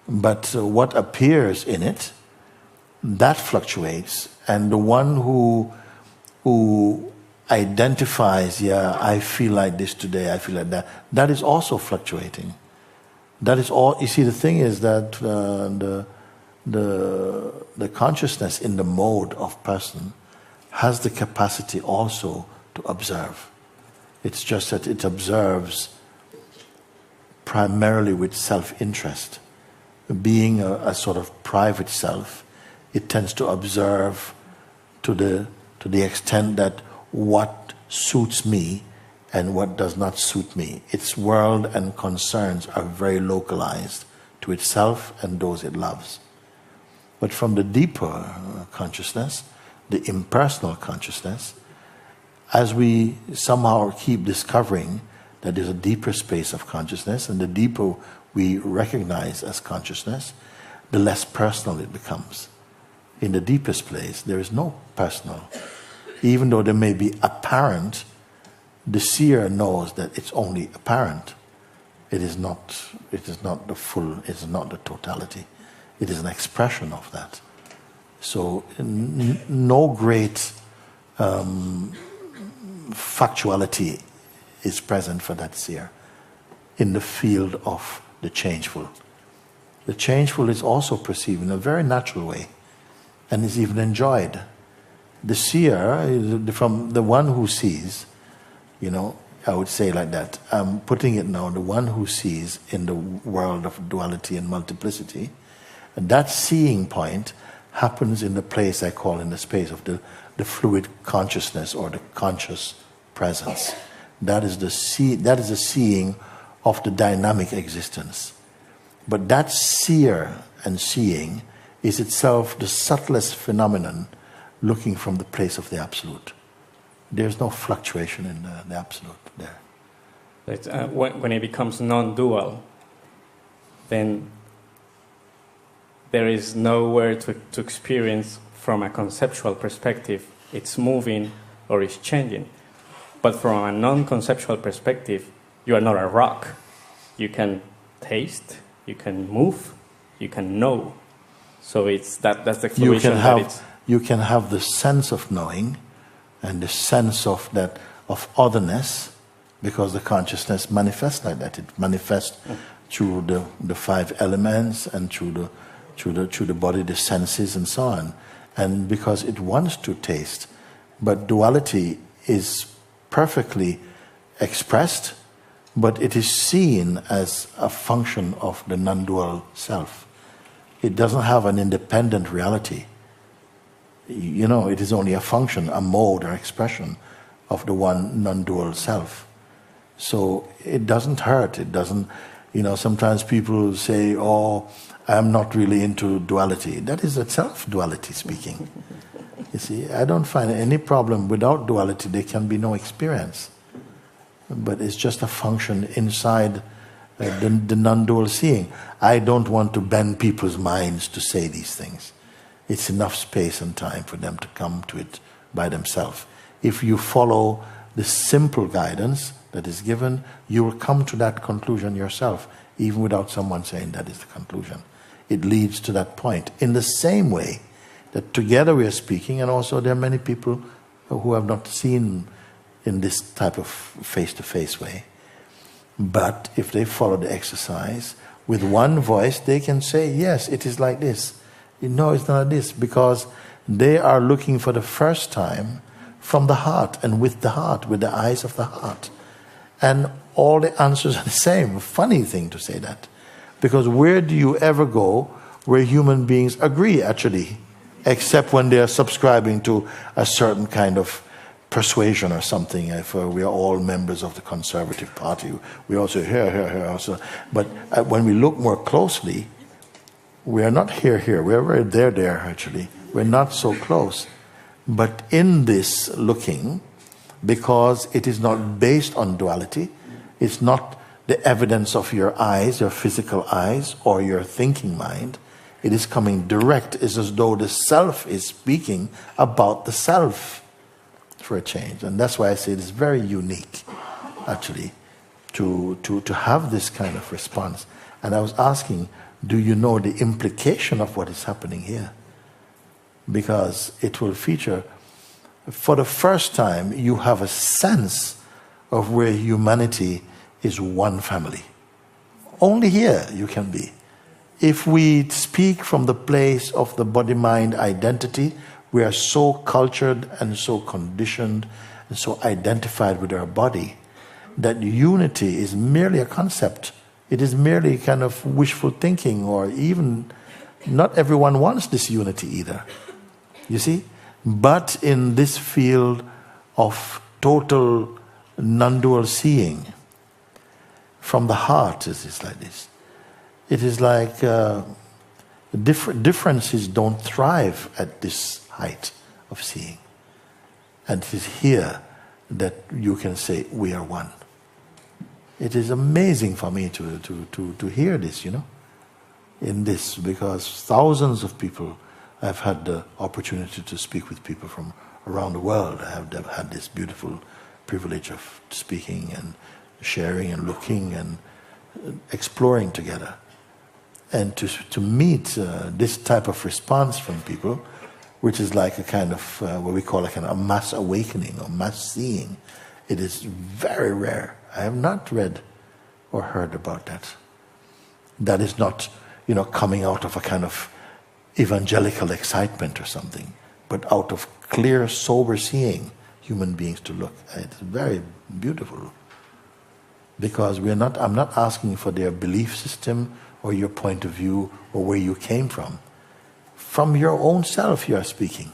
But what appears in it, that fluctuates, and the one who identifies, yeah, I feel like this today, I feel like that, that is also fluctuating. That is all. You see, the thing is that the consciousness in the mode of person has the capacity also to observe. It's just that it observes primarily with self-interest. Being a sort of private self, it tends to observe to the extent that what suits me and what does not suit me. Its world and concerns are very localized to itself and those it loves. But from the deeper consciousness, the impersonal consciousness, as we somehow keep discovering that there's a deeper space of consciousness, and the deeper we recognize as consciousness, the less personal it becomes. In the deepest place, there is no personal. Even though there may be apparent, the seer knows that it's only apparent. It is not the full, it is not the totality. It is an expression of that. So no great factuality is present for that seer in the field of the changeful. The changeful is also perceived in a very natural way and is even enjoyed. The seer, from the one who sees, I would say like that. I'm putting it now, the one who sees in the world of duality and multiplicity, and that seeing point happens in the place I call in the space of the fluid consciousness or the conscious presence. That is the seeing of the dynamic existence. But that seer and seeing is itself the subtlest phenomenon looking from the place of the Absolute. There's no fluctuation in the Absolute there. But, when it becomes non-dual, then there is nowhere to experience from a conceptual perspective it's moving or it's changing. But from a non-conceptual perspective, you are not a rock. You can taste, you can move, you can know. So it's that's the fluctuation. You can have the sense of knowing and the sense of otherness, because the consciousness manifests like that. It manifests through the five elements and through the body, the senses and so on. And because it wants to taste. But duality is perfectly expressed, but it is seen as a function of the non-dual self. It doesn't have an independent reality. It is only a function, a mode or expression of the one non-dual self. So it doesn't hurt. It doesn't, sometimes people say, oh, I'm not really into duality. That is itself duality speaking. You see, I don't find any problem. Without duality, there can be no experience. But it's just a function inside the non-dual seeing. I don't want to bend people's minds to say these things. It's enough space and time for them to come to it by themselves. If you follow the simple guidance that is given, you will come to that conclusion yourself, even without someone saying that is the conclusion. It leads to that point. In the same way that together we are speaking, and also there are many people who have not seen in this type of face-to-face way. But if they follow the exercise, with one voice they can say, yes, it is like this. No, it's not like this, because they are looking for the first time from the heart and with the heart, with the eyes of the heart. And all the answers are the same. Funny thing to say that. Because where do you ever go where human beings agree, actually, except when they are subscribing to a certain kind of persuasion or something. If we are all members of the Conservative Party, we also here also. But when we look more closely, we are not here. We're very there, actually. We're not so close. But in this looking, because it is not based on duality, it's not the evidence of your eyes, your physical eyes, or your thinking mind. It is coming direct. It's as though the self is speaking about the self for a change. And that's why I say it is very unique, actually, to have this kind of response. And I was asking, do you know the implication of what is happening here? Because it will feature, for the first time, you have a sense of where humanity is one family. Only here you can be. If we speak from the place of the body-mind identity, we are so cultured and so conditioned and so identified with our body that unity is merely a concept. It is merely kind of wishful thinking, or even not everyone wants this unity either. You see? But in this field of total non-dual seeing, from the heart, it is like this. It is like differences don't thrive at this height of seeing. And it is here that you can say, we are one. It is amazing for me to hear this, in this, because thousands of people, I've had the opportunity to speak with people from around the world. I have had this beautiful privilege of speaking and sharing and looking and exploring together. And to meet this type of response from people, which is like a kind of what we call a mass awakening or mass seeing, it is very rare. I have not read or heard about that. That is not, coming out of a kind of evangelical excitement or something, but out of clear, sober seeing human beings to look. It's very beautiful. Because I'm not asking for their belief system or your point of view or where you came from. From your own self you are speaking.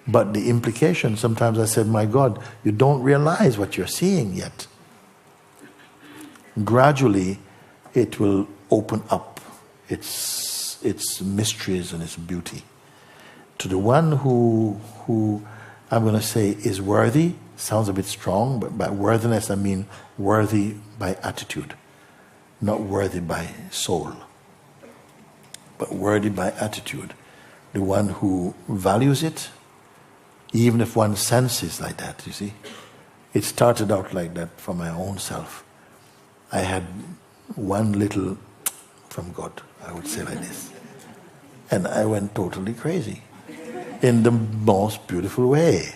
But the implication, sometimes I said, my God, you don't realize what you're seeing yet. Gradually, it will open up its mysteries and its beauty. To the one who I'm going to say is worthy, sounds a bit strong, but by worthiness I mean worthy by attitude, not worthy by soul, but worthy by attitude. The one who values it, even if one senses like that, you see. It started out like that for my own self. I had one little from God, I would say like this. And I went totally crazy in the most beautiful way.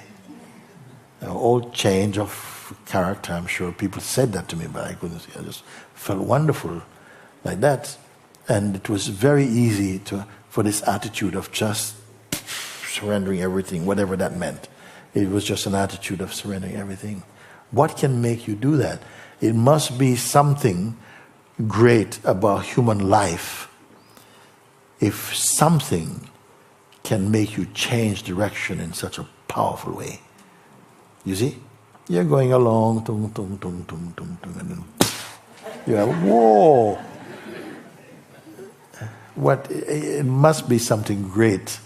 All change of character, I'm sure people said that to me, but I couldn't see. I just felt wonderful like that. And it was very easy for this attitude of just surrendering everything, whatever that meant. It was just an attitude of surrendering everything. What can make you do that? It must be something great about human life. If something can make you change direction in such a powerful way. You see? You're going along, tung, tung, tung, tung, tung, tung, and then you're like, whoa! It must be something great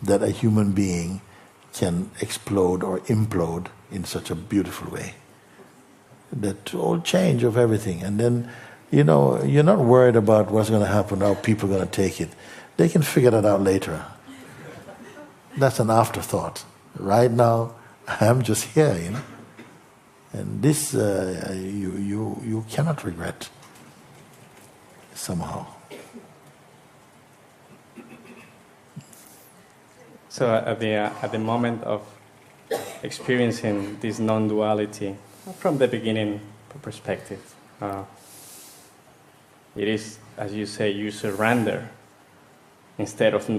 that a human being can explode or implode in such a beautiful way. That all change of everything. And then, you're not worried about what's going to happen, how people are going to take it. They can figure that out later. That's an afterthought. Right now, I'm just here, And this, you cannot regret, somehow. So at the moment of experiencing this non-duality, from the beginning perspective, it is, as you say, you surrender instead of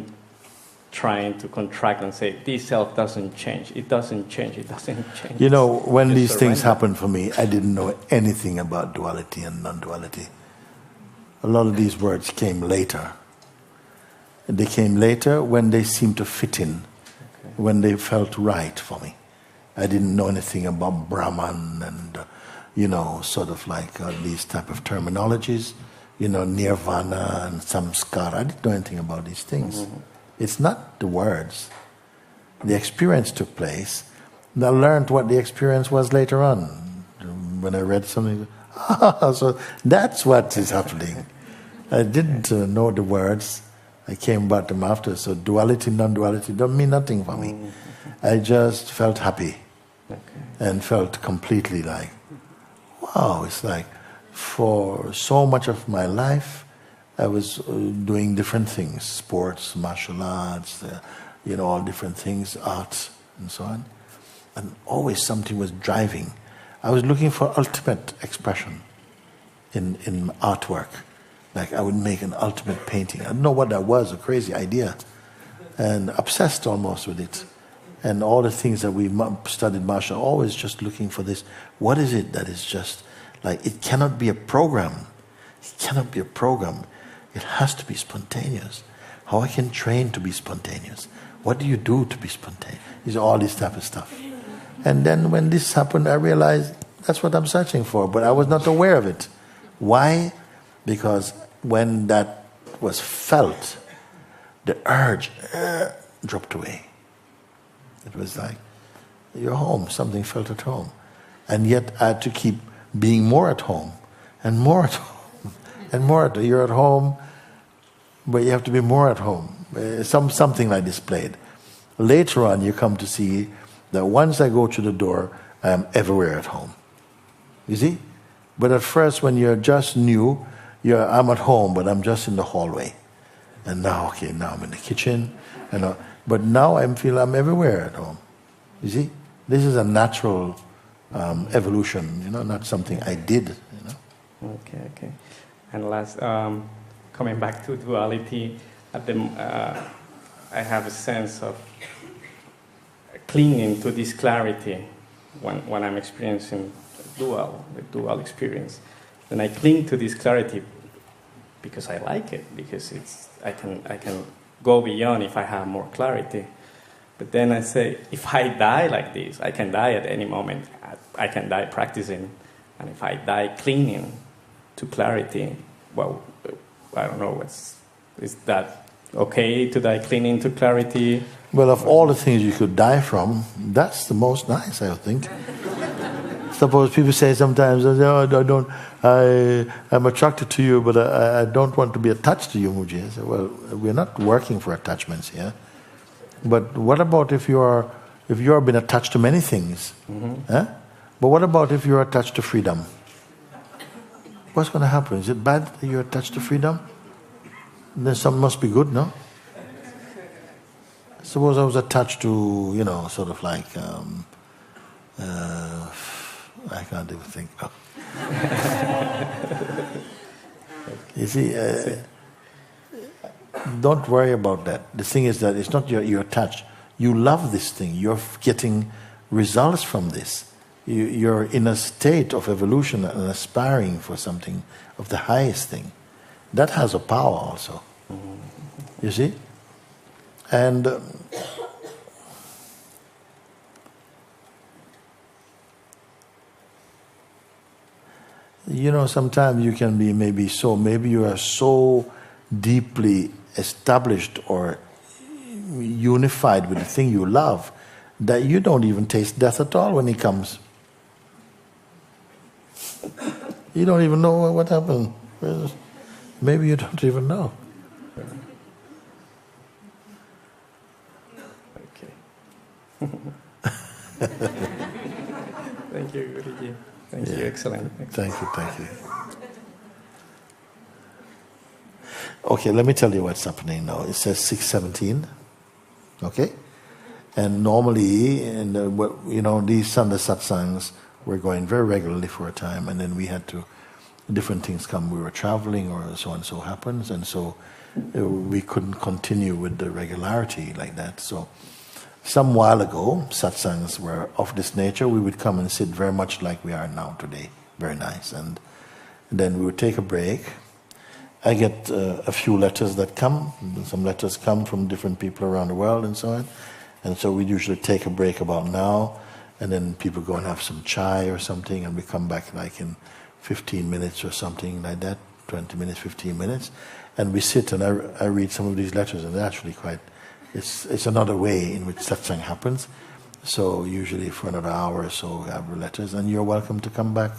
trying to contract and say, this self doesn't change, it doesn't change, it doesn't change. When Just these things surrender. happened for me, I didn't know anything about duality and non-duality. A lot of these words came later. They came later when they seemed to fit in, when they felt right for me. I didn't know anything about Brahman and, sort of like these type of terminologies, nirvana and samskara. I didn't know anything about these things. Mm-hmm. It's not the words. The experience took place. And I learned what the experience was later on. when I read something, so that's what is happening. I didn't know the words. I came about them after. So duality, non-duality don't mean nothing for me. I just felt happy and felt completely like, wow, it's like for so much of my life, I was doing different things, sports, martial arts, all different things, arts and so on. And always something was driving. I was looking for ultimate expression in artwork. Like I would make an ultimate painting. I don't know what that was, a crazy idea. And obsessed almost with it. And all the things that we studied martial, always just looking for this. What is it that is just, like, it cannot be a program. It cannot be a program. It has to be spontaneous. How I can train to be spontaneous? What do you do to be spontaneous? It's all this type of stuff. And then when this happened, I realized that's what I'm searching for, but I was not aware of it. Why? Because when that was felt, the urge dropped away. It was like, you're home, something felt at home. And yet I had to keep being more at home, and more at home, and more at home. You're at home, but you have to be more at home. Something like this played. Later on, you come to see that once I go to the door, I am everywhere at home. You see? But at first, when you're just new, I'm at home, but I'm just in the hallway. And now I'm in the kitchen. But now I feel I'm everywhere at home. You see? This is a natural evolution, not something I did. Okay. And last, coming back to duality, I have a sense of clinging to this clarity when I'm experiencing the dual experience. Then I cling to this clarity because I like it, because I can go beyond if I have more clarity. But then I say, if I die like this, I can die at any moment. I can die practicing. And if I die clinging to clarity, well, I don't know, is that okay to die clinging to clarity? Well, of all the things you could die from, that's the most nice, I think. Suppose people say sometimes, I'm attracted to you, but I don't want to be attached to you, Mooji. I say, well, we're not working for attachments here. But what about if you are been attached to many things? Eh? But what about if you're attached to freedom? What's going to happen? Is it bad that you're attached to freedom? Then something must be good, no? Suppose I was attached to, sort of like, I can't even think. Oh. You see, don't worry about that. The thing is that it's not you're attached. You love this thing. You're getting results from this. You're in a state of evolution and aspiring for something of the highest thing. That has a power also. You see? And sometimes you can be maybe you are so deeply established or unified with the thing you love that you don't even taste death at all when it comes. You don't even know what happened. Maybe you don't even know. Thank you, Guruji. Thank you, excellent. Thank you. Okay, let me tell you what's happening now. It says 6:17. Okay? And normally, these Sunday satsangs were going very regularly for a time, and then we had to, different things come. We were traveling or so and so happens, and so we couldn't continue with the regularity like that. So some while ago, satsangs were of this nature. We would come and sit very much like we are now today. Very nice. And then we would take a break. I get a few letters that come. Some letters come from different people around the world and so on. And so we usually take a break about now, and then people go and have some chai or something, and we come back like in 15 minutes or something like that, 20 minutes, 15 minutes. And we sit and I read some of these letters, and they're actually quite... It's another way in which satsang happens. So usually for another hour or so we have letters, and you're welcome to come back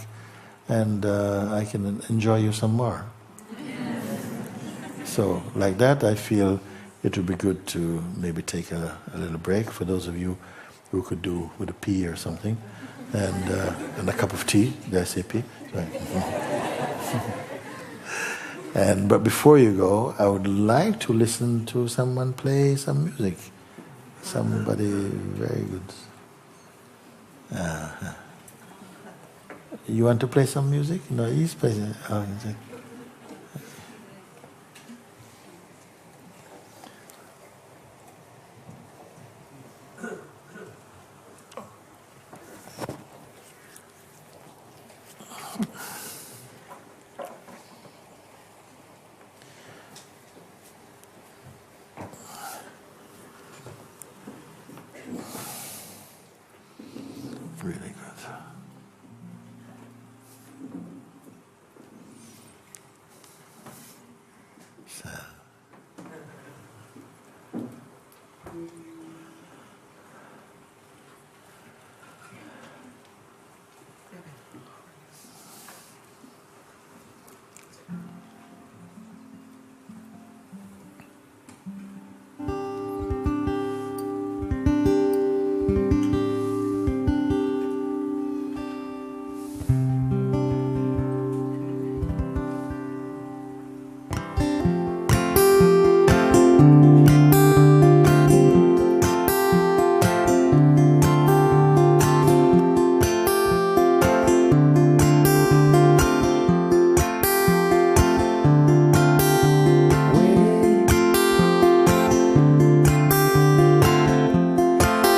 and I can enjoy you some more. So, like that, I feel it would be good to maybe take a little break for those of you who could do with a pee or something, and a cup of tea. Did I say pee? Sorry. But before you go, I would like to listen to someone play some music. Somebody very good. You want to play some music? No, he's playing. Oh, really good. So.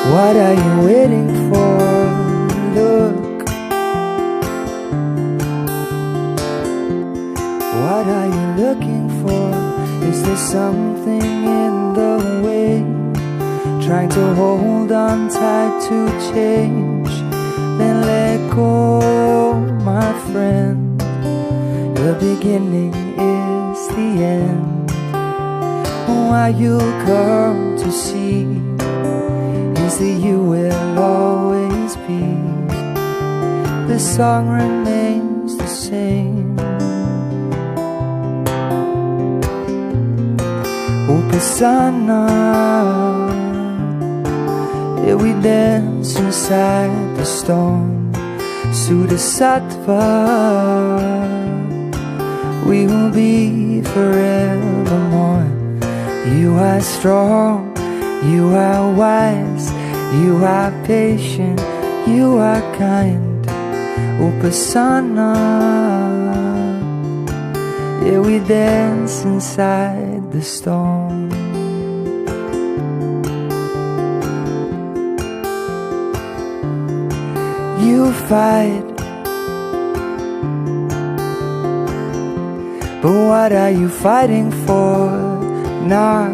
What are you waiting for? Look. What are you looking for? Is there something in the way? Trying to hold on tight to change, then let go, my friend. The beginning is the end. What you'll come to see is that you will always be. The song remains the same. Upasana, yeah, we dance inside the storm. Sudasattva, we will be forevermore. You are strong, you are wise, you are patient, you are kind. Upasana, yeah, we dance inside the storm. You fight, but what are you fighting for? Knock.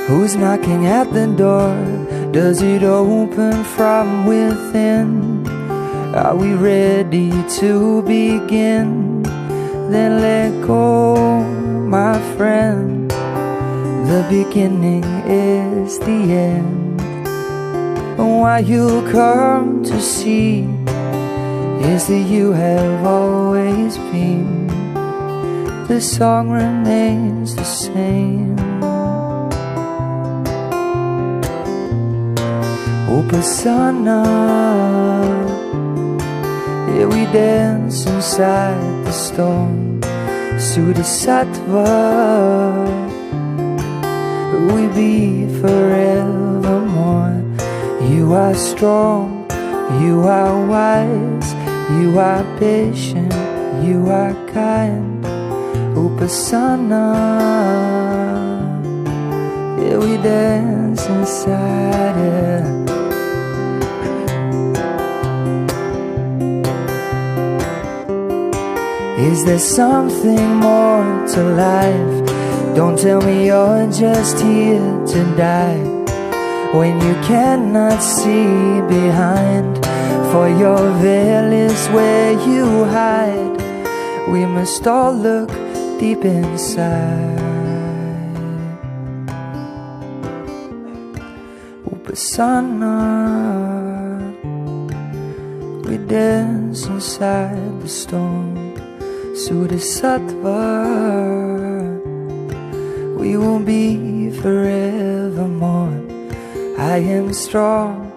Who's knocking at the door? Does it open from within? Are we ready to begin? Then let go, my friend. The beginning is the end. What you'll come to see is that you have always been. The song remains the same. Upasana, yeah, we dance inside the storm. Sudasattva, we be forevermore. You are strong, you are wise, you are patient, you are kind. Upasana, yeah, we dance inside it. Is there something more to life? Don't tell me you're just here to die when you cannot see behind, for your veil is where you hide. We must all look deep inside. Upasana. we dance inside the storm. Sudasattva, we will be forevermore. I am strong,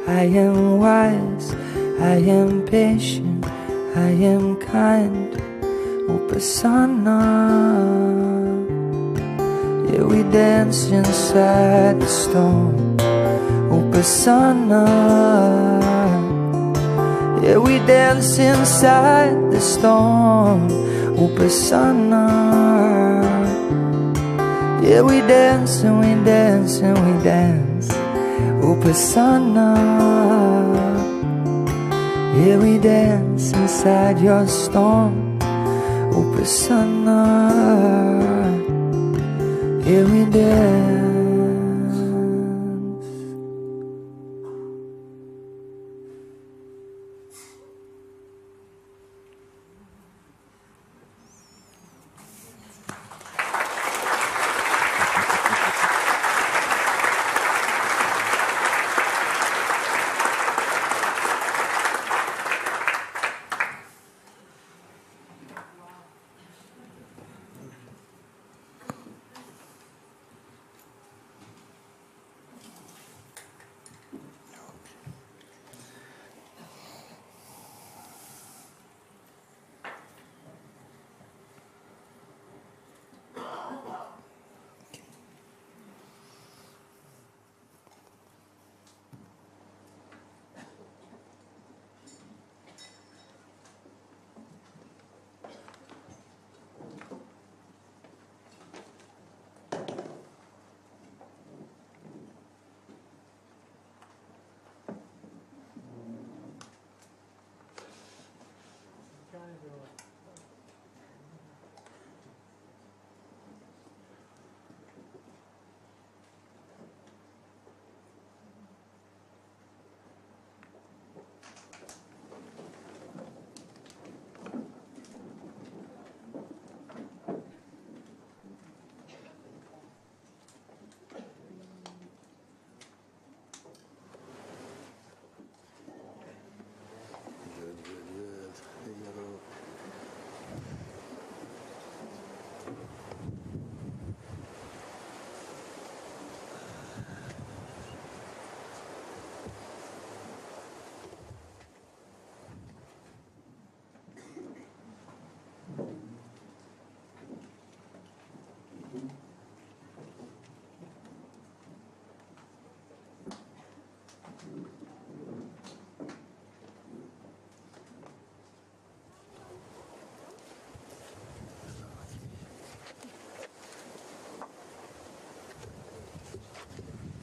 I am wise, I am patient, I am kind. Upasana, yeah, we dance inside the storm. Upasana, yeah, we dance inside the storm. Upasana, yeah, we dance and we dance and we dance. Upasana, yeah, we dance inside your storm. Upasana, yeah, we dance.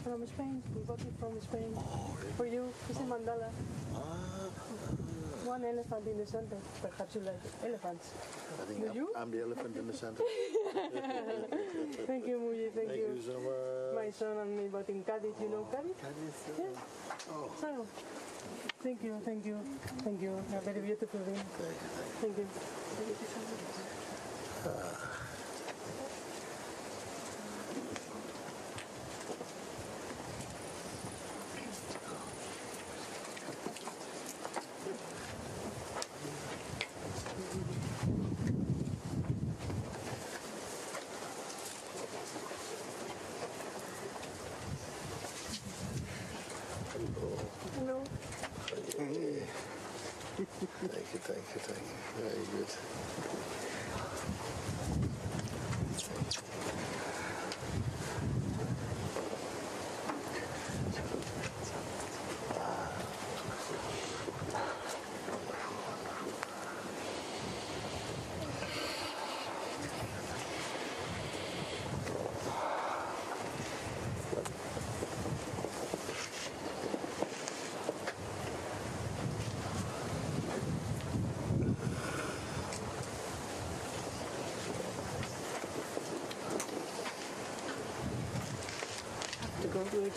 From Spain, we got it from Spain. For you, it's a mandala. One elephant in the center. Perhaps you like elephants. I think I'm the elephant in the center. Thank you, Mooji. Thank you. Thank you so much. My son and me bought in Cadiz. You know Cadiz? Cadiz. Yeah. Oh. So, thank you, thank you, thank you. A very beautiful day. Thank you. Hello. Thank you. Very good.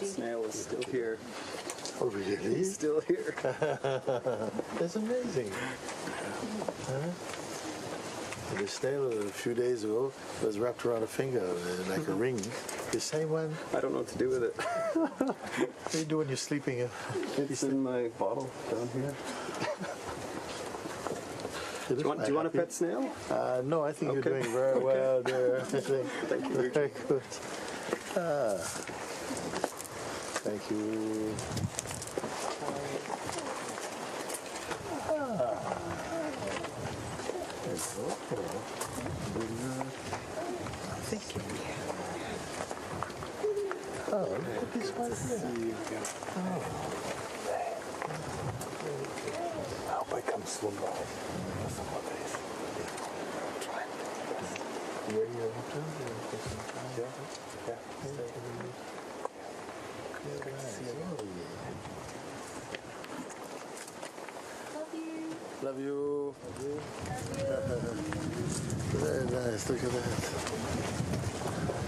Snail is still here. Oh, really? He's still here. That's amazing. The snail a few days ago was wrapped around a finger like a ring. The same one? I don't know what to do with it. What do you do when you're sleeping? It's in my bottle down here. Do you want a pet snail? No, I think you're Okay. doing very Okay. well there. I think. Thank you. Very good. Thank you. Thank you. Oh, look at this one here. I hope I come swim by some more days. Try. Where are you hotel? Yeah. Good to see you. Love you. Love you. Very nice. Look at that.